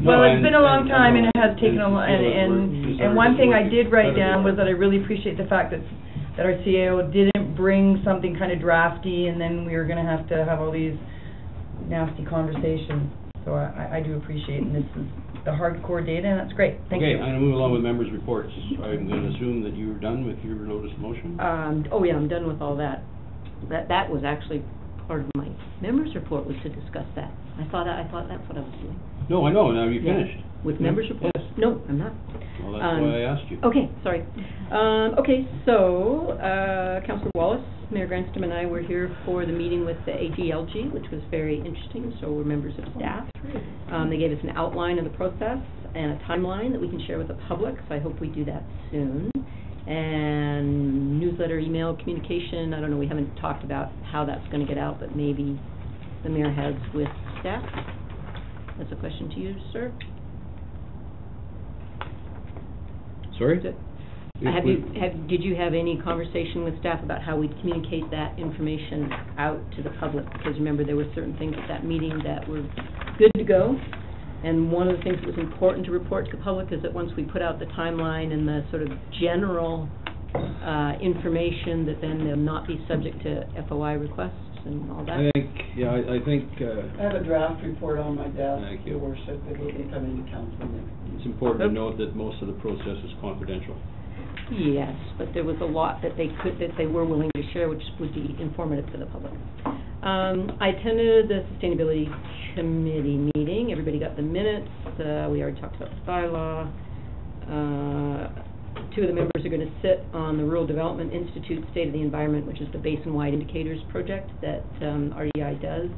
J: Well, it's been a long time and it has taken and one thing I did write down was that I really appreciate the fact that our CAO didn't bring something kind of drafty and then we were gonna have to have all these nasty conversations. So I do appreciate, and this is the hardcore data, and that's great. Thank you.
I: Okay, I'm gonna move along with members' reports. I'm gonna assume that you're done with your notice motion?
A: Oh yeah, I'm done with all that. That was actually part of my members' report, was to discuss that. I thought that's what I was doing.
I: No, I know, now you
A: Yeah.
I: finished.
A: With members' reports?
I: Yes.
A: No, I'm not.
I: Well, that's why I asked you.
A: Okay, sorry. Okay, so, Councillor Wallace, Mayor Granstam and I were here for the meeting with the AGLG, which was very interesting, so we're members of staff. They gave us an outline of the process and a timeline that we can share with the public, so I hope we do that soon. And newsletter, email, communication, I don't know, we haven't talked about how that's going to get out, but maybe the mayor has with staff. That's a question to you, sir.
I: Sorry?
A: Did you have any conversation with staff about how we'd communicate that information out to the public? Because remember, there were certain things at that meeting that were good to go. And one of the things that was important to report to the public is that once we put out the timeline and the sort of general information, that then they'll not be subject to FOI requests and all that.
I: I think,
M: I have a draft report on my desk,
I: Thank
M: Your
I: you.
M: Worship, that will be coming to council next week.
I: it's important to note that most of the process is confidential.
A: Yes, but there was a lot that they were willing to share, which would be informative to the public. I attended the Sustainability Committee meeting. Everybody got the minutes. We already talked about the bylaw. Two of the members are going to sit on the Rural Development Institute State of the Environment, which is the basin-wide indicators project that RDI does.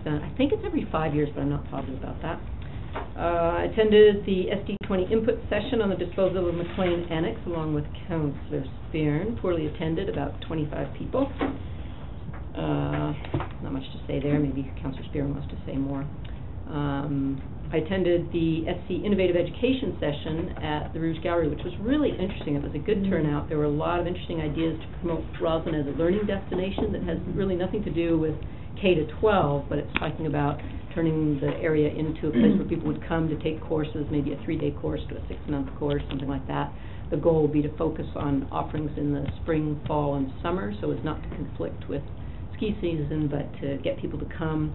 A: I think it's every 5 years, but I'm not positive about that. I attended the SD20 input session on the disposal of McLean Annex along with Councillor Spearn. Poorly attended, about 25 people. Not much to say there. Maybe Councillor Spearn wants to say more. I attended the SC Innovative Education session at the Rouge Gallery, which was really interesting. It was a good turnout. There were a lot of interesting ideas to promote Roslyn as a learning destination that has really nothing to do with K-12, but it's talking about turning the area into a place where people would come to take courses, maybe a 3-day course to a 6-month course, something like that. The goal would be to focus on offerings in the spring, fall, and summer, so as not to conflict with ski season, but to get people to come,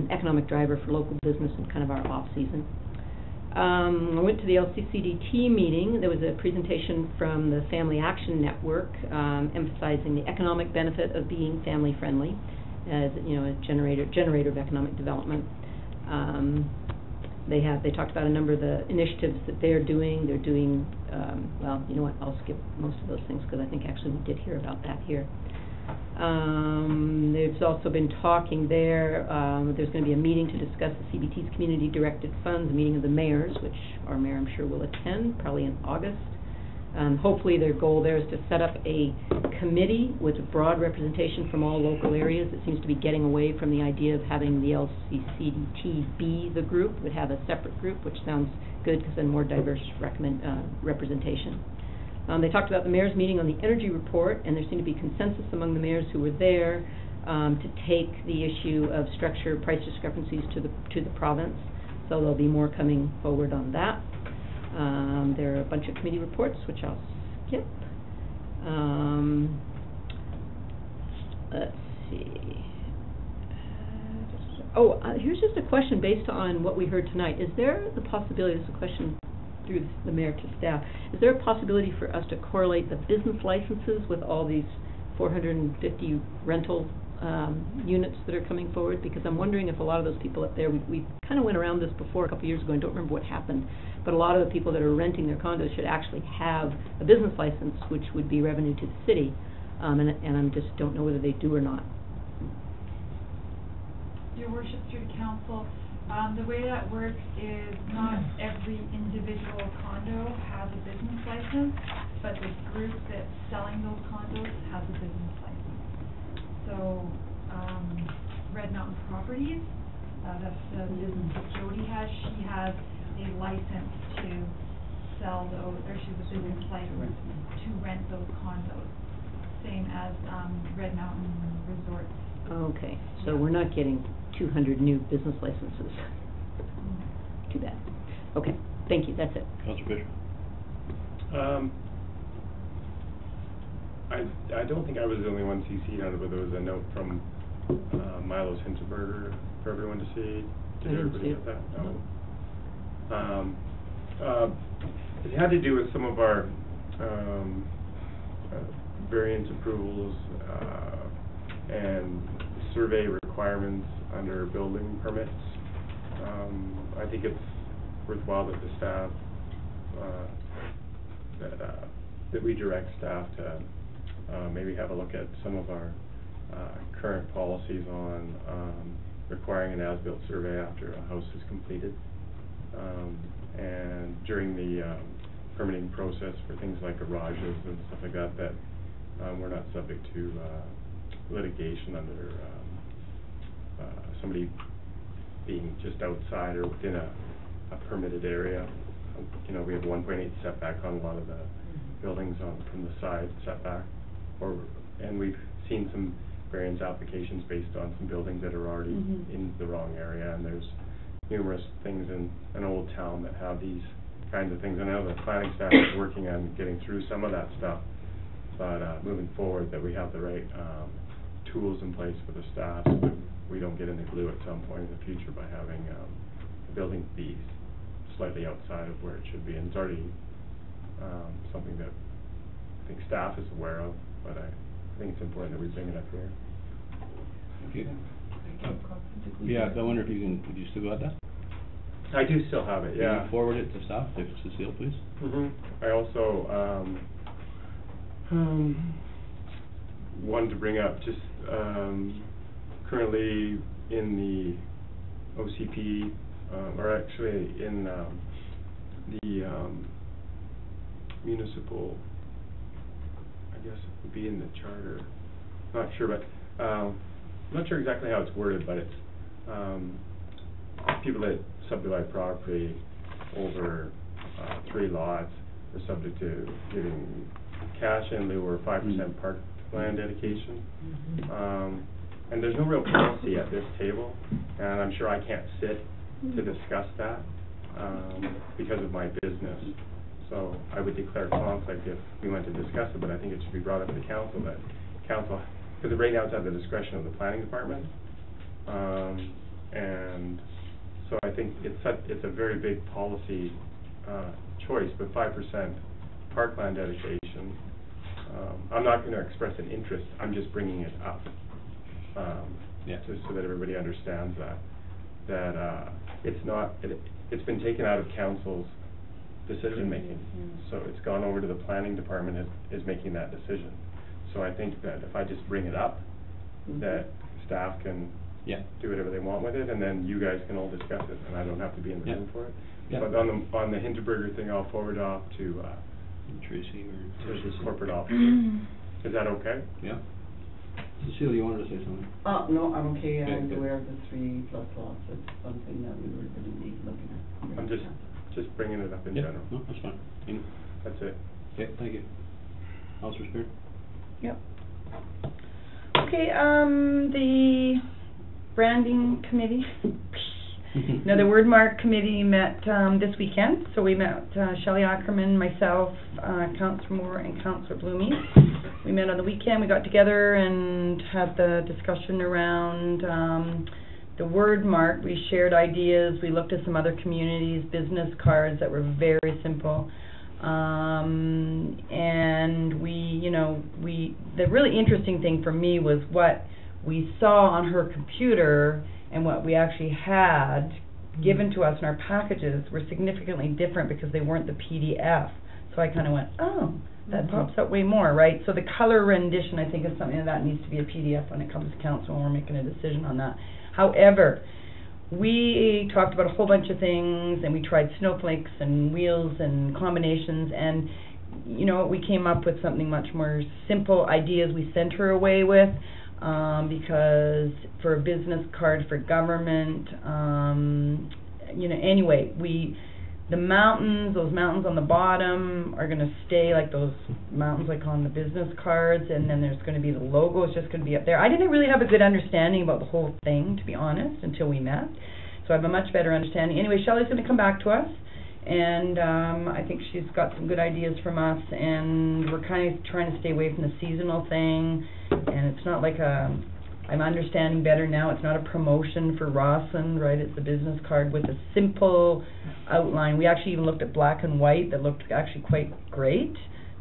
A: economic driver for local business and kind of our off-season. I went to the LCCDT meeting. There was a presentation from the Family Action Network emphasizing the economic benefit of being family-friendly as, you know, a generator of economic development. They talked about a number of the initiatives that they're doing. They're doing, well, you know what, I'll skip most of those things because I think actually we did hear about that here. There's also been talking there, there's going to be a meeting to discuss the CBT's community-directed funds, a meeting of the mayors, which our mayor, I'm sure, will attend, probably in August. Hopefully their goal there is to set up a committee with a broad representation from all local areas. It seems to be getting away from the idea of having the LCCDT be the group, would have a separate group, which sounds good because then more diverse representation. They talked about the mayor's meeting on the energy report, and there seemed to be consensus among the mayors who were there to take the issue of structure price discrepancies to the province. So there'll be more coming forward on that. There are a bunch of committee reports, which I'll skip. Let's see. Here's just a question based on what we heard tonight. Is there the possibility, this is a question through the mayor to staff, is there a possibility for us to correlate the business licenses with all these 450 rental units that are coming forward? Because I'm wondering if a lot of those people up there, we kind of went around this before a couple of years ago and don't remember what happened, but a lot of the people that are renting their condos should actually have a business license, which would be revenue to the city, and I just don't know whether they do or not.
P: Your Worship, through the council, the way that works is not every individual condo has a business license, but the group that's selling those condos has a business license. So, Red Mountain Properties, that's the business that Jody because she has a license to sell those, or she's a business license to rent those condos, same as Red Mountain Resorts.
A: Okay, so we're not getting 200 new business licenses. Too bad. Okay, thank you, that's it.
I: Councillor Fisher?
K: I don't think I was the only one CC'd on it, but there was a note from Milo's Hinterberger for everyone to see. Did everybody get that? No. It had to do with some of our variance approvals and survey requirements under building permits. I think it's worthwhile that the staff, that we direct staff to maybe have a look at some of our current policies on requiring an as-built survey after a house is completed. And during the permitting process for things like garages and stuff like that, that we're not subject to litigation under somebody being just outside or within a permitted area. You know, we have 1.8 setback on a lot of the buildings from the side setback, and we've seen some variance applications based on some buildings that are already in the wrong area, and there's numerous things in an old town that have these kinds of things. I know the planning staff is working on getting through some of that stuff, but moving forward, that we have the right tools in place for the staff so that we don't get in the glue at some point in the future by having the building be slightly outside of where it should be. And it's already something that I think staff is aware of, but I think it's important that we bring it up here.
I: Thank you. Yeah, I wonder if you can, would you still got that?
K: I do still have it, yeah.
I: Can you forward it to staff, if Cecile, please?
K: I also wanted to bring up just currently in the OCP, or actually in the municipal, I guess it would be in the charter, not sure, but I'm not sure exactly how it's worded, but it's people that subdivide property over 3 lots are subject to giving cash in lieu or 5% parkland dedication. And there's no real policy at this table, and I'm sure I can't sit to discuss that because of my business. So I would declare conflict if we went to discuss it, but I think it should be brought up to the council, that council, because right now it's at the discretion of the planning department. And so I think it's a very big policy choice, but 5% parkland dedication, I'm not going to express an interest, I'm just bringing it up. Just so that everybody understands that it's been taken out of council's decision making. So it's gone over to the planning department is making that decision. So I think that if I just bring it up, that staff can do whatever they want with it, and then you guys can all discuss it, and I don't have to be in the room for it. But on the Hinterberger thing, I'll forward off to
I: Tracy or
K: to the corporate office. Is that okay?
I: Yeah. Cecile, you wanted to say something?
M: No, I'm okay. I'm aware of the 3+ lots. It's something that we were going to be looking at.
K: I'm just bringing it up in general.
I: No, that's fine.
K: That's it.
I: Okay, thank you. Councillor Spear?
J: Yep. Okay, the branding committee, no, the Wordmark committee met this weekend. So we met Shelley Ackerman, myself, Councillor Moore, and Councillor Bloomie. We met on the weekend. We got together and had the discussion around the Wordmark. We shared ideas. We looked at some other communities' business cards that were very simple. And the really interesting thing for me was what we saw on her computer and what we actually had given to us in our packages were significantly different because they weren't the PDF. So I kind of went, oh, that pops up way more, right? So the color rendition, I think, is something that needs to be a PDF when it comes to council when we're making a decision on that. However, we talked about a whole bunch of things, and we tried snowflakes and wheels and combinations, and we came up with something much more simple ideas we sent her away with, because for a business card for government, anyway, the mountains, those mountains on the bottom are gonna stay like those mountains like on the business cards, and then there's gonna be the logo, it's just gonna be up there. I didn't really have a good understanding about the whole thing, to be honest, until we met. So I have a much better understanding. Anyway, Shelley's gonna come back to us, and I think she's got some good ideas from us, and we're kind of trying to stay away from the seasonal thing, and it's not like I'm understanding better now, it's not a promotion for Rawson, right? It's a business card with a simple outline. We actually even looked at black and white that looked actually quite great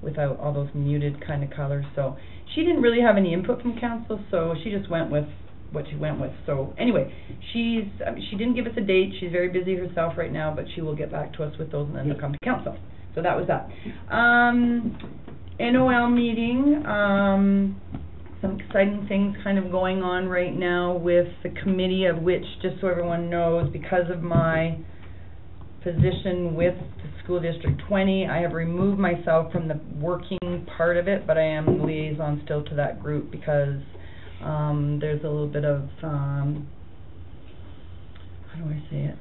J: without all those muted kind of colors. So she didn't really have any input from council, so she just went with what she went with. So anyway, she didn't give us a date. She's very busy herself right now, but she will get back to us with those, and then they'll come to council. So that was that. NOL meeting, some exciting things kind of going on right now with the committee, of which, just so everyone knows, because of my position with the School District 20, I have removed myself from the working part of it, but I am liaison still to that group because there's a little bit of, how do I say it,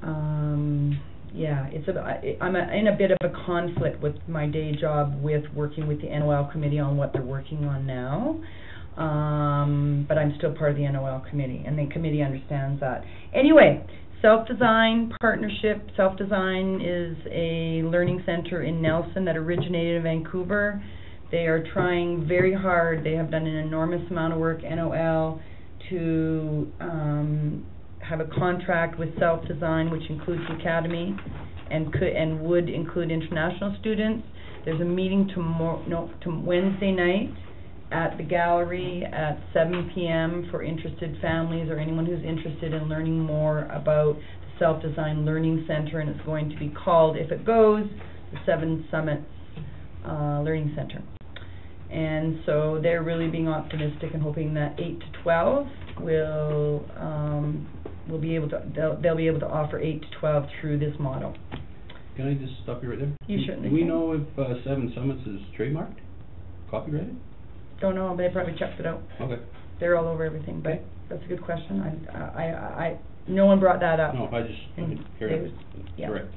J: yeah, I'm in a bit of a conflict with my day job with working with the NOL committee on what they're working on now. But I'm still part of the NOL committee, and the committee understands that. Anyway, Self-Design Partnership. Self-Design is a learning center in Nelson that originated in Vancouver. They are trying very hard. They have done an enormous amount of work, NOL, to have a contract with Self-Design, which includes the academy, and would include international students. There's a meeting Wednesday night at the gallery at 7 p.m. for interested families or anyone who's interested in learning more about the Self-Design Learning Center, and it's going to be called, if it goes, the Seven Summits Learning Center. And so they're really being optimistic and hoping that 8 to 12 will be able to, they'll be able to offer 8 to 12 through this model.
I: Can I just stop you right there?
J: You certainly
I: Do we
J: can.
I: know if Seven Summits is trademarked, copyrighted?
J: Don't know, they probably checked it out.
I: Okay.
J: They're all over everything, but that's a good question. I no one brought that up.
I: No, I didn't hear it.
J: Yeah.
I: Correct.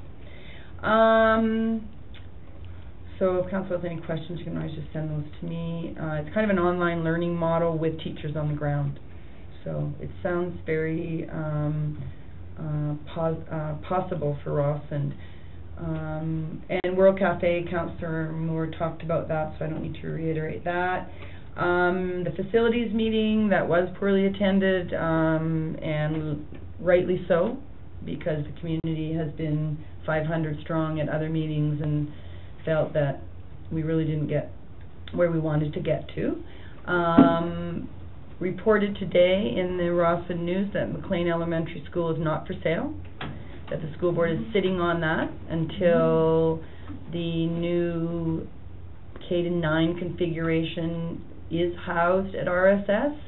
J: So if council has any questions, you can always just send those to me. It's kind of an online learning model with teachers on the ground. So it sounds very possible for us, and World Cafe, Councillor Moore talked about that, so I don't need to reiterate that. The facilities meeting that was poorly attended, and rightly so, because the community has been 500 strong at other meetings and felt that we really didn't get where we wanted to get to. Reported today in the Rawson News that McLean Elementary School is not for sale, that the school board is sitting on that until the new K-9 configuration is housed at RSS,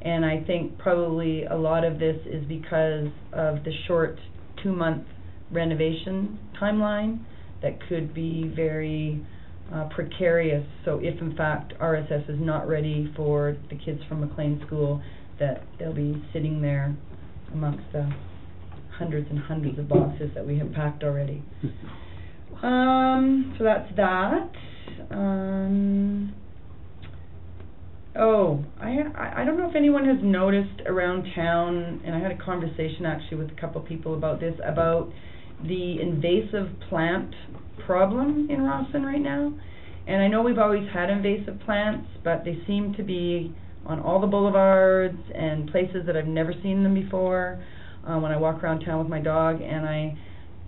J: and I think probably a lot of this is because of the short 2-month renovation timeline that could be very precarious. So if in fact RSS is not ready for the kids from McLean School, that they'll be sitting there amongst the hundreds and hundreds of boxes that we have packed already. So that's that. I don't know if anyone has noticed around town, and I had a conversation actually with a couple people about this, about the invasive plant problem in Rawson right now. And I know we've always had invasive plants, but they seem to be on all the boulevards and places that I've never seen them before when I walk around town with my dog, and I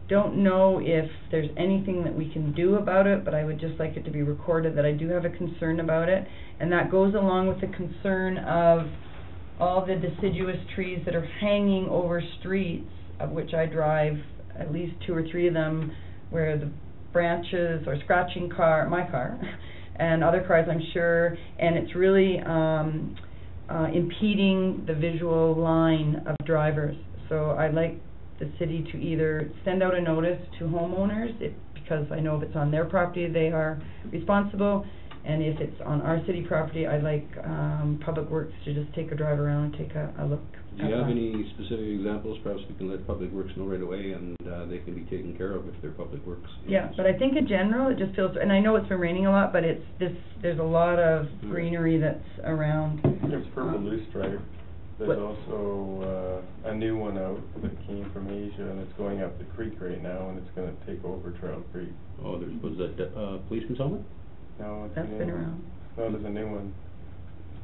J: don't know if there's anything that we can do about it, but I would just like it to be recorded that I do have a concern about it, and that goes along with the concern of all the deciduous trees that are hanging over streets, of which I drive at least 2 or 3 of them, where the branches are scratching my car, and other cars I'm sure, and it's really impeding the visual line of drivers. So I'd like the city to either send out a notice to homeowners, because I know if it's on their property they are responsible, And if it's on our city property, I'd like, Public Works to just take a drive around and take a look
I: Do
J: at
I: you have
J: that.
I: any specific examples? Perhaps we can let Public Works know right away, and they can be taken care of if they're Public Works.
J: Yeah, but I think in general, it just feels, and I know it's been raining a lot, but there's a lot of greenery that's around.
K: There's Purple Loosestrife. There's
J: What-
K: also a new one out that came from Asia, and it's going up the creek right now, and it's gonna take over Trail Creek.
I: Oh, was that Policeman's Helmet?
K: No, it's
J: That's
K: a new
J: been
K: one.
J: around.
K: No, there's a new one.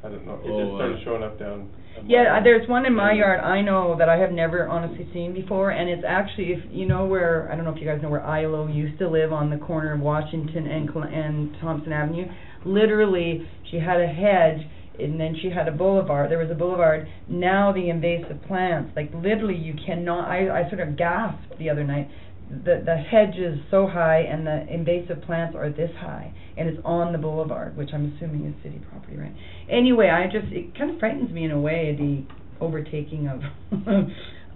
K: I don't know, it
I: Oh,
K: just started showing up down. on my
J: Yeah,
K: yard.
J: there's one in my yard I know that I have never honestly seen before, and it's actually, if you know where, I don't know if you guys know where ILO used to live on the corner of Washington and Thompson Avenue. Literally, she had a hedge, and then she had a boulevard, there was a boulevard. Now the invasive plants, like literally you cannot, I sort of gasped the other night. The hedge is so high and the invasive plants are this high, and it's on the boulevard, which I'm assuming is city property, right? Anyway, it kind of frightens me in a way, the overtaking of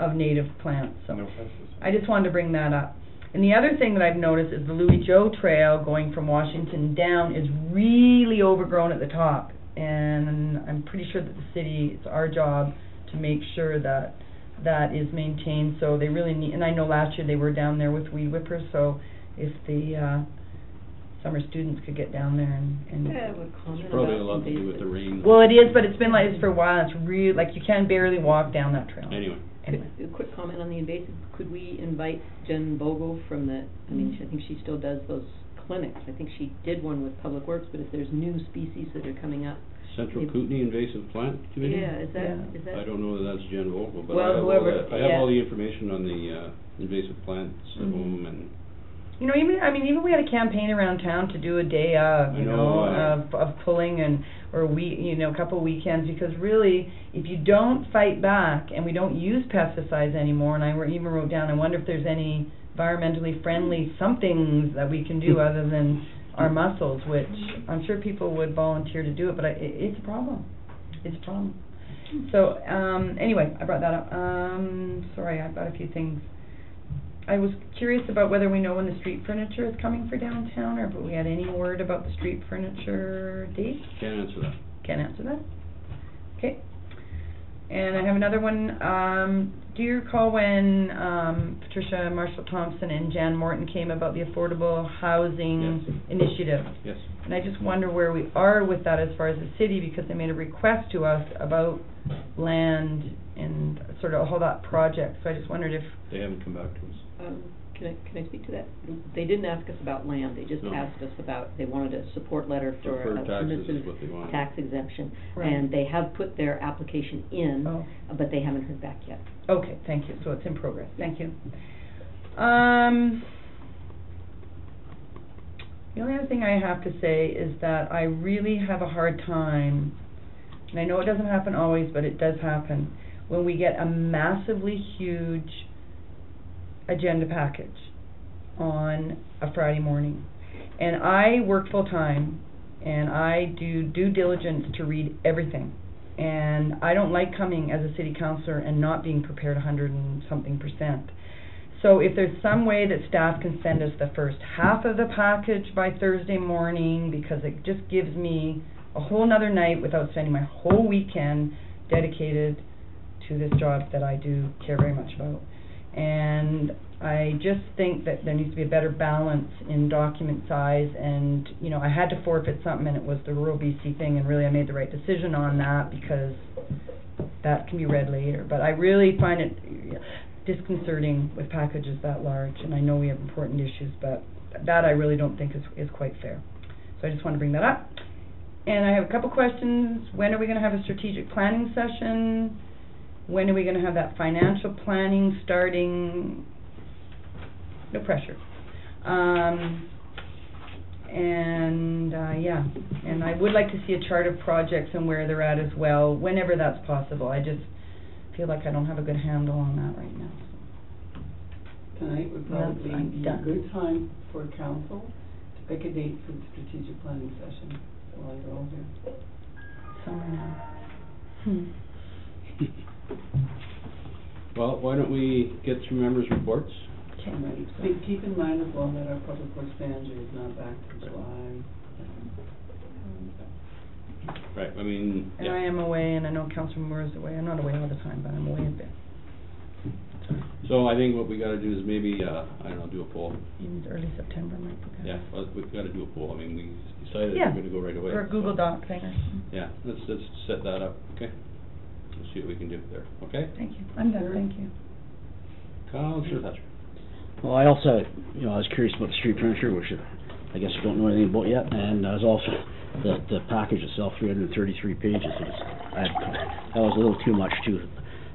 J: of native plants, so.
K: No pesticides.
J: I just wanted to bring that up. And the other thing that I've noticed is the Louis Joe Trail going from Washington down is really overgrown at the top, and I'm pretty sure that the city, it's our job to make sure that that is maintained, so they really need, and I know last year they were down there with weed whippers, so if the summer students could get down there and
A: Yeah, I would comment
I: It's probably a
A: about
I: lot to do with the
A: invasive.
I: rain.
J: well, it is, but it's been like this for a while, it's really, like, you can barely walk down that trail.
I: Anyway.
A: A quick comment on the invasive, could we invite Jen Bogle from the, I mean, I think she still does those clinics, I think she did one with Public Works, but if there's new species that are coming up.
I: Central Kootenai Invasive Plant Committee?
A: Yeah, is that?
I: I don't know that that's Jen Vogel, but
A: Well,
I: I have,
A: whoever-
I: I have all the information on the invasive plants at
J: Mhm.
I: home, and
J: You know, even we had a campaign around town to do a day of,
I: I know,
J: of pulling or a couple weekends, because really, if you don't fight back and we don't use pesticides anymore, and I even wrote down, I wonder if there's any environmentally friendly somethings that we can do other than our muscles, which I'm sure people would volunteer to do it, but it's a problem. It's a problem. So, anyway, I brought that up. Sorry, I've got a few things. I was curious about whether we know when the street furniture is coming for downtown, or if we had any word about the street furniture date.
I: can't answer that.
J: Can't answer that. Okay. And I have another one. Do you recall when Patricia Marshall-Thompson and Jan Morton came about the Affordable Housing Initiative?
I: Yes.
J: And I just wonder where we are with that as far as the city, because they made a request to us about land and sort of all that project. So I just wondered if...
I: They haven't come back to us.
A: Can I speak to that? They didn't ask us about land, they just
I: No.
A: asked us about, they wanted a support letter for
I: Deferred
A: a
I: taxes is
A: permissive
I: what they wanted.
A: tax exemption.
J: Right.
A: And they have put their application in, but they haven't heard back yet.
J: Okay, thank you. So it's in progress. Thank you. The only other thing I have to say is that I really have a hard time, and I know it doesn't happen always, but it does happen, when we get a massively huge agenda package on a Friday morning. And I work full-time, and I do due diligence to read everything. And I don't like coming as a city councillor and not being prepared 100 and something %. So if there's some way that staff can send us the first half of the package by Thursday morning, because it just gives me a whole nother night without spending my whole weekend dedicated to this job that I do care very much about. And I just think that there needs to be a better balance in document size, and, you know, I had to forfeit something, and it was the rural BC thing, and really I made the right decision on that, because that can be read later. But I really find it disconcerting with packages that large, and I know we have important issues, but that I really don't think is quite fair. So I just want to bring that up. And I have a couple questions. When are we going to have a strategic planning session? When are we going to have that financial planning starting? No pressure. Yeah, and I would like to see a chart of projects and where they're at as well, whenever that's possible. I just feel like I don't have a good handle on that right now.
M: Tonight would probably be a good time for council to pick a date for the strategic planning session while you're all here.
J: Summer now.
I: Well, why don't we get through members' reports?
M: Keep in mind as well that our public works manager is not back till July.
I: Right, I mean,
J: And
I: yeah.
J: I am away, and I know Councilor Moore is away. I'm not away all the time, but I'm away a bit.
I: So I think what we gotta do is maybe, I don't know, do a poll.
J: Even early September might be good.
I: Yeah, well, we've gotta do a poll. I mean, we decided
J: Yeah.
I: we're gonna go right away.
J: Or a Google Doc thing or something.
I: Yeah, let's set that up, okay? Let's see what we can do there, okay?
J: Thank you. I'm done, thank you.
I: Councillor Thatcher.
O: Well, I also, I was curious about the street furniture, which I guess you don't know anything about yet, and I was also, the package itself, 333 pages, that was a little too much too.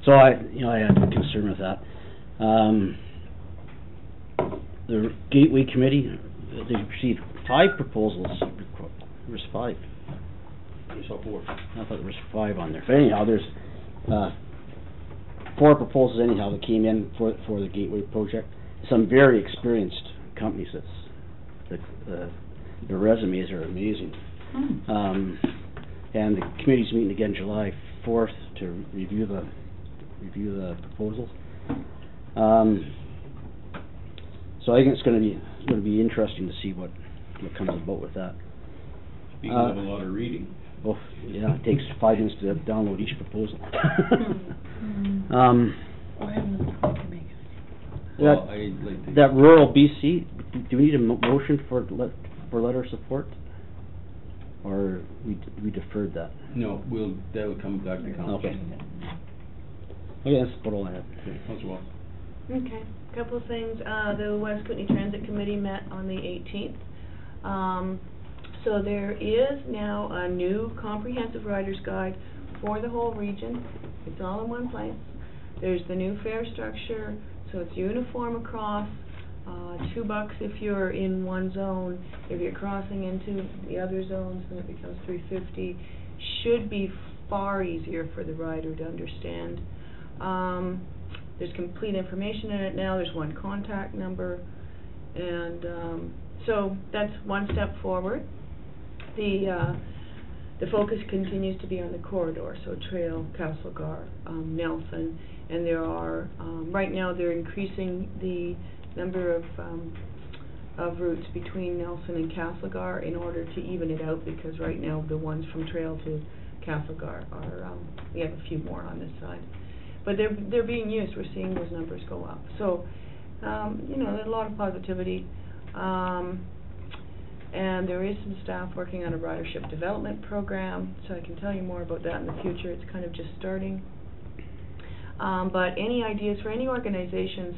O: So I had a concern with that. The Gateway Committee, they received 5 proposals. There was 5.
I: I saw 4.
O: I thought there was 5 on there. But anyhow, there's 4 proposals anyhow that came in for the Gateway project. Some very experienced companies. Their resumes are amazing. And the committee's meeting again July 4th to review the proposals. So I think it's going to be interesting to see what comes about with that.
I: Speaking of a lot of reading.
O: Well, yeah, it takes 5 minutes to download each proposal.
I: Well, I'd like to...
O: That rural BC, do we need a motion for letter of support? Or we deferred that?
I: No, that will come back to council.
O: Okay. Okay, that's about all I have.
I: Okay, Councilor Walsh.
L: Okay, couple of things. The West Kootenai Transit Committee met on the 18th. So there is now a new comprehensive rider's guide for the whole region. It's all in one place. There's the new fare structure, so it's uniform across. $2 if you're in one zone. If you're crossing into the other zones, then it becomes $3.50. Should be far easier for the rider to understand. There's complete information in it now. There's one contact number, and so that's one step forward. The focus continues to be on the corridor, so Trail, Castlegar, Nelson, and there are right now they're increasing the number of routes between Nelson and Castlegar in order to even it out, because right now the ones from Trail to Castlegar are we have a few more on this side, but they're being used. We're seeing those numbers go up. So there's a lot of positivity. And there is some staff working on a ridership development program, so I can tell you more about that in the future. It's kind of just starting. But any ideas for any organizations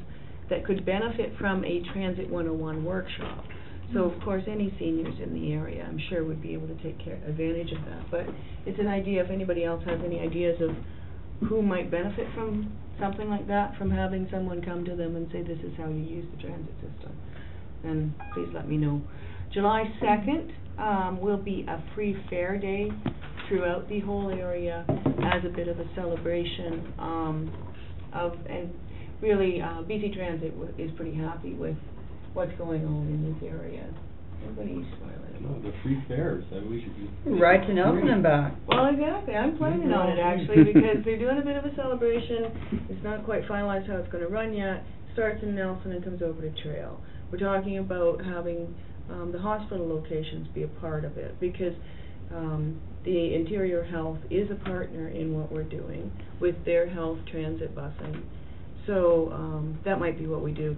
L: that could benefit from a Transit 101 workshop? So of course any seniors in the area I'm sure would be able to take advantage of that. But it's an idea if anybody else has any ideas of who might benefit from something like that, from having someone come to them and say this is how you use the transit system, then please let me know. July 2nd will be a free fare day throughout the whole area as a bit of a celebration and really BC Transit is pretty happy with what's going on in this area. Everybody's smiling.
I: No, the free fares, we should be...
J: Right to Nelson and back.
L: Well, exactly. I'm planning on it actually because they're doing a bit of a celebration. It's not quite finalized how it's going to run yet. Starts in Nelson and comes over to Trail. We're talking about having the hospital locations be a part of it, because the Interior Health is a partner in what we're doing with their health transit busing. So that might be what we do.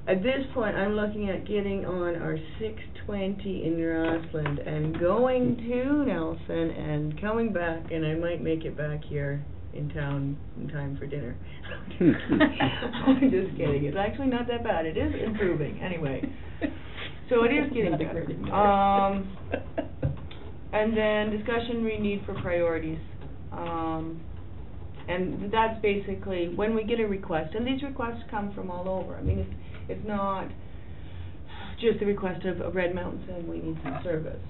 L: At this point, I'm looking at getting on our 6:20 in Rossland and going to Nelson and coming back, and I might make it back here in town in time for dinner. I'm just kidding. It's actually not that bad. It is improving anyway. So it is getting better. And then discussion we need for priorities. And that's basically when we get a request, and these requests come from all over. I mean, it's not just the request of Red Mountain saying we need some service.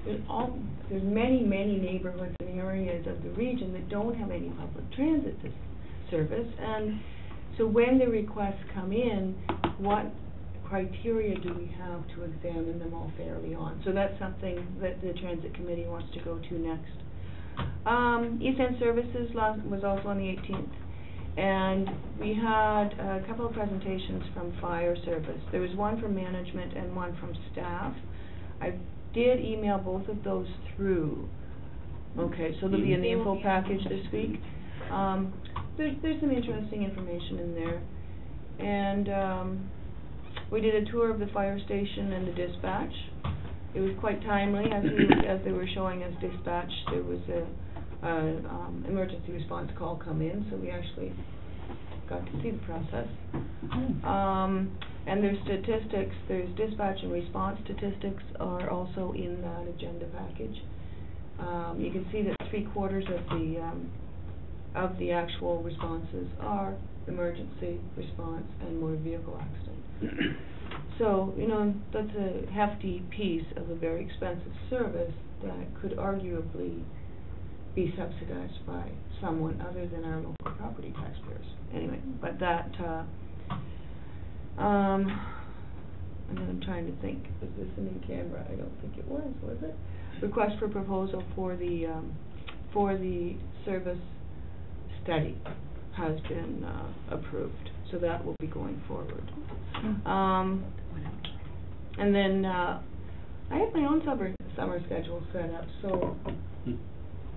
L: There's many neighborhoods and areas of the region that don't have any public transit service, and so when the requests come in, what criteria do we have to examine them all fairly on? So that's something that the Transit Committee wants to go to next. East End Services was also on the 18th, and we had a couple of presentations from Fire Service. There was one from management and one from staff. I did email both of those through. Okay, so they'll be in the info package this week. There's some interesting information in there. And we did a tour of the fire station and the dispatch. It was quite timely, as they were showing us dispatch. There was a emergency response call come in, so we actually got to see the process. And there's statistics, there's dispatch and response statistics are also in that agenda package. You can see that 3/4 of the actual responses are emergency response and motor vehicle accident. So, you know, that's a hefty piece of a very expensive service that could arguably be subsidized by someone other than our local property taxpayers. Anyway, but that, and then I'm trying to think, is this an in camera? I don't think it was it? Request for proposal for the service study has been approved, so that will be going forward. And then I have my own summer schedule set up, so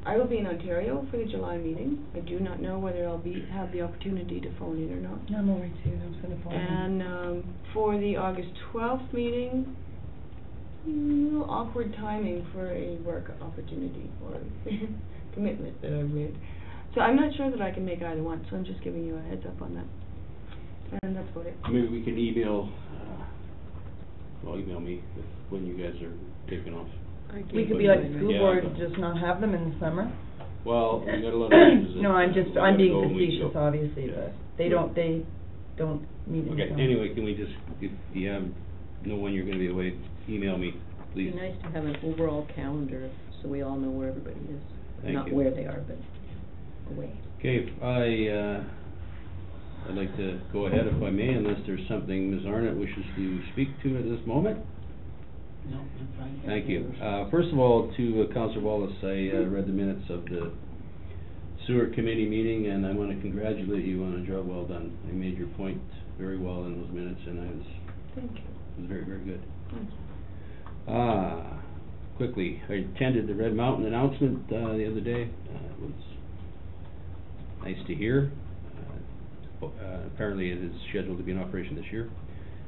L: I will be in Ontario for the July meeting. I do not know whether I'll have the opportunity to phone in or not.
J: No, I'm over too. I was going to phone in.
L: And for the August 12th meeting, awkward timing for a work opportunity or commitment that I've made. So I'm not sure that I can make either one, so I'm just giving you a heads up on that. And that's about it.
I: Maybe we can email me when you guys are taking off.
J: We could be like the school board,
I: but
J: just not have them in the summer.
I: Well, we got a lot of issues.
J: No, I'm being facetious, obviously, but they don't meet in
I: Okay,
J: summer.
I: anyway, can we just, if you know when you're gonna be away, email me, please.
A: It'd be nice to have an overall calendar, so we all know where everybody is.
I: Thank
A: Not
I: you.
A: where they are, but away.
I: Okay, I'd like to go ahead if I may, unless there's something Ms. Arnott wishes to speak to at this moment.
M: No, I'm fine.
I: Thank you. First of all, to Councillor Wallace, I read the minutes of the sewer committee meeting, and I want to congratulate you on a job well done. You made your point very well in those minutes, and
L: Thank you.
I: it was very, very good.
L: Thank you.
I: Quickly, I attended the Red Mountain announcement the other day. It was nice to hear. Apparently it is scheduled to be in operation this year.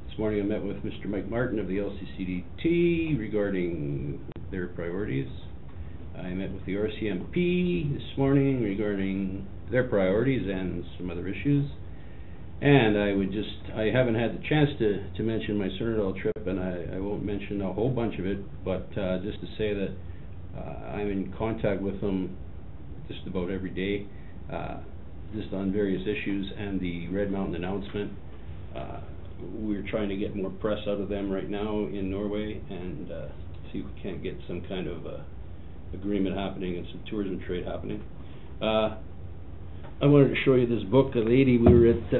I: This morning I met with Mr. Mike Martin of the LCCDT regarding their priorities. I met with the RCMP this morning regarding their priorities and some other issues. And I haven't had the chance to mention my Cernerdale trip, and I won't mention a whole bunch of it, but just to say that I'm in contact with them just about every day, just on various issues, and the Red Mountain announcement. We're trying to get more press out of them right now in Norway, and see if we can't get some kind of agreement happening and some tourism trade happening. I wanted to show you this book. A lady, we were at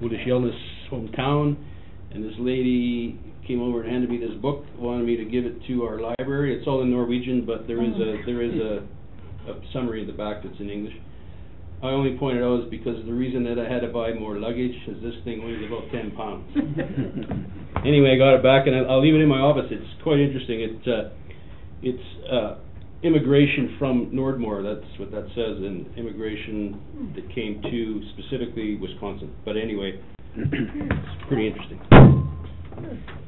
I: Woodish Yelness hometown, and this lady came over and handed me this book, wanted me to give it to our library. It's all in Norwegian, but there is a summary in the back that's in English. I only pointed out is because the reason that I had to buy more luggage is this thing weighs about 10 pounds. Anyway, I got it back, and I'll leave it in my office. It's quite interesting. It's immigration from Nordmore. That's what that says, and immigration that came to specifically Wisconsin. But anyway, it's pretty interesting.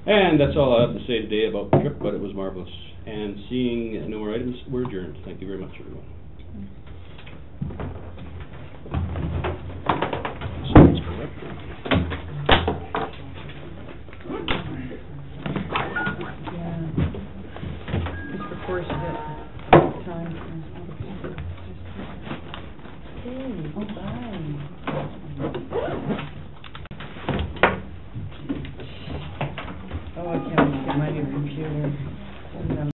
I: And that's all I have to say today about the trip, but it was marvelous. And seeing no more items, we're adjourned. Thank you very much, everyone.
J: Oh, I can't get my new computer.